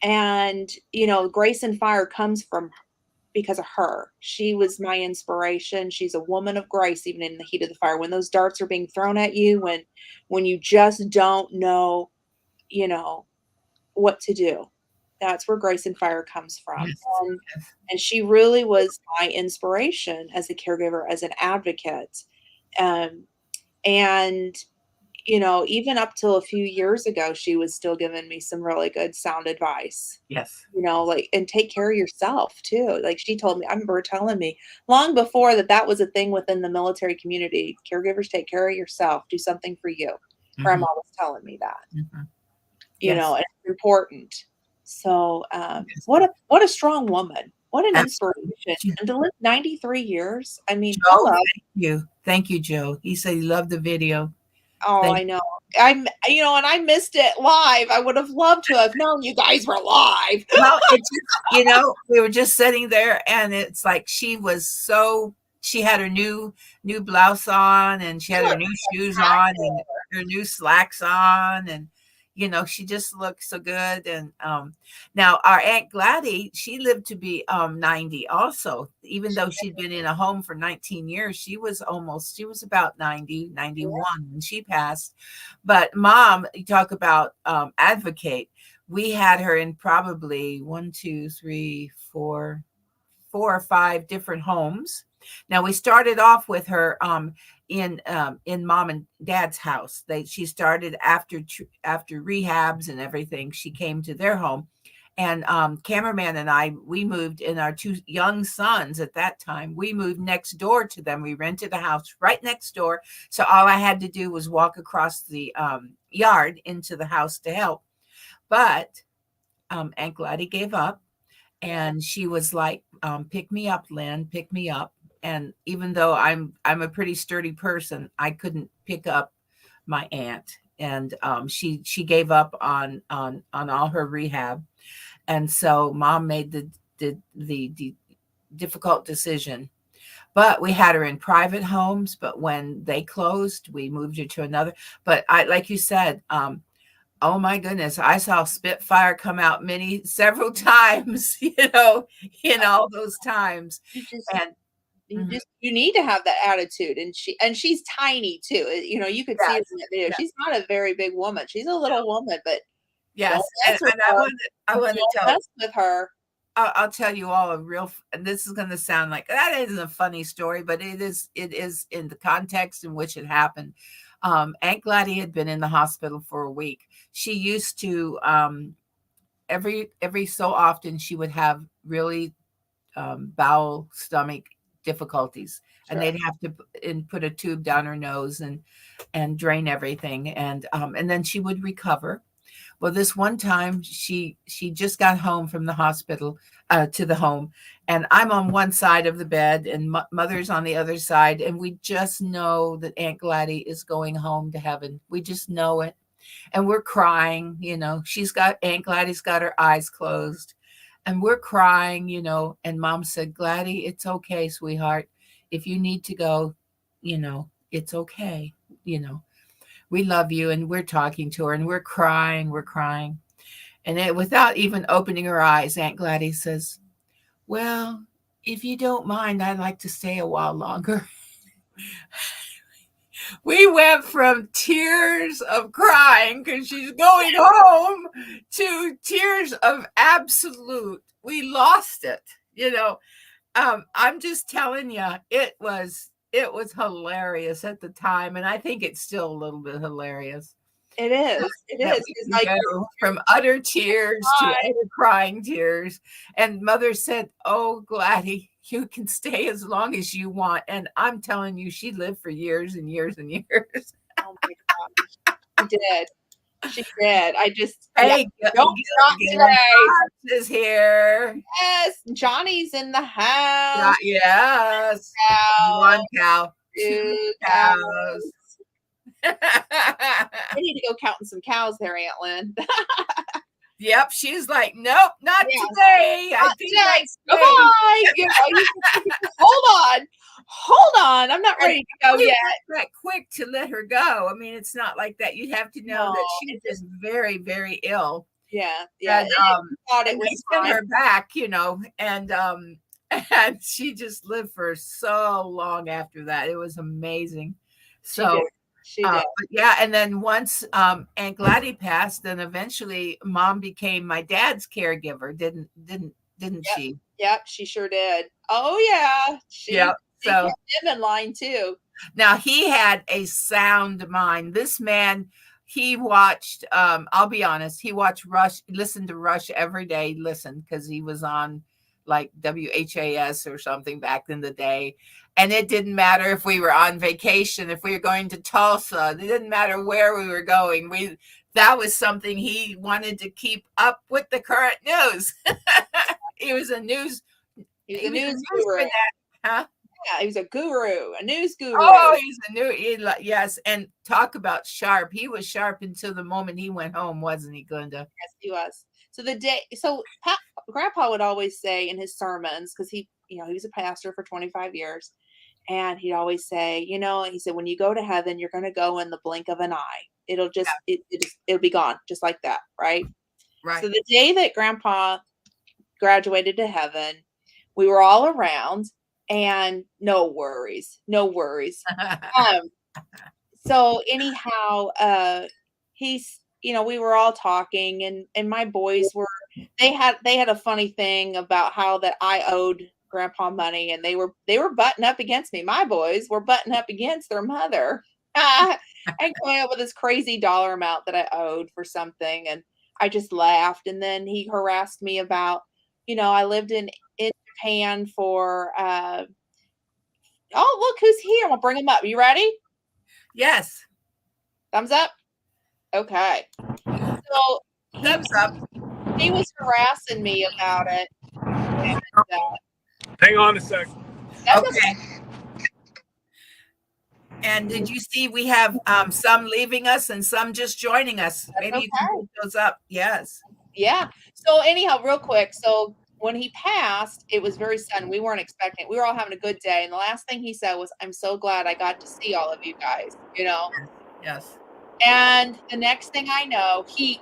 And, grace and fire comes from because of her. She was my inspiration. She's a woman of grace, even in the heat of the fire. When those darts are being thrown at you, when you just don't know, what to do, that's where grace and fire comes from. Yes. And she really was my inspiration as a caregiver, as an advocate. And, even up till a few years ago, she was still giving me some really good sound advice. Yes. And take care of yourself too. Like, she told me, I remember her telling me long before that was a thing within the military community. Caregivers, take care of yourself. Do something for you. Grandma was telling me that, and it's important. So, what a strong woman. What an inspiration. And to live 93 years. I mean, Thank you, Joe. He said he loved the video. Oh, I know. And I missed it live. I would have loved to have known you guys were live. Well, we were just sitting there, and it's like she had her new blouse on, and she had her new shoes on, and her new slacks on, and She just looked so good. And now our Aunt Gladys, she lived to be 90 also. Even though she'd been in a home for 19 years, she was about 90, 91 when she passed. But Mom, you talk about advocate. We had her in probably 4 or 5 different homes. Now we started off with her in Mom and Dad's house. She started after rehabs and everything. She came to their home, and cameraman and we moved in our 2 young sons at that time. We moved next door to them. We rented a house right next door, so all I had to do was walk across the yard into the house to help. But Aunt Gladys gave up. And she was like, pick me up, Lynn, pick me up. And even though I'm a pretty sturdy person, I couldn't pick up my aunt. And she gave up on all her rehab. And so Mom made the difficult decision. But we had her in private homes. But when they closed, we moved her to another. But like you said, oh my goodness, I saw Spitfire come out several times, in all those times. You need to have that attitude. And she's tiny too. You could see it in that video. She's not a very big woman. She's a little woman, but yes. And I want to tell mess with her. I'll tell you all and this is going to sound like that isn't a funny story, but it is in the context in which it happened. Aunt Gladys had been in the hospital for a week. She used to every so often she would have really bowel stomach difficulties. Sure. And they'd have to put a tube down her nose and drain everything, and then she would recover. Well, this one time she just got home from the hospital to the home, and I'm on one side of the bed and Mother's on the other side, and we just know that Aunt Gladys is going home to heaven. We just know it, and we're crying. Aunt Gladys got her eyes closed, and we're crying. And Mom said, "Gladys, it's okay, sweetheart. If you need to go, it's okay. We love you." And we're talking to her and we're crying. And without even opening her eyes, Aunt Gladys says, "Well, if you don't mind, I'd like to stay a while longer." We went from tears of crying because she's going home to tears of absolute. We lost it. I'm just telling you, it was hilarious at the time, and I think it's still a little bit hilarious. It is. It's like from utter tears to utter crying tears. And Mother said, "Oh, Gladys, you can stay as long as you want." And I'm telling you, she lived for years and years and years. Oh my gosh, she did. She did. Hey, don't stop today. Is here. Yes, Johnny's in the house. Yes. One cow. 2 cows. I need to go counting some cows there, Aunt Lynn. Yep, she's like, "Nope, not today. Not today. Bye. Hold on. I'm not ready to go yet." That quick to let her go. I mean, it's not like that. You have to know that she's just very, very ill. Yeah. And, thought it was they sent her back, and she just lived for so long after that. It was amazing. So. She did. But yeah, and then once Aunt Gladys passed, then eventually Mom became my dad's caregiver, didn't she? Yep, she sure did. Oh yeah, she kept him in line too. Now he had a sound mind. This man, he watched. I'll be honest, he watched Rush, listened to Rush every day. Because he was on like WHAS or something back in the day. And it didn't matter if we were on vacation, if we were going to Tulsa, it didn't matter where we were going. That was something he wanted to keep up with the current news. He was a news guru. Huh? Yeah, he was a guru, a news guru. Oh, yes. And talk about sharp. He was sharp until the moment he went home, wasn't he, Glenda? Yes, he was. So Grandpa would always say in his sermons, because he was a pastor for 25 years. And he'd always say, he said, when you go to heaven, you're going to go in the blink of an eye. It'll just it'll be gone just like that, right? Right. So the day that Grandpa graduated to heaven, we were all around, and no worries, no worries. So anyhow, he's, we were all talking, and my boys were, they had a funny thing about how that I owed Grandpa money, and they were butting up against me. My boys were butting up against their mother, and coming up with this crazy dollar amount that I owed for something, and I just laughed. And then he harassed me about, I lived in Japan for. Oh, look who's here! I'll bring him up. You ready? Yes. Thumbs up. Okay. So Thumbs up. he was harassing me about it. And, Hang on a sec. Okay. And did you see we have some leaving us and some just joining us? Maybe you can put those up. Yes. Yeah. So anyhow, real quick. So when he passed, it was very sudden. We weren't expecting it. We were all having a good day. And the last thing he said was, "I'm so glad I got to see all of you guys," Yes. And the next thing I know, he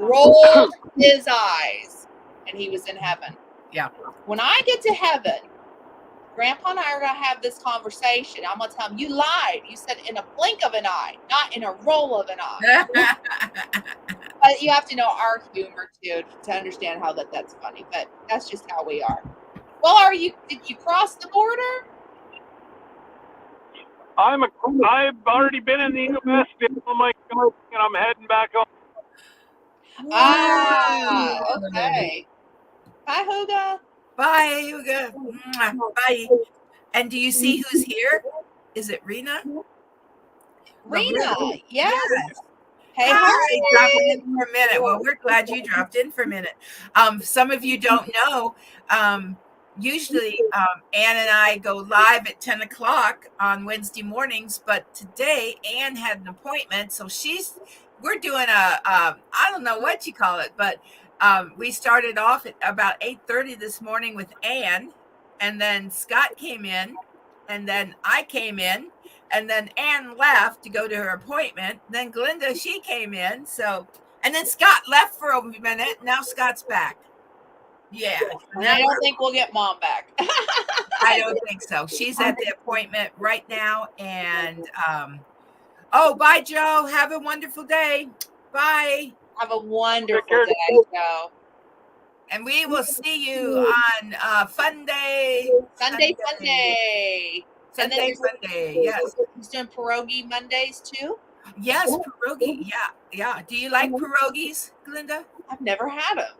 rolled his eyes and he was in heaven. Yeah. When I get to heaven, Grandpa and I are going to have this conversation. I'm going to tell him, "You lied. You said in a blink of an eye, not in a roll of an eye." But you have to know our humor too to understand how that's funny. But that's just how we are. Well, did you cross the border? I've already been in the U.S. Oh my God, and I'm heading back home. Ah, okay. Bye, Huga. Bye, Huga. Bye. And do you see who's here? Is it Rena? Rena, yes. Hey, hi. Dropping in for a minute. Well, we're glad you dropped in for a minute. Some of you don't know. Usually, Ann and I go live at 10 o'clock on Wednesday mornings, but today Ann had an appointment, so we're doing I don't know what you call it, but we started off at about 8:30 this morning with Ann, and then Scott came in, and then I came in, and then Ann left to go to her appointment. Then Glinda, she came in, and then Scott left for a minute. Now Scott's back. Yeah. I don't think we'll get Mom back. I don't think so. She's at the appointment right now. And bye, Joe. Have a wonderful day. Bye. Have a wonderful day, Joe. And we will see you on Sunday. Sunday. Yes. He's doing pierogi Mondays too? Yes, pierogi. Yeah. Do you like pierogies, Glinda? I've never had them.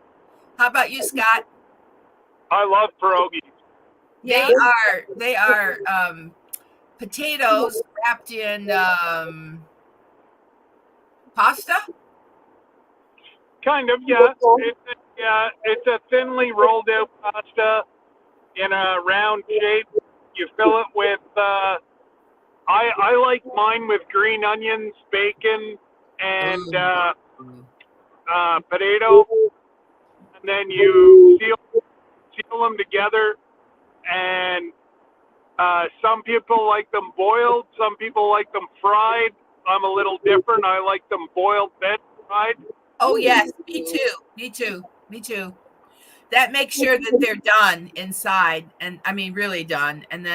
How about you, Scott? I love pierogies. Yeah. They are potatoes wrapped in pasta. Kind of, yeah. It's a thinly rolled out pasta in a round shape. You fill it with. I like mine with green onions, bacon, and potato, and then you seal them together. And some people like them boiled. Some people like them fried. I'm a little different. I like them boiled, then fried. Oh yes, me too. That makes sure that they're done inside, and I mean really done, and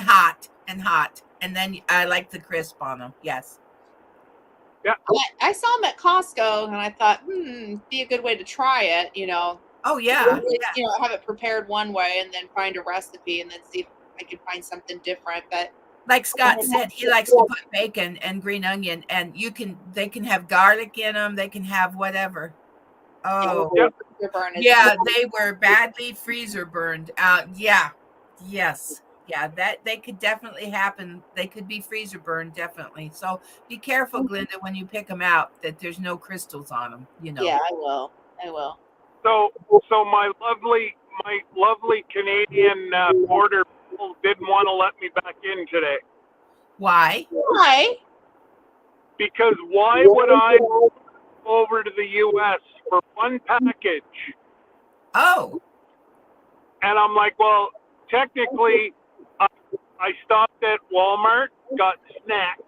hot, and then I like the crisp on them. Yes. Yeah. I saw them at Costco, and I thought, be a good way to try it. Oh yeah. Have it prepared one way, and then find a recipe, and then see if I can find something different. But like Scott said, he likes to put bacon and green onion, and they can have garlic in them. They can have whatever. Oh, yeah, they were badly freezer burned out. Yeah, yes, yeah, that they could definitely happen. They could be freezer burned, definitely. So be careful, Glinda, when you pick them out, that there's no crystals on them. Yeah, I will. So my lovely Canadian border people didn't want to let me back in today. Why? Because why would I go over to the U.S. for one package? Oh. And I'm like, well, technically, I stopped at Walmart, got snacks,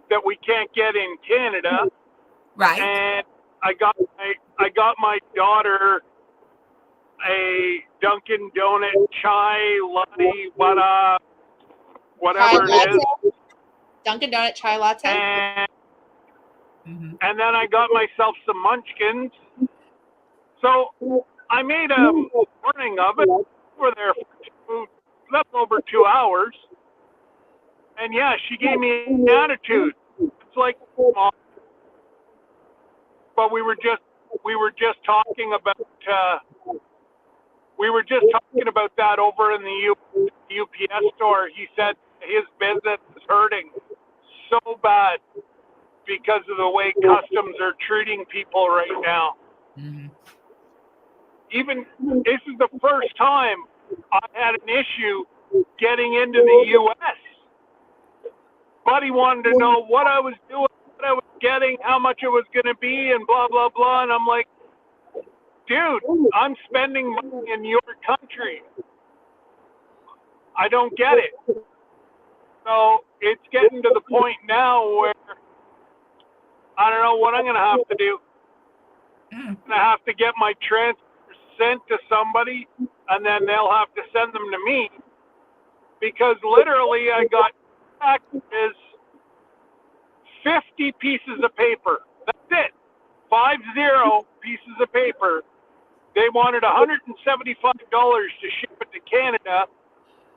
that we can't get in Canada. Right. And I got my daughter a Dunkin' Donut chai latte, whatever Chai it is. latte? Dunkin' Donut chai latte? And Mhm. and then I got myself some munchkins. So I made a morning of it over there for little over 2 hours. And yeah, she gave me an attitude. It's like, Mom, but we were just talking about that over in the UPS store. He said his business is hurting so bad because of the way customs are treating people right now. Mhm. Even this is the first time I had an issue getting into the U.S. Buddy wanted to know what I was doing, what I was getting, how much it was going to be, and blah, blah, blah. And I'm like, dude, I'm spending money in your country. I don't get it. So it's getting to the point now where I don't know what I'm going to have to do. Mm. I'm going to have to get my transfers sent to somebody, and then they'll have to send them to me. Because literally I got packages, 50 pieces of paper. That's it. 50 pieces of paper. They wanted $175 to ship it to Canada,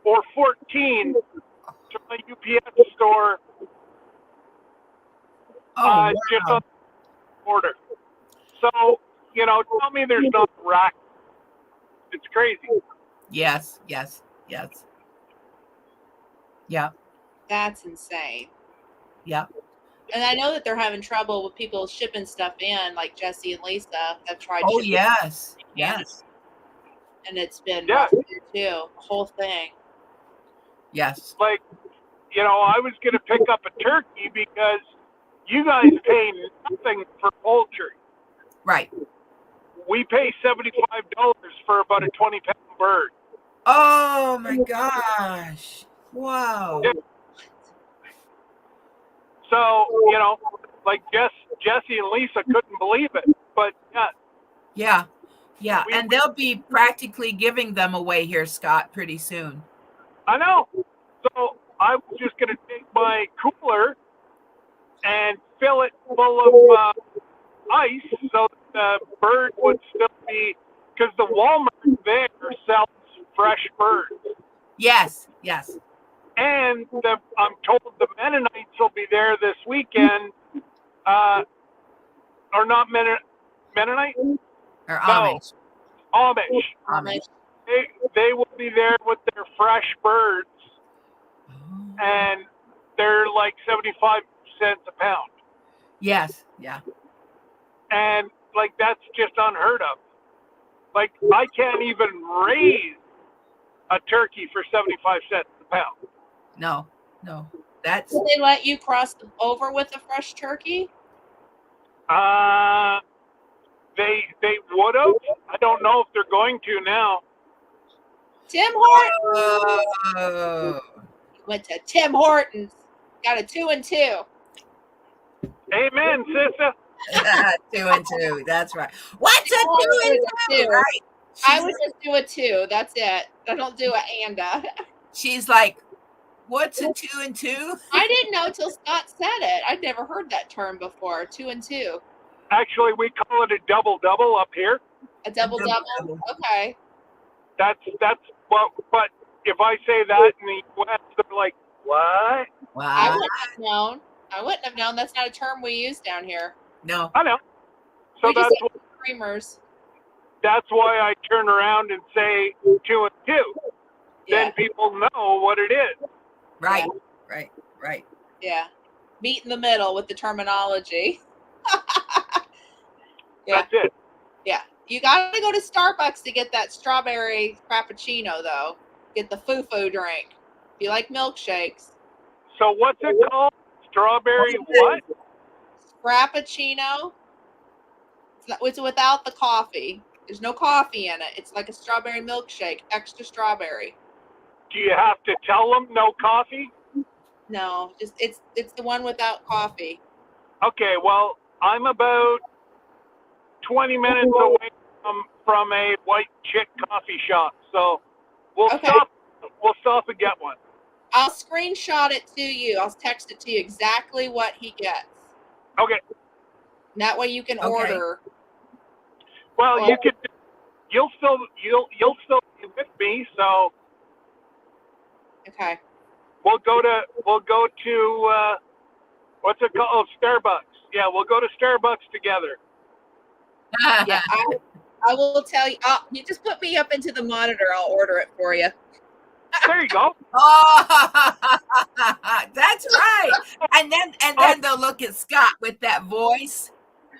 or 14 to my UPS store. Oh, Just wow. on the order. So, tell me there's not a rack. It's crazy. Yes, yes, yes. Yep, That's insane. yep. And I know that they're having trouble with people shipping stuff in, like Jesse and Lisa have tried Oh, shipping, yes, yes, and it's been Yeah. rough here too. The whole thing. yes. Like, I was going to pick up a turkey because you guys pay nothing for poultry. Right. We pay $75 for about a 20-pound bird. Oh, my gosh. Wow. Yeah. So, like Jesse and Lisa couldn't believe it. But yeah, Yeah, yeah. We- And they'll be practically giving them away here, Scott, pretty soon. I know. So I was just going to take my cooler and fill it full of ice so that the bird would still be, because the Walmart there sells fresh birds. Yes, yes. And I'm told the Mennonites will be there this weekend, or not Mennonite? Or Amish. Amish. Amish. They will be there with their fresh birds, and they're like 75 cents a pound. Yes, yeah. And like that's just unheard of. Like I can't even raise a turkey for 75 cents a pound. No, no. That's Will they let you cross over with a fresh turkey? They would have. I don't know if they're going to now. Tim Hortons went to Tim Hortons, got a 2 and 2. Amen, sister. 2 and 2. That's right. What's a 2 and 2? Right. I would just do a 2. That's it. I don't do a anda. She's like, what's a 2 and 2? I didn't know till Scott said it. I'd never heard that term before. 2 and 2. Actually, we call it a double up here. A double double. Okay. That's what. But if I say that in the U.S., they're like, what? Wow. I wouldn't have known. I wouldn't have known. That's not a term we use down here. No. I know. So We just that's say creamers. that's why I turn around and say 2 and 2. Yeah. Then people know what it is. Right. Yeah. Right. Right. Yeah. Meet in the middle with the terminology. Yeah. That's it. Yeah. You got to go to Starbucks to get that strawberry frappuccino, though. Get the foo-foo drink. If you like milkshakes. So what's it called? Strawberry what? Frappuccino. It's without the coffee. There's no coffee in it. It's like a strawberry milkshake, extra strawberry. Do you have to tell them no coffee? No, just it's the one without coffee. Okay, well, I'm about 20 minutes away from a white chick coffee shop, so we'll Okay. stop. We'll stop and get one. I'll screenshot it to you. I'll text it to you exactly what he gets. Okay. And that way you can Okay. order. Well, you could. You'll still be with me, so Okay. we'll go to what's it called? Oh, Starbucks. Yeah, we'll go to Starbucks together. Yeah, I will tell you. You just put me up into the monitor. I'll order it for you. There you go. Oh, that's right. And then they'll look at Scott with that voice.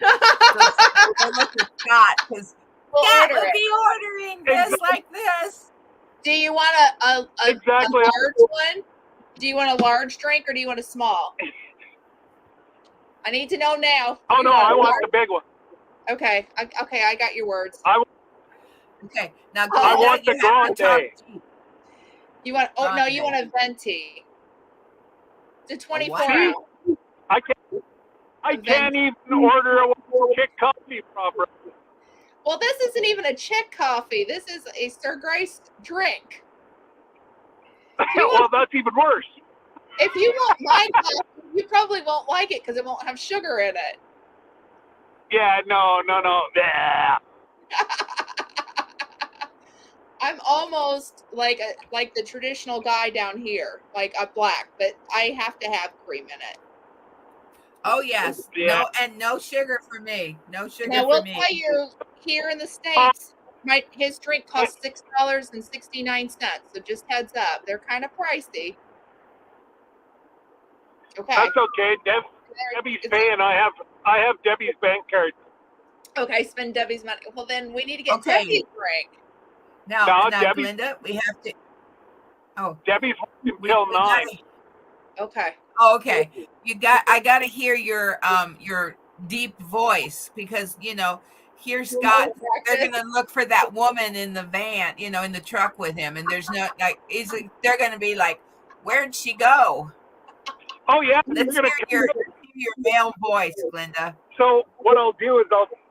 They'll look at Scott because We'll Scott order will it. be ordering this like this. Do you want a Exactly. large one? Do you want a large drink or do you want a small? I need to know now. Oh You no, want a I want large- the big one. Okay. Okay, I got your words. Okay, now I Glenda, want the you have to grande. talk. You want? Oh no, you Grande. want a venti. It's a 24 what? ounce. I can't even order a chick coffee properly. Well, this isn't even a chick coffee. This is a Sir Grace drink. Well, that's even worse. If you want my coffee, you probably won't like it because it won't have sugar in it. Yeah, no. Yeah. I'm almost like the traditional guy down here, like a black, but I have to have cream in it. Oh yes, Yeah. no sugar for me. No sugar Now for we'll me. tell you here in the States, his drink costs $6.69. So just heads up, they're kind of pricey. Okay. That's okay. Debbie's paying. I have Debbie's bank card. Okay, spend Debbie's money. Well, then we need to get Okay. Debbie's drink. Now, Debbie- Glenda, we have to. Oh, Debbie's working we till 9. gotta- Okay. Oh, okay. I got to hear your deep voice because here Scott, they're gonna look for that woman in the van, in the truck with him, and there's no they're gonna be like, where'd she go? Oh yeah, Let's they're hear gonna your male voice, Glenda. So what I'll do is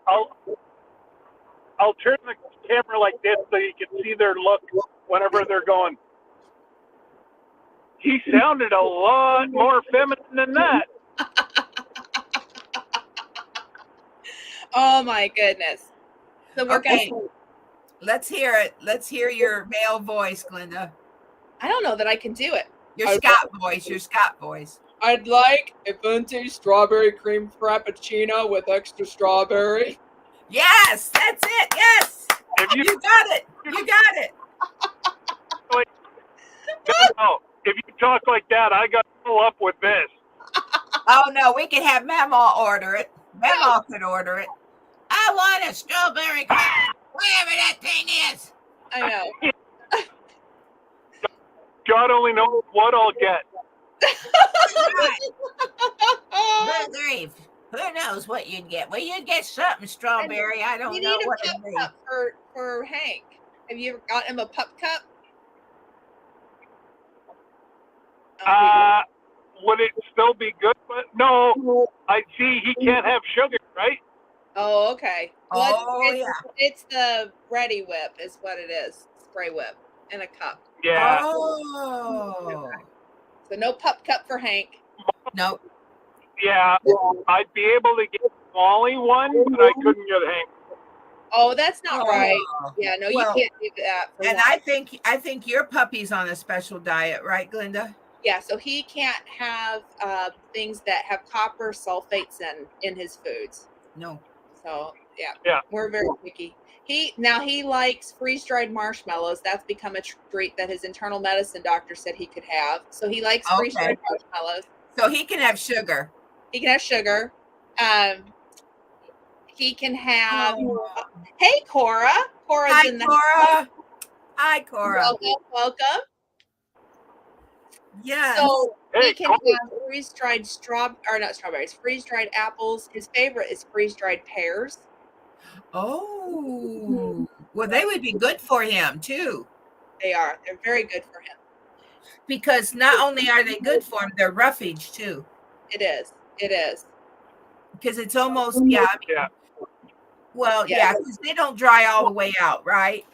I'll turn the camera like this so you can see their look whenever they're going. He sounded a lot more feminine than that. Oh my goodness. So we're Okay. gonna. Let's hear it. Let's hear your male voice, Glenda. I don't know that I can do it. Your Scott voice. Your Scott voice. I'd like a venti strawberry cream frappuccino with extra strawberry. Yes, that's it. Yes, If you got it. You got it. no, if you talk like that, I got to pull up with this. Oh no, we can have Mamaw order it. Mamaw could order it. I want a strawberry cream, whatever that thing is. I know. God only knows what I'll get. Good grief. Who knows what you'd get? Well, you'd get something strawberry. I don't You know need a what pup it'd be. cup for Hank. Have you ever got him a pup cup? Would it still be good? But no, I see he can't have sugar, right? Oh, okay. Well, Oh, it's the Ready Whip is what it is. Spray whip in a cup. Yeah. Oh. So no pup cup for Hank. Nope. Yeah, I'd be able to get Molly one, but I couldn't get Hank. Oh, that's not right. Oh. Yeah, no, Well, you can't do that. For And one. I think your puppy's on a special diet, right, Glenda? Yeah, so he can't have things that have copper sulfates in his foods. No. So Yeah. we're very picky. He likes freeze-dried marshmallows. That's become a treat that his internal medicine doctor said he could have. So he likes Okay. freeze-dried marshmallows. So he can have sugar. He can have sugar. He can have. Oh. Hey, Cora. Cora's Hi, in the Cora. Hi, Cora. Welcome. Yes. So Hey, he can have freeze-dried freeze-dried apples. His favorite is freeze-dried pears. Oh. Well, they would be good for him too. They're very good for him. because not only are they good for them, they're roughage too. It is. It is. Because it's almost, yeah. I mean, Yeah. well, Yeah. yeah, because they don't dry all the way out, right?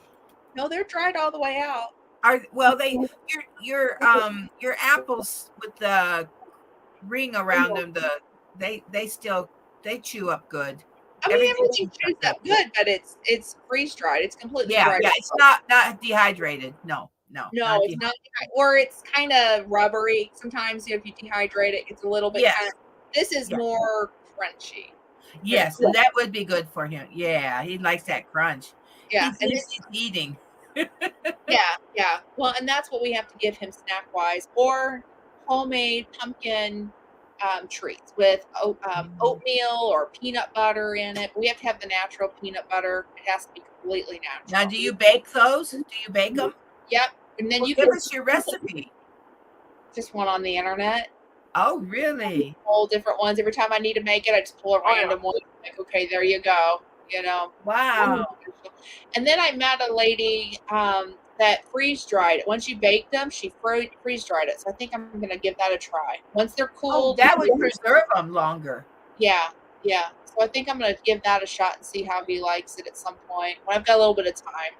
No, they're dried all the way out. Well, your apples with the ring around them, they chew up good. I mean, everything chews chews up good, but it's freeze dried. It's completely Yeah, dried. yeah, it's not dehydrated. No, No, not it's not, or it's kind of rubbery. Sometimes if you dehydrate it, it's a little bit. Yes. This is Yeah. more crunchy. Yes, and that would be good for him. Yeah, he likes that crunch. Yeah, He thinks he's eating. yeah. Well, and that's what we have to give him snack wise, or homemade pumpkin treats with oatmeal or peanut butter in it. We have to have the natural peanut butter. It has to be completely natural. Now, do you bake those? Do you bake them? Yep. And then Well, you give can us your recipe. just one on the internet. Oh, really? All different ones. Every time I need to make it, I just pull a yeah. random one. Like, okay, there you go. You know. Wow. And then I met a lady that freeze dried it. Once you baked them, she freeze dried it. So I think I'm going to give that a try. Once they're cool. Oh, that would preserve them longer. Yeah. So I think I'm going to give that a shot and see how he likes it at some point when I've got a little bit of time.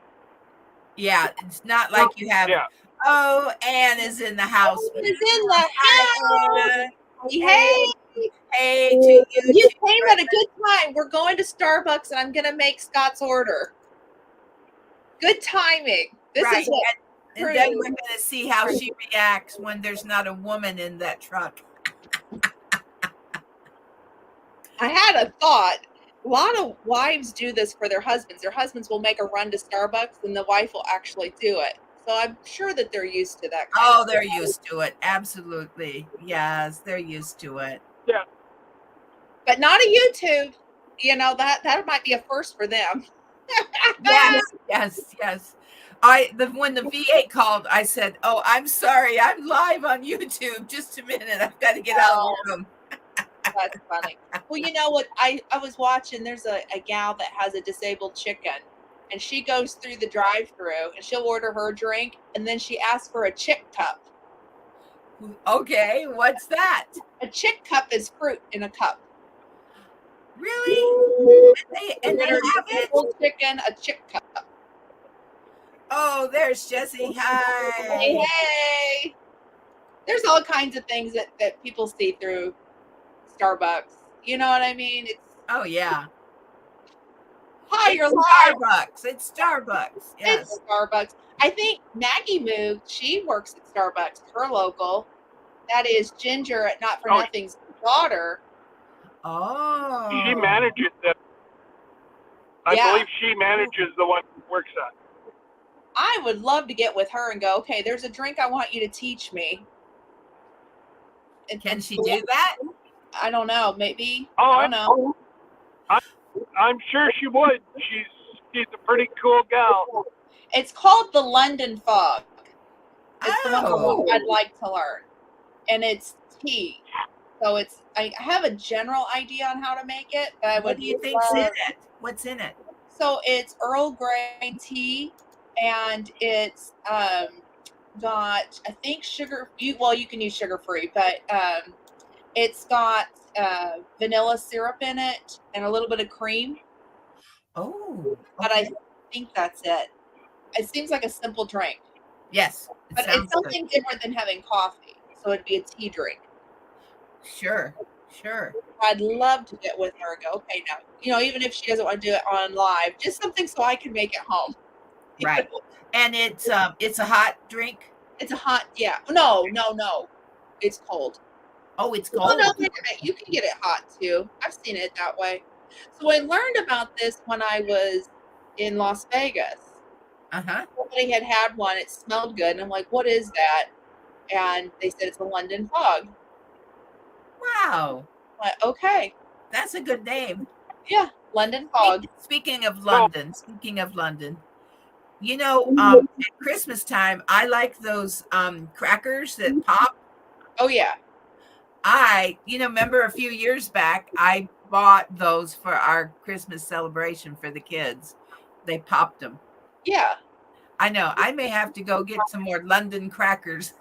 Yeah, it's not like you have. Yeah. Oh, Anne is in the house. Is in the house. Anna. Hey, to you. you came at a good time. We're going to Starbucks and I'm going to make Scott's order. Good timing. This Right. is what. And then we're going to see how she reacts when there's not a woman in that truck. I had a thought. A lot of wives do this for their husbands. Their husbands will make a run to Starbucks and the wife will actually do it. So I'm sure that they're used to that. Oh, they're used to it. Absolutely. Yes, they're used to it. Yeah. But not a YouTube. You know, that might be a first for them. Yes. When the VA called, I said, "Oh, I'm sorry, I'm live on YouTube. Just a minute, I've got to get out of the room." That's funny. Well, you know what? I was watching. There's a gal that has a disabled chicken, and she goes through the drive-through, and she'll order her drink, and then she asks for a chick cup. Okay, what's that? A chick cup is fruit in a cup. Really? And they have it? Chicken, a chick cup. Oh, there's Jessie. Hi. Hey. There's all kinds of things that people see through Starbucks. You know what I mean? Oh, yeah. Hi, It's you're Starbucks. It's Starbucks. Yes. It's Starbucks. I think Maggie moved. She works at Starbucks, her local. That is Ginger at Not for Nothing's daughter. Oh. She manages it. I believe she manages the one who works at. I would love to get with her and go, okay, there's a drink I want you to teach me. And can she do that? I don't know. Maybe. Oh, I don't know. I'm sure she would. She's a pretty cool gal. It's called the London Fog. It's the one I'd like to learn. And it's tea. So I have a general idea on how to make it, but what do you think's in it? What's in it? So it's Earl Grey tea, and it's got, I think, sugar. You can use sugar free, but it's got vanilla syrup in it and a little bit of cream. Oh, okay. But I think that's it. It seems like a simple drink. Yes, but it's something different than having coffee. So it'd be a tea drink. Sure. I'd love to get with her and go, okay, now, even if she doesn't want to do it on live, just something so I can make it home. Right. And it's a hot drink? It's a hot, yeah. No. It's cold. Oh, it's cold? Oh, no, you can get it hot too. I've seen it that way. So I learned about this when I was in Las Vegas. Uh-huh. Somebody had one. It smelled good. And I'm like, what is that? And they said it's a London Fog. Wow. Like, okay. That's a good name. Yeah, London Fog. Speaking of London, at Christmas time, I like those crackers that pop. Oh, yeah. Remember a few years back, I bought those for our Christmas celebration for the kids. They popped them. Yeah. I know. I may have to go get some more London crackers.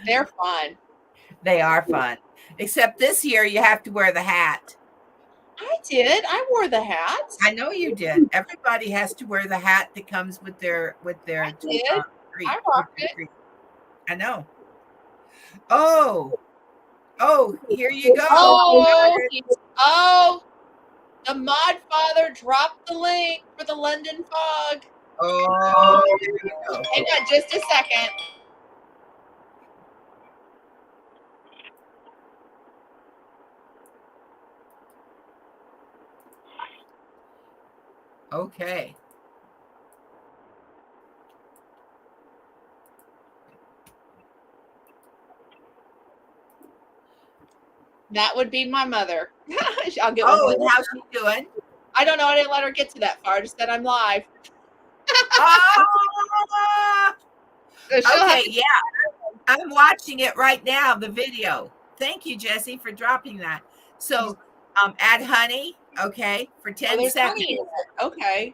They're fun. They are fun. Except this year you have to wear the hat. I did. I wore the hat. I know you did. Everybody has to wear the hat that comes with their did. treat. I rocked it. Treat. I know. Oh, here you go. Oh, the Mod Father dropped the link for the London Fog. Oh, there you go. Hang on just a second. Okay. That would be my mother. I'll get Oh, one. and how's she doing? I don't know. I didn't let her get to that far. I just said I'm live. Oh, So she'll have okay, to- yeah. I'm watching it right now, the video. Thank you, Jesse, for dropping that. So add honey, okay, for 10 there's seconds. honey in it. Okay.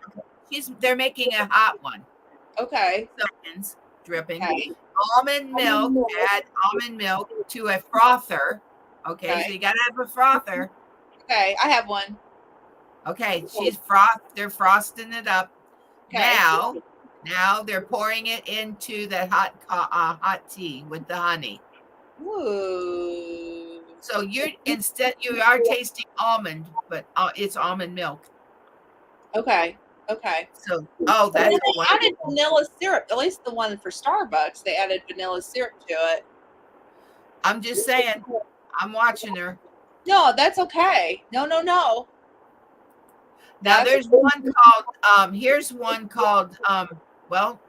They're making a hot one. Okay. Seconds, dripping. Okay. Almond milk, add almond milk to a frother. Okay, so you gotta have a frother. Okay. I have one. Okay, they're frosting it up. Okay. Now they're pouring it into the hot tea with the honey. Ooh. So you are tasting almond, but it's almond milk. Okay. Okay. So that's They added wonderful. vanilla syrup. At least the one for Starbucks, they added vanilla syrup to it. I'm just saying, I'm watching her. No, that's okay. No. Now That's there's one called here's one called well,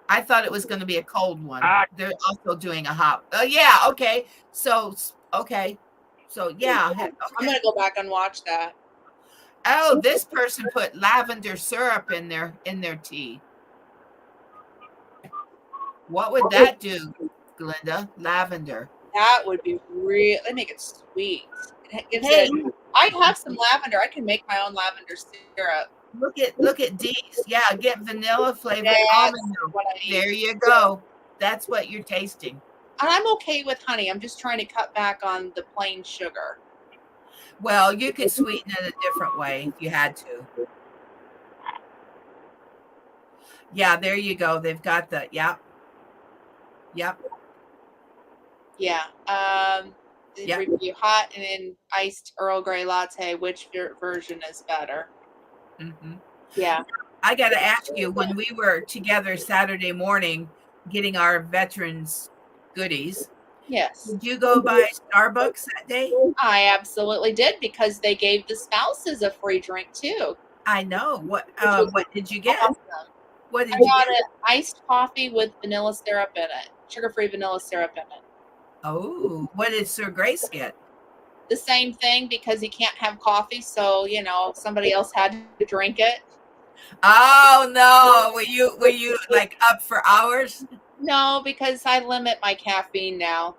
I thought it was going to be a cold one. They're also doing a hot. Oh yeah, okay. So yeah, okay. I'm gonna go back and watch that. Oh, this person put lavender syrup in their tea. What would that do, Glenda? Lavender. That would be real. They make it sweet. I have some lavender. I can make my own lavender syrup. Look at Dee's. Yeah, get vanilla flavored almond milk. There you go. That's what you're tasting. And I'm okay with honey. I'm just trying to cut back on the plain sugar. Well, you could sweeten it a different way if you had to. Yeah, there you go. They've got the yep. Yeah. Yep. Review hot and then iced Earl Grey latte. Which version is better? Mm-hmm. Yeah. I got to ask you, when we were together Saturday morning getting our veterans goodies, Yes. did you go by Starbucks that day? I absolutely did, because they gave the spouses a free drink too. I know. What did you get? Awesome. What did I you got get? an iced coffee with vanilla syrup in it, sugar-free vanilla syrup in it. Oh, what did Sir Grace get? The same thing, because he can't have coffee, so somebody else had to drink it. Oh no! Were you like up for hours? No, because I limit my caffeine now.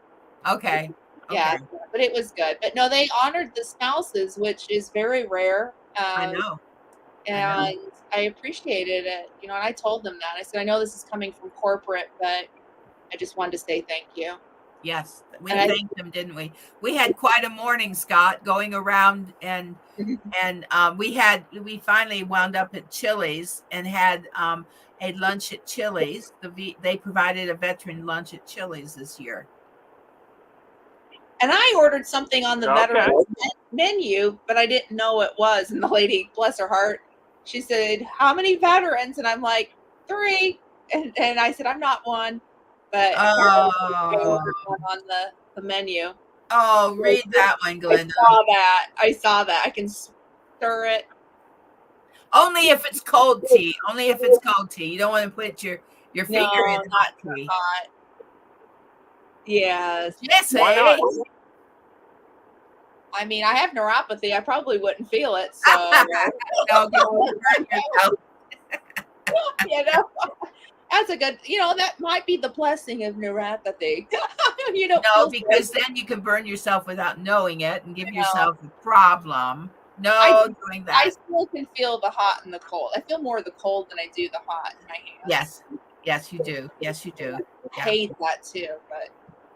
Okay. Yeah, but it was good. But no, they honored the spouses, which is very rare. I know. And I appreciated it. And I told them that. I said, I know this is coming from corporate, but I just wanted to say thank you. Yes, we thanked them, didn't we? We had quite a morning, Scott, going around, and we finally wound up at Chili's and had a lunch at Chili's. They provided a veteran lunch at Chili's this year. And I ordered something on the veterans menu, but I didn't know what it was. And the lady, bless her heart, she said, "How many veterans?" And I'm like, 3. And I said, "I'm not one." But I ordered one on the menu. Oh, read that one, Glenda. I saw that. I can stir it. Only if it's cold tea. You don't want to put your finger in hot tea. Yes. Yes. I mean, I have neuropathy. I probably wouldn't feel it. So no, you hurt yourself. That's a good, that might be the blessing of neuropathy. No, because then you can burn yourself without knowing it and give yourself a problem. No, doing that. I still can feel the hot and the cold. I feel more of the cold than I do the hot in my hands. Yes, you do. Yes, you do. Yeah. hate that too. But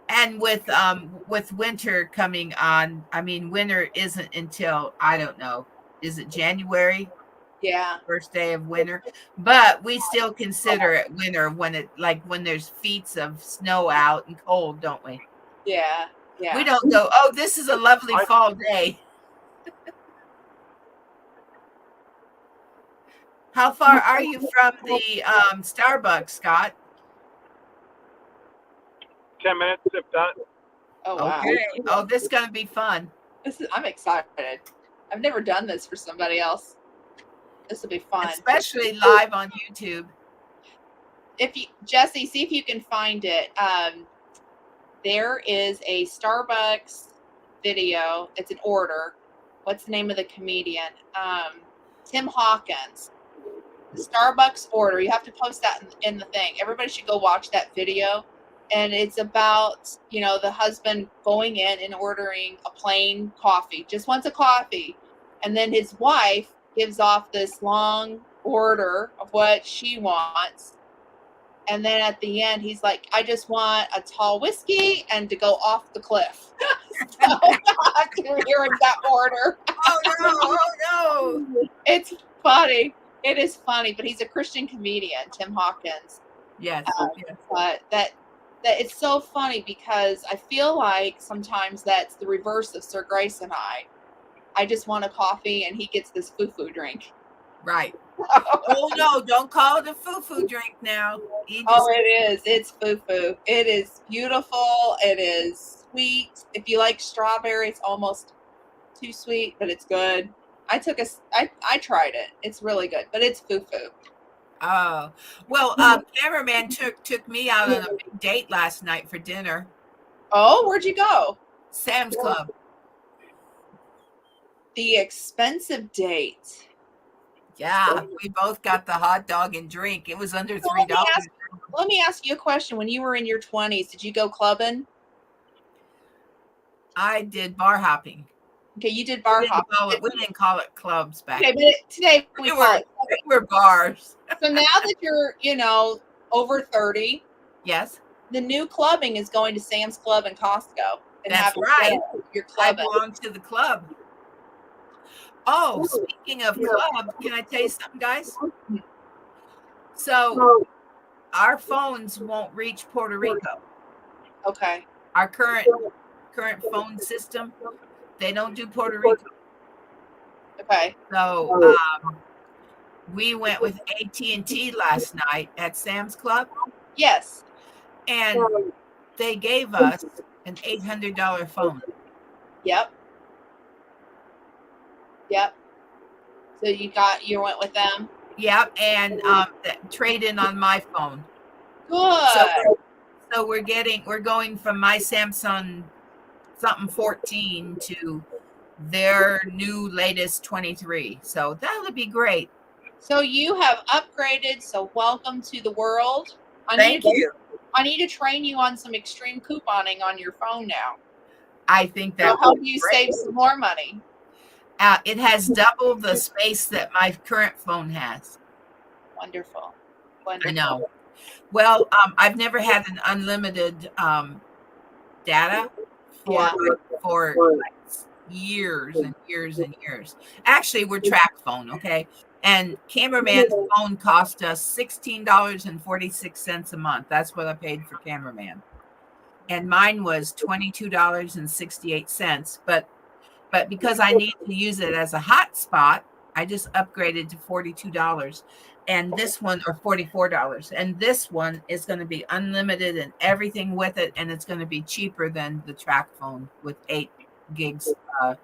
And with winter coming on, I mean, winter isn't until, I don't know, is it January? yeah, First day of winter, but we still consider it winter when it, like, when there's feet of snow out and cold, don't we? yeah, We yeah. don't go, oh, this is a lovely I- fall day. How far are you from the Starbucks, Scott? 10 minutes, if that. Oh wow, Okay. Oh, this is going to be fun. I'm excited. I've never done this for somebody else. This will be fun. Especially live on YouTube. If you, Jesse, see if you can find it. There is a Starbucks video. It's an order. What's the name of the comedian? Tim Hawkins. The Starbucks order. You have to post that in the thing. Everybody should go watch that video. And it's about, the husband going in and ordering a plain coffee, just wants a coffee. And then his wife gives off this long order of what she wants. And then at the end, he's like, I just want a tall whiskey and to go off the cliff. So after hearing that order, Oh, no. Oh, no. it's funny. It is funny, but he's a Christian comedian, Tim Hawkins. Yes. Yes. But that it's so funny because I feel like sometimes that's the reverse of Sir Grace and I. I just want a coffee and he gets this foo-foo drink. Right. Oh, no, don't call it a foo-foo drink now. Oh, it is. It's foo-foo. It is beautiful. It is sweet. If you like strawberry, it's almost too sweet, but it's good. I tried it. It's really good, but it's foo-foo. Oh, well, cameraman took me out on a big date last night for dinner. Oh, where'd you go? Sam's Club. The expensive date. Yeah, we both got the hot dog and drink. It was under $3. Let me ask you a question. When you were in your 20s, did you go clubbing? I did bar hopping. Okay, you did bar hopping. We didn't call it clubs back Okay, then. but today we call it. They were bars. So now that you're, over 30, Yes, the new clubbing is going to Sam's Club and Costco. And that's having right. your I clubbing. belong to the club. Oh, speaking of club, can I tell you something, guys? So our phones won't reach Puerto Rico. Okay. Our current phone system, they don't do Puerto Rico. Okay. So we went with AT&T last night at Sam's Club, Yes. and they gave us an $800 phone. Yep. So you went with them. Yep, and trade in on my phone. Good. So we're going from my Samsung something 14 to their new latest 23. So that would be great. So you have upgraded. So welcome to the world. Thank you. I need to train you on some extreme couponing on your phone now. I think that will help you save some more money. It has double the space that my current phone has. Wonderful. I know. Well, I've never had an unlimited data for years and years and years. Actually, we're track phone, okay? And cameraman's phone cost us $16.46 a month. That's what I paid for cameraman. And mine was $22.68. But because I need to use it as a hotspot, I just upgraded to $42. And this one, or $44. And this one is going to be unlimited and everything with it. And it's going to be cheaper than the track phone with 8 gigs a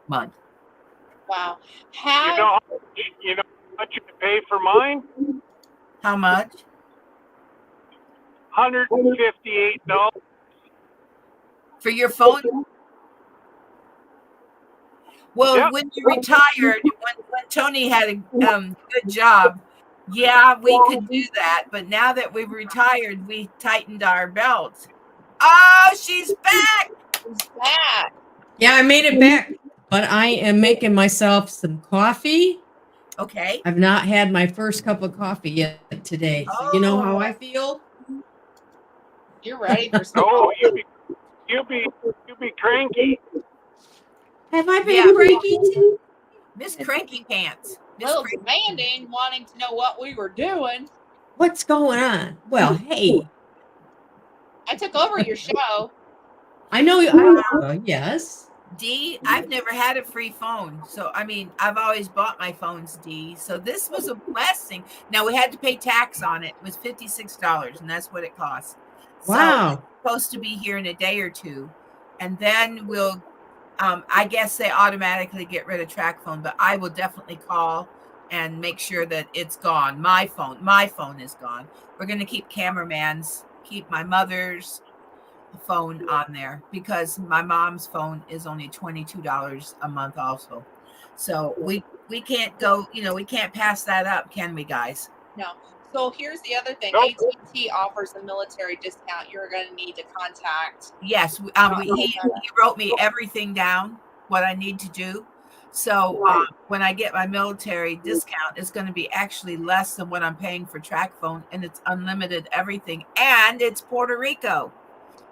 month. Wow. You know how much you pay for mine? How much? $158. For your phone? Well, Yep. when you retired, when Tony had a good job, yeah, we could do that. But now that we've retired, we tightened our belts. Oh, she's back. She's back. Yeah, I made it back, but I am making myself some coffee. Okay. I've not had my first cup of coffee yet today. So you know how I feel? You're ready for some. Oh, you be cranky. Have I been Yeah. cranky? Miss Cranky Pants. Miss little Cranky demanding, wanting to know what we were doing. What's going on? Well, hey, I took over your show. I know you. Yes. D, I've never had a free phone. So, I mean, I've always bought my phones, D. So this was a blessing. Now, we had to pay tax on it. It was $56, and that's what it cost. So, Wow. it's supposed to be here in a day or two. And then we'll, I guess they automatically get rid of track phone, but I will definitely call and make sure that it's gone. My phone is gone. We're going to keep cameraman's, keep my mother's phone on there because my mom's phone is only $22 a month also. So we can't go, we can't pass that up, can we, guys? No. So here's the other thing. Nope. AT&T offers a military discount. You're going to need to contact. Yes, he wrote me everything down, what I need to do. So when I get my military discount, it's going to be actually less than what I'm paying for track phone, and it's unlimited everything, and it's Puerto Rico.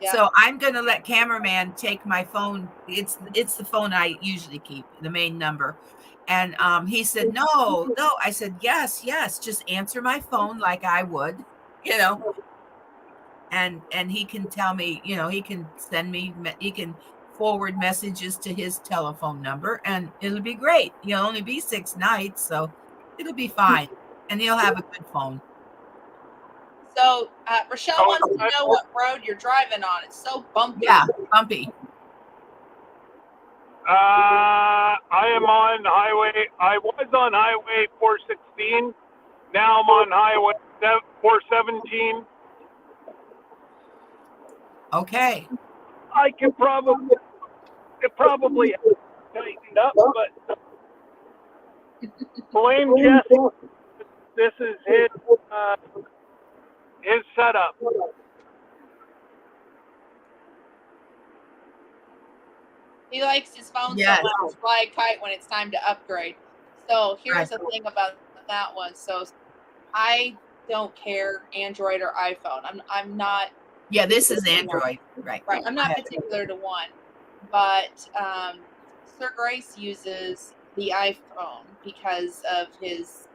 Yeah. So I'm going to let cameraman take my phone. It's the phone I usually keep, the main number. And he said, no. I said, yes, just answer my phone like I would, and he can tell me, he can send me, he can forward messages to his telephone number, and it'll be great. He'll only be 6 nights, so it'll be fine. And he'll have a good phone. So Rochelle wants to know what road you're driving on. It's so bumpy. Yeah, bumpy. I am on highway. I was on highway 416. Now I'm on highway 417. Okay. I can probably tightened up, but blame Jesse. This is his setup. He likes his phone Yes. so much, fly a kite when it's time to upgrade. So here's Right. the thing about that one. So I don't care Android or iPhone. I'm not. Yeah, this is Android. Right. Right. I'm not particular to one, but Sir Grace uses the iPhone because of his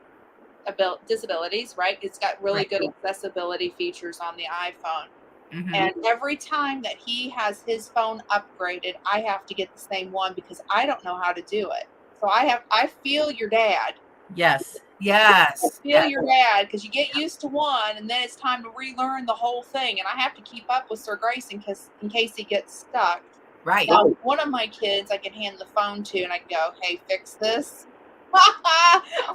disabilities. Right. It's got really Right. good accessibility features on the iPhone. Mhm. And every time that he has his phone upgraded, I have to get the same one because I don't know how to do it. So I feel your dad. Yes. I feel your dad because you get used to one and then it's time to relearn the whole thing. And I have to keep up with Sir Grace in case he gets stuck. Right. Now, one of my kids I can hand the phone to and I can go, hey, fix this.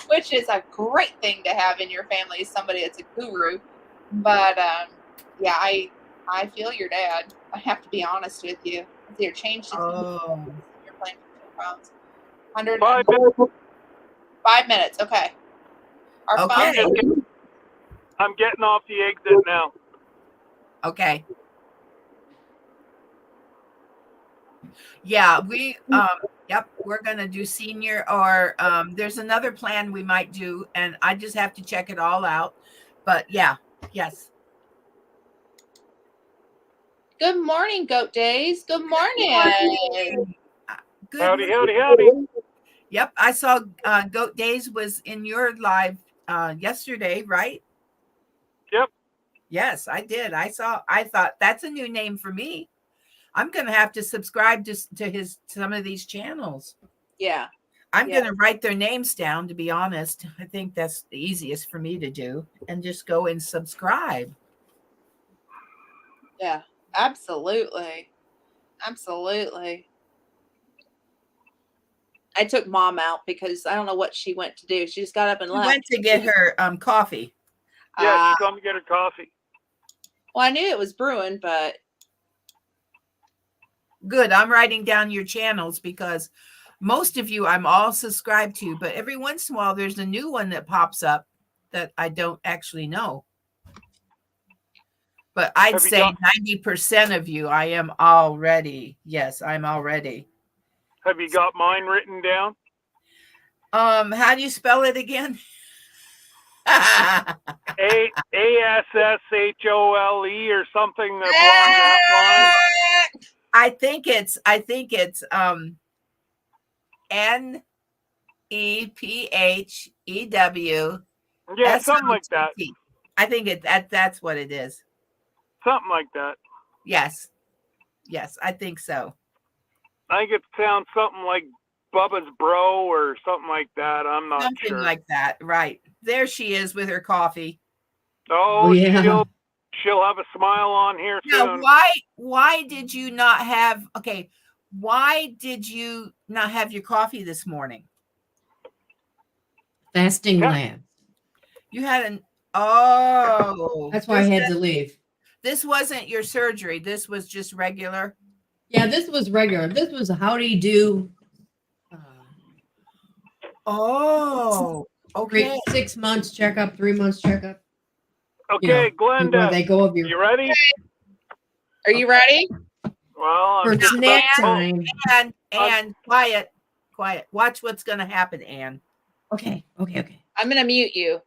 Which is a great thing to have in your family, is somebody that's a guru. But yeah, I feel your dad. I have to be honest with you. You're changed. Oh. You're playing for 2 phones. 5 minutes. Okay. Our Okay. phone. I'm getting off the exit now. Okay. Yeah, we're gonna do senior, or there's another plan we might do, and I just have to check it all out. But yeah, yes. Good morning, Goat Days. Good morning. Good Howdy, morning. howdy, howdy. Yep, I saw Goat Days was in your live yesterday, right? Yep. Yes, I did. I thought that's a new name for me. I'm gonna have to subscribe to some of these channels. Yeah. I'm gonna write their names down, to be honest. I think that's the easiest for me to do, and just go and subscribe. Yeah. Absolutely. I took Mom out because I don't know what she went to do. She just got up and She left. went to get her coffee. Yeah, she's going to get her coffee. Well, I knew it was brewing, but Good. I'm writing down your channels because most of you I'm all subscribed to, but every once in a while there's a new one that pops up that I don't actually know. But I'd say 90% of you I am already. Yes, I'm already. Have you got mine written down? How do you spell it again? ASSHOLE or something along that line. I think it's NEPHEW. Yeah, something like that. I think that's what it is. Something like that. Yes, I think so. I think it sounds something like Bubba's Bro or something like that. I'm not Something sure. like that, right? There she is with her coffee. Oh, yeah. she'll have a smile on here Now, soon. why did you not have? Okay, why did you not have your coffee this morning? Fasting Yeah. lab. You had an That's why I had to leave. This wasn't your surgery. This was just regular. Yeah, this was regular. This was how do you do? Oh, okay. 6 months checkup, 3 months checkup. Okay, Glenda, where they go of your. you ready? Are you ready? Well, For I'm just snack about- time. Anne, quiet. Watch what's going to happen, Anne. Okay. I'm going to mute you.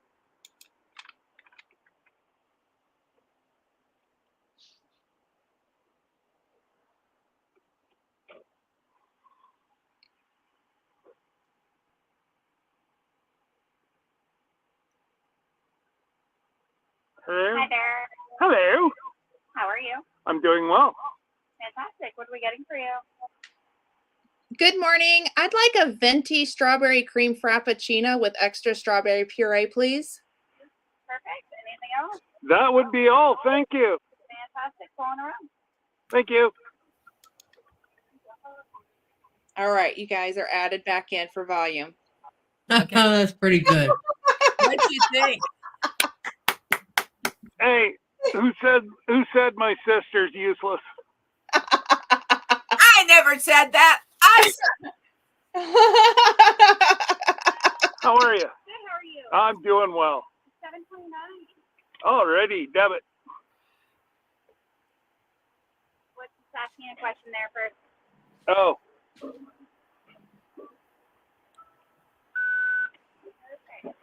Hello. Hi there. Hello. How are you? I'm doing well. Fantastic. What are we getting for you? Good morning. I'd like a venti strawberry cream frappuccino with extra strawberry puree, please. Perfect. Anything else? That would be all. Thank you. Fantastic. Pulling around. Thank you. All right, you guys are added back in for volume. Okay. That's pretty good. What do you think? Hey, who said my sister's useless? I never said that. How are you? Good. How are you? I'm doing well. 729. Already, debit. What's asking a question there first? Oh, Okay.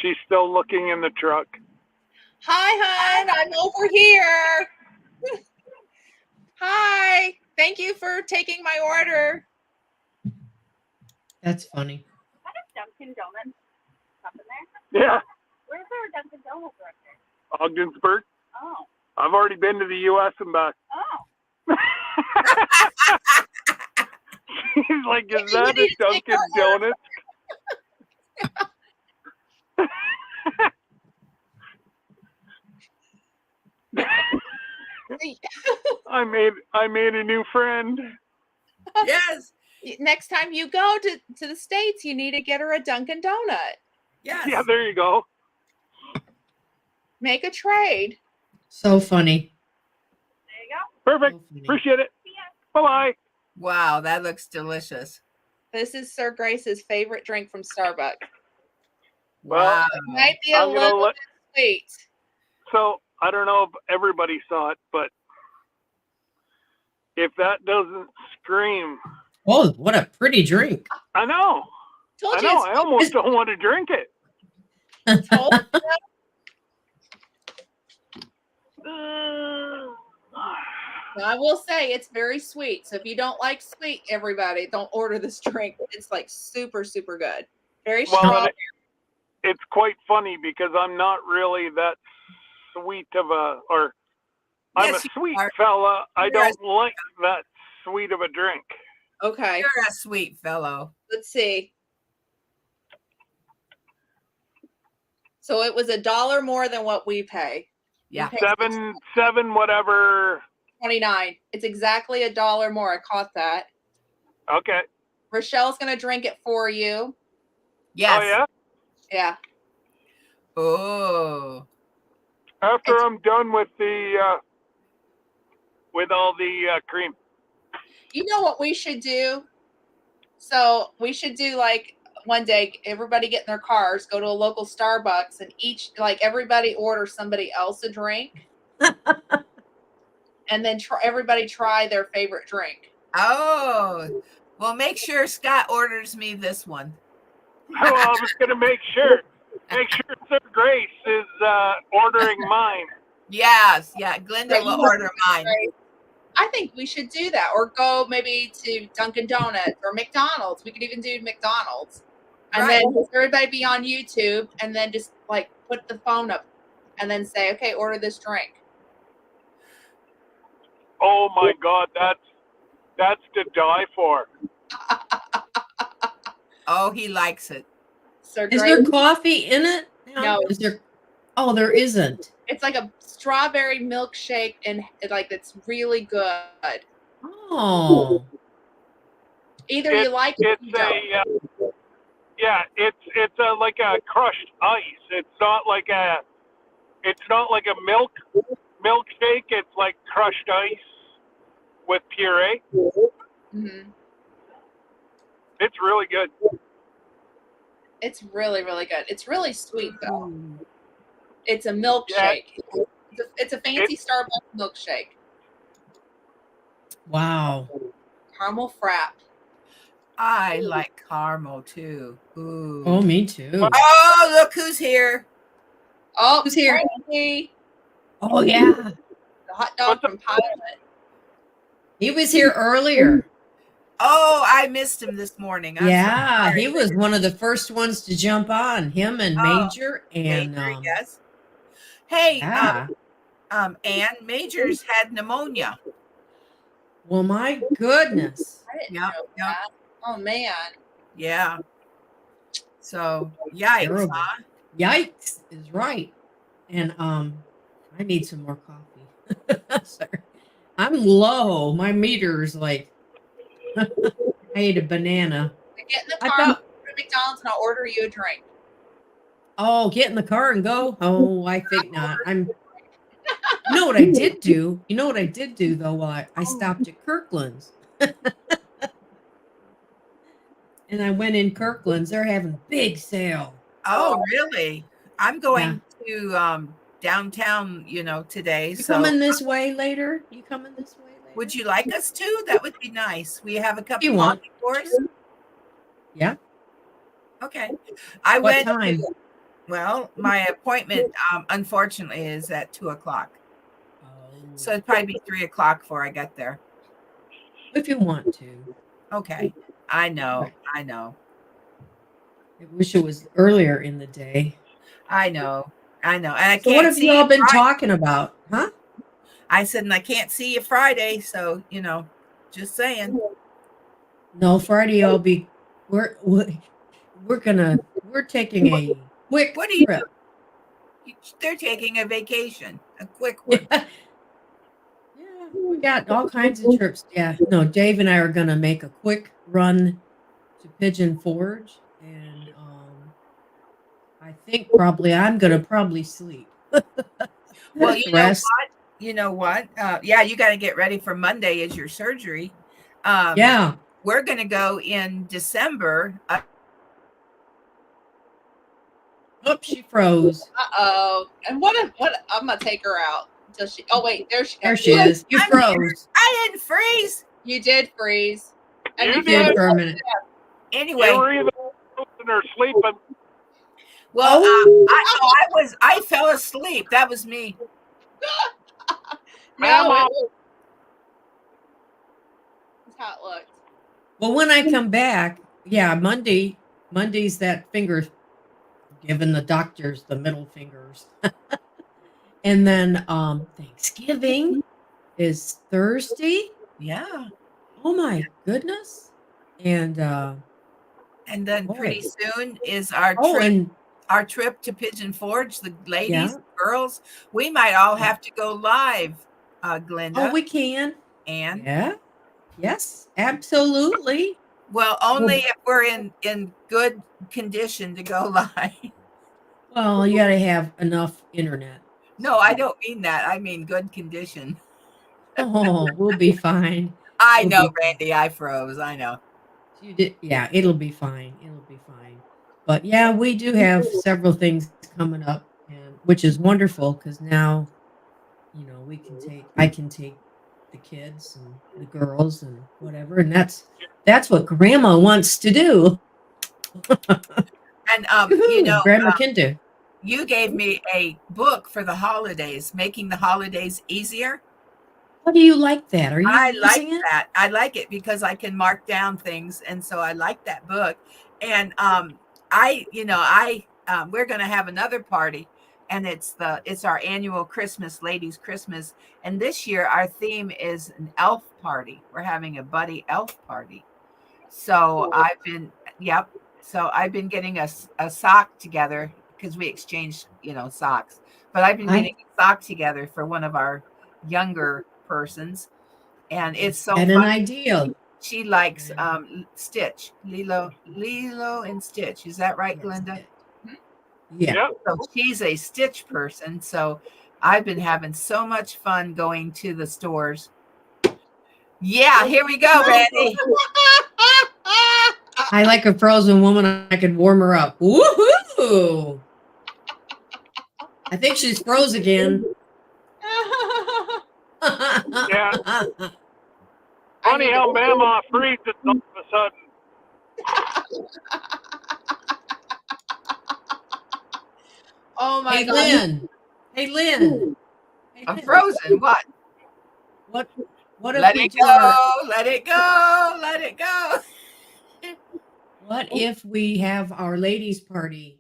she's still looking in the truck. Hi, hon. I'm over here. Hi. Thank you for taking my order. That's funny. Is that a Dunkin' Donuts up in there? Yeah, Where's there a Dunkin' Donuts right there? Ogdensburg. Oh. I've already been to the U.S. and back. Oh. She's like, is You that a need to take Dunkin' her order. Donuts? I made a new friend. Yes. Next time you go to the States, you need to get her a Dunkin' Donut. Yes. Yeah, there you go. Make a trade. So funny. There you go. Perfect. So funny. Appreciate it. See ya. Bye-bye. Wow, that looks delicious. This is Sir Grace's favorite drink from Starbucks. Well, Wow. Might be a I'm gonna little let- bit sweet. So I don't know if everybody saw it, but if that doesn't scream, Oh, what a pretty drink. I know. Told I you know. it's I almost don't want to drink it. told I will say it's very sweet. So if you don't like sweet, everybody, don't order this drink. It's like super, super good. Very Well, strong. and it's quite funny because I'm not really that sweet of a, or I'm Yes, a you sweet are. fella. I You're don't like that sweet of a drink. Okay, You're a sweet fellow. let's see. So it was $1 more than what we pay. We Yeah. paid Seven, whatever. $6.29. It's exactly $1 more. I caught that. Okay. Rochelle's gonna drink it for you. Yes. Oh yeah. Yeah. Oh. After It's- I'm done with the with all the cream. You know what we should do? So we should do like one day, everybody get in their cars, go to a local Starbucks, and everybody order somebody else a drink, and then everybody try their favorite drink. Oh. Well, make sure Scott orders me this one. Well, I was going to make sure Sir Grace is ordering mine. Yes, yeah. Glenda Yeah, you will want order mine. Right. I think we should do that, or go maybe to Dunkin' Donuts or McDonald's. We could even do McDonald's, and Right. then just everybody be on YouTube, and then just like put the phone up, and then say, "Okay, order this drink." Oh my God, that's to die for. Oh, he likes it. So Is great. there coffee in it? No. Is there? Oh, there isn't. It's like a strawberry milkshake, and like it's really good. Oh, Either you like it, or It's you don't. it's a like a crushed ice. It's not like a milkshake. It's like crushed ice with puree. Mhm. It's really good. It's really, really good. It's really sweet though. It's a milkshake. It's a fancy Starbucks milkshake. wow. Caramel frap. I like caramel too. Ooh. Oh, me too. Oh, look who's here. Oh, Who's here? Frankie, Oh, yeah. the hot dog from Pilot. He was here earlier. Oh, I missed him this morning. I'm so Yeah, sorry. he was one of the first ones to jump on. Him and Oh, Major and Major, yes. Hey, yeah. Ann, Major's had pneumonia. Well, my goodness. I didn't Yep, know yep. that. Oh man. Yeah. So yikes, Terrible. huh? Yikes is right. And I need some more coffee. Sorry. I'm low. My meter's like I ate a banana. Get in the I car, thought- go to McDonald's, and I'll order you a drink. Oh, get in the car and go. Oh, I think not. You know what I did do? You know what I did do though while I stopped at Kirkland's. And I went in Kirkland's. They're having a big sale. Oh, really? I'm going to downtown, today. You So coming this way later? You coming this way later? would you like us to? That would be nice. We have a couple You want? tours. Yeah. Okay. I What went time? well, my appointment unfortunately is at 2:00. Oh. So it'd probably be 3:00 before I get there. If you want to. Okay. I know. Right. I know. I wish it was earlier in the day. I know. And I So can't what have see you all you been Friday. talking about? Huh? I said, and I can't see you Friday, so just saying. No, Friday I'll be we're taking a quick What are you trip. They're taking a vacation, a quick one. Yeah. Yeah, we got all kinds of trips. Yeah. No, Dave and I are gonna make a quick run to Pigeon Forge, and I think I'm gonna sleep. Well, Rest. you know what? Yeah, you got to get ready for Monday as your surgery. Yeah. We're going to go in December. Oops, she froze. Uh-oh. And what I'm gonna take her out until she wait, there she There comes. she is. You I'm froze. I didn't freeze. You did freeze. And You You did for a minute. Anyway, You were either frozen or sleeping. well, Oh. I fell asleep. That was me. no, Ma'am, that's how it looked. Well, when I come back, yeah, Monday's that finger giving the doctors the middle fingers. And then Thanksgiving is Thursday. Yeah. Oh my goodness. And then pretty boy. soon is our Oh, trip. and Our trip to Pigeon Forge, the ladies, Yeah. girls, we might all have to go live, Glenda. oh, we can. and Yeah. Yes, absolutely. well, only if we're in good condition to go live. Well, you got to have enough internet. No, I don't mean that. I mean good condition. Oh, we'll be fine. I We'll know, be- Randy. I froze. I know. You did, yeah, it'll be fine. It'll be fine. But yeah, we do have several things coming up, and which is wonderful because now, I can take the kids and the girls and whatever, and that's what Grandma wants to do. And you know, Grandma can do. you gave me a book for the holidays, making the holidays easier. How do you like that? Are you I like using it? that. I like it because I can mark down things, and so I like that book. And we're going to have another party, and it's our annual Christmas, ladies' Christmas. And this year our theme is an elf party. We're having a buddy elf party. So yep. So I've been getting a sock together because we exchanged, socks. But I've been getting a sock together for one of our younger persons, and it's so And an fun. idea. She likes Stitch, Lilo and Stitch. Is that right, Glenda? Yeah. Yep. So she's a Stitch person. So I've been having so much fun going to the stores. Yeah, here we go, Randy. I like a frozen woman. I could warm her up. Woohoo! I think she's froze again. Yeah. Funny how Mama freezes all of a sudden. Oh my Hey, God. Lynn. Hey, Lynn. I'm frozen. What? What if Let we it do our, go. Let it go. Let it go. what if we have our ladies' party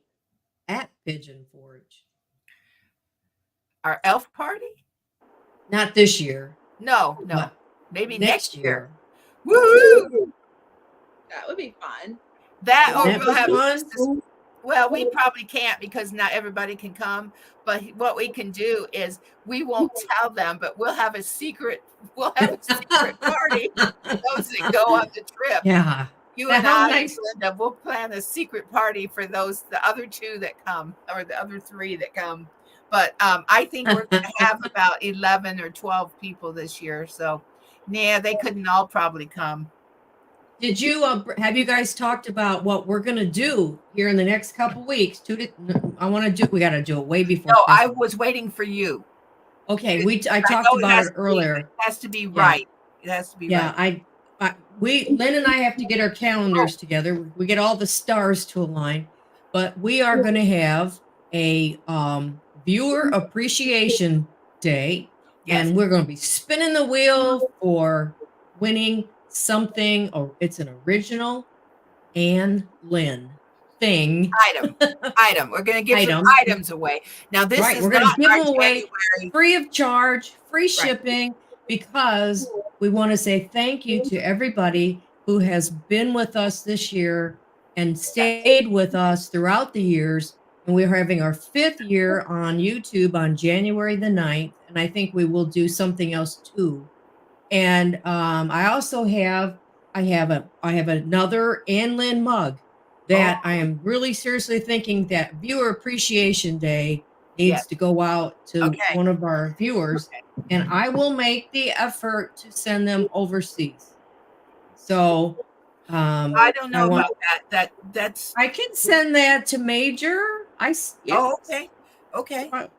at Pigeon Forge? Our elf party? Not this year. No. but Maybe next next year. year. Woohoo! That would be fun. That or That we'll have fun? well, we probably can't because not everybody can come. But what we can do is we won't tell them, but we'll have a secret party for those that go on the trip. Yeah. You and How I, nice. Linda, we'll plan a secret party for the other two that come, or the other three that come. But I think we're going to have about 11 or 12 people this year. So, yeah, they couldn't all probably come. Did you have you guys talked about what we're gonna do here in the next couple weeks? I want to do. We got to do it way before. No, I Christmas. was waiting for you. Okay, I I talked know about it it earlier. has to be Yeah. right. It has to be Yeah, right. Lynn and I have to get our calendars together. We get all the stars to align, but we are going to have a viewer appreciation day, Yes. and we're going to be spinning the wheel for winning something. Or it's an original Ann Lynn thing. Item. We're going to give some items away. Now, this Right, is we're going not to give our them away January. free of charge, free shipping, because we want to say thank you to everybody who has been with us this year and stayed with us throughout the years. And we're having our 5th year on YouTube on January the 9th. And I think we will do something else too. And I also have another Ann Lynn mug that I am really seriously thinking that Viewer Appreciation Day needs to go out to one of our viewers, and I will make the effort to send them overseas. So I don't know about that. That's I can send that to Major. okay.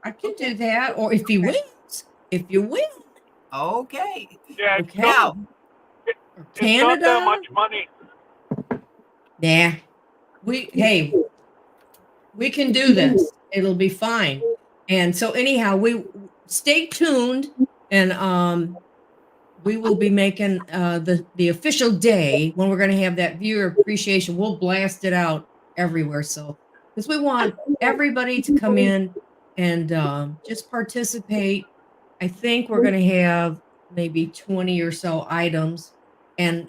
I can do that, or if he wins, Okay. Yeah, okay. Now, it's not that Canada? much money. Nah. We can do this. It'll be fine. And so anyhow, we stay tuned, and we will be making the official day when we're going to have that viewer appreciation. We'll blast it out everywhere. So because we want everybody to come in and just participate. I think we're going to have maybe 20 or so items and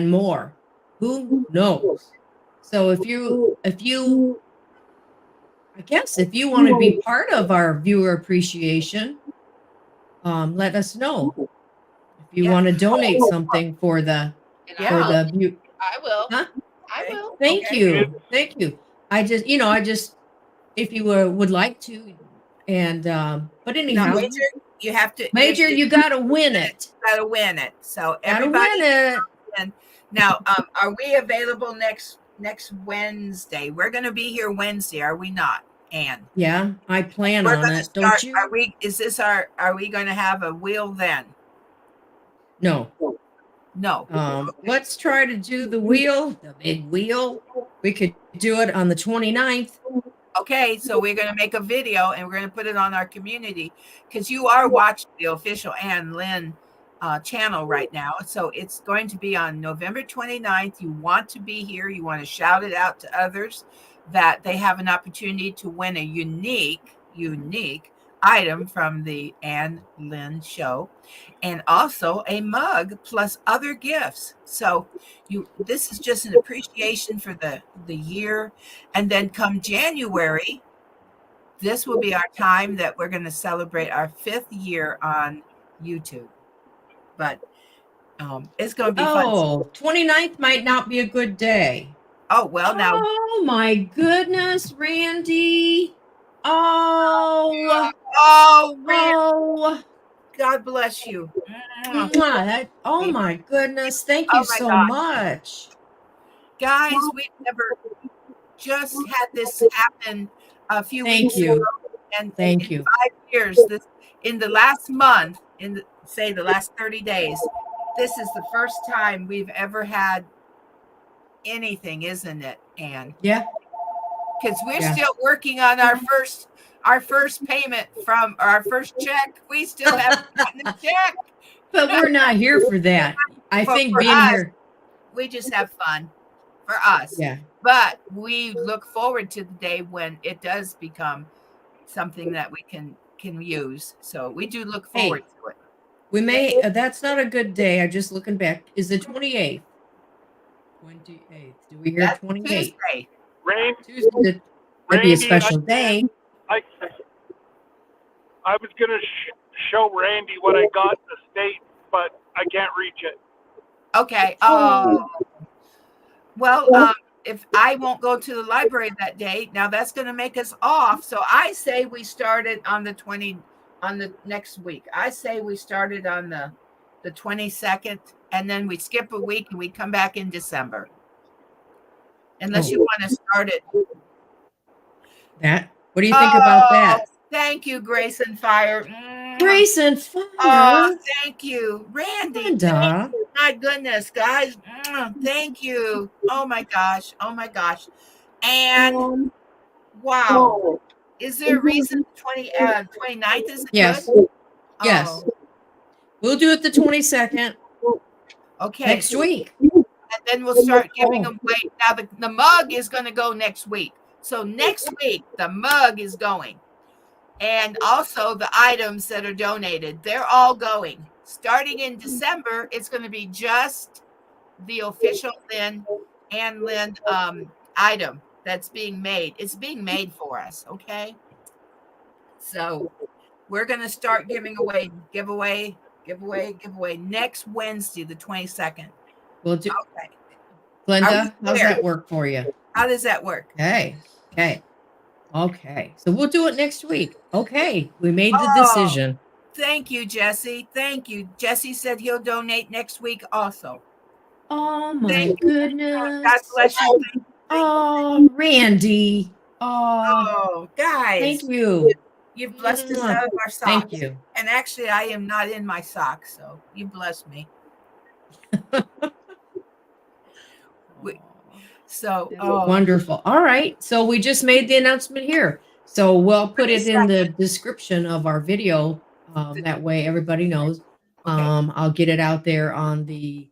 more. Who knows? So if you I guess if you want to be part of our viewer appreciation, let us know. If you want to donate something for the I will. Huh? I will. Thank you. I just if you would like to, and but anyhow, now, Major, you have to. Major, you got to win it. Got to win it. So Gotta everybody. win it. Now, are we available next Wednesday? We're going to be here Wednesday, are we not, Ann? Yeah, I plan We're on going to it. start. Don't you? Are we going to have a wheel then? No. No. Let's try to do the wheel, the big wheel. We could do it on the 29th. Okay, so we're going to make a video and we're going to put it on our community because you are watching the official Ann Lynn channel right now. So it's going to be on November 29th. You want to be here. You want to shout it out to others that they have an opportunity to win a unique item from the Ann Lynn show, and also a mug plus other gifts. So this is just an appreciation for the year. And then come January, this will be our time that we're going to celebrate our 5th year on YouTube. But it's going to be fun. Oh, 29th might not be a good day. Oh, well, now. Oh my goodness, Randy. Oh, Randy, God bless you. Oh my goodness. Thank you so much. Guys, we've never just had this happen a few weeks ago. And thank in you. 5 years, in the last month, say the last 30 days, this is the first time we've ever had anything, isn't it, Ann? Yeah. Because we're still working on our first payment from our first check. We still haven't gotten a check. But we're not here for that. I think being here. We just have fun for us. Yeah. But we look forward to the day when it does become something that we can use. So we do look forward to it. We may, that's not a good day. I'm just looking back. Is the 28th? 28th. Do we hear 28th? Tuesday. Tuesday. That'd be a special day. I was going to show Randy what I got in the States, but I can't reach it. Okay. Well, if I won't go to the library that day, now that's going to make us off. So I say we started on the next week. I say we started on the 22nd, and then we skip a week and we come back in December. Unless you want to start it. What do you think about that? Thank you, Grace and Fire. Grace and Fire. Oh, thank you, Randy. Thank you. My goodness, guys. Thank you. Oh my gosh. And wow. Is there a reason 29th isn't yes. good? Yes. We'll do it the 22nd. Okay. Next week. And then we'll start giving them away. Now the mug is going to go next week. So next week, the mug is going. And also the items that are donated, they're all going. Starting in December, it's going to be just the official Ann Lynn item that's being made. It's being made for us, okay? So we're going to start giving away, giveaway next Wednesday, the 22nd. We'll do. Okay. Glenda, how's that work for you? How does that work? Okay. So we'll do it next week. Okay. We made the decision. Thank you, Jesse. Thank you. Jesse said he'll donate next week also. Oh my goodness. God bless you. Oh, Randy. Oh, guys. Thank you. You've blessed us out of our socks. Thank you. And actually, I am not in my socks, so you blessed me. Wonderful. All right. So we just made the announcement here. So we'll put it in the description of our video. That way everybody knows. Okay. I'll get it out there on the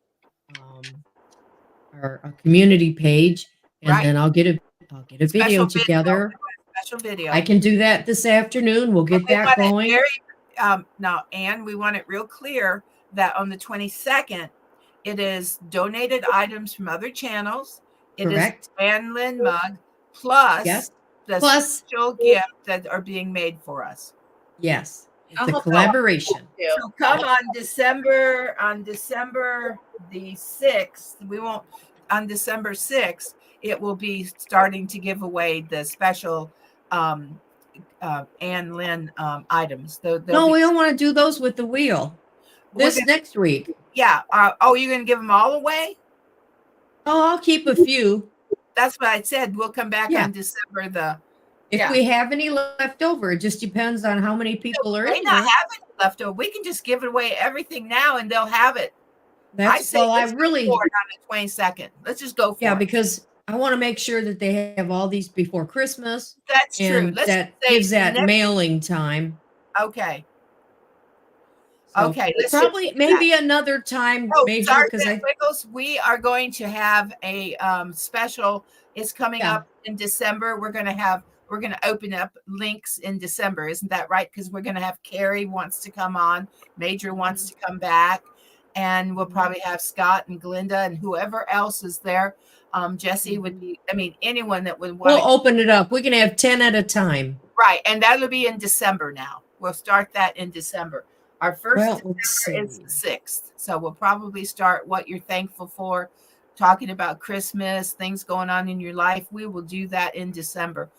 our community page, and then I'll get a video together. Special video. I can do that this afternoon. We'll get that going. Now, Ann, we want it real clear that on the 22nd, it is donated items from other channels. It is Ann Lynn mug plus the special gift that are being made for us. Yes. It's a collaboration. So come on December the 6th. On December 6th, it will be starting to give away the special Ann Lynn items. We don't want to do those with the wheel. Next week. Yeah. You're going to give them all away? Oh, I'll keep a few. That's what I said. We'll come back on December If we have any left over, it just depends on how many people are in there. Not have any left over. We can just give it away everything now, and they'll have it I say I let's go really, for it on the 22nd. Let's just go for yeah, it. because I want to make sure that they have all these before Christmas, That's true. and Let's that say gives that next. mailing time. Okay. So Okay. Let's probably just maybe another time, Oh, Major, because Sergeant Wiggles, we are going to have a special. It's coming Yeah. up in December. We're going to open up links in December. Isn't that right? Because we're going to have Carrie wants to come on, Major wants to come back, and we'll probably have Scott and Glinda and whoever else is there. Jesse would be, I mean, anyone that would want we'll open it up. We can have 10 at a time. Right. And that'll be in December now. We'll start that in December. Our first Well, let's December is see. the 6th. So we'll probably start what you're thankful for, talking about Christmas, things going on in your life. We will do that in December.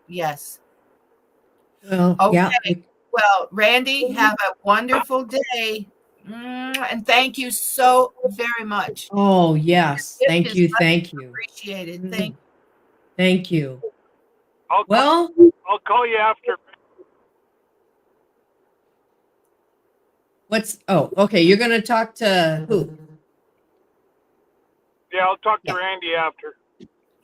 Yes. Well, Okay. yeah. Well, Randy, have a wonderful day. And thank you so very much. Oh, yes. Your Thank gift you. is much Thank you. appreciated. Thank you. Thank you. I'll Well, call you after. okay. You're going to talk to who? Yeah, I'll talk to Yeah. Randy after.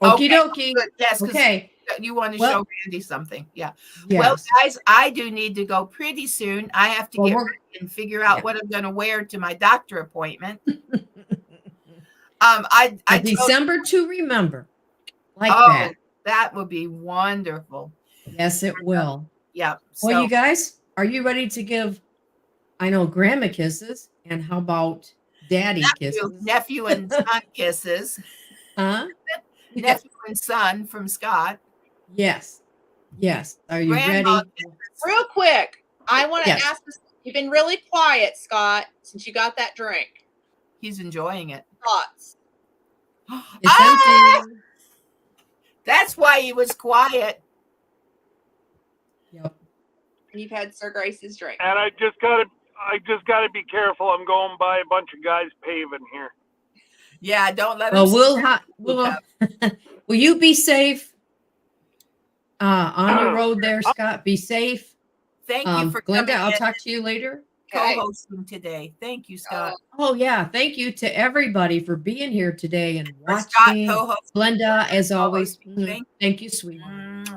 Okie Okay, dokie. good. Yes, 'cause Okay. you want to Well- show Randy something. Yeah. Yes. Well, guys, I do need to go pretty soon. I have to Well, get we're- ready and figure out yeah. what I'm going to wear to my doctor appointment. I A told- December to remember. Like oh, that. that would be wonderful. Yes, it will. Yeah. Well, you So guys, are you ready to give, I know, grandma kisses? And how about daddy kisses? nephew and son kisses. Huh? Nephew and son from Scott. Yes. Yes. Are you Grandma ready? Real quick, I want to Yes. ask this. You've been really quiet, Scott, since you got that drink. He's enjoying it. Thoughts? It's Ah! empty. That's why he was quiet. Yep. And you've had Sir Grace's drink. And I just gotta be careful. I'm going by a bunch of guys paving here. Yeah, don't let Well, him. will you be safe on your road there, Scott? Be safe. Thank you for Glinda, coming I'll in talk to you later. Okay. co-hosting today. Thank you, Scott. Oh, yeah. Thank you to everybody for being here today and For Scott watching. co-hosting. Glenda, as always. Thank you, sweetheart.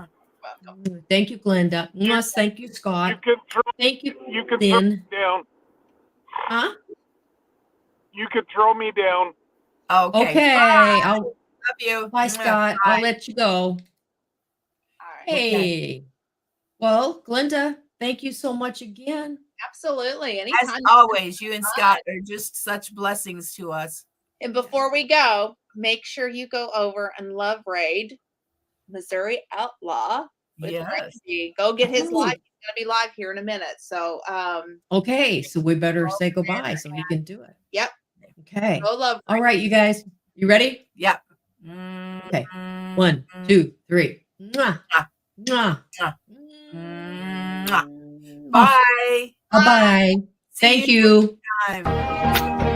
Welcome. Thank you, Glenda. Thank you, Scott. Thank you, You can Lynn. throw me down. Huh? You could throw me down. Okay. Okay. Bye. I'll Love you. bye, Scott. Bye. I'll let you go. All right. Hey. Well, Glenda, thank you so much again. Absolutely. As Anytime. always, you and Scott are just such blessings to us. And before we go, make sure you go over and love Raid, Missouri Outlaw. With Yes. Randy. Go get his Oh. live. He's gonna be live here in a minute. So Okay, so we better say goodbye so he can do it. Yep. Okay. go love All right, you guys. You ready? Yep. Okay. 1, 2, 3. Mwah. Mwah. Mwah. Bye. Bye-bye. See Thank you you. next time.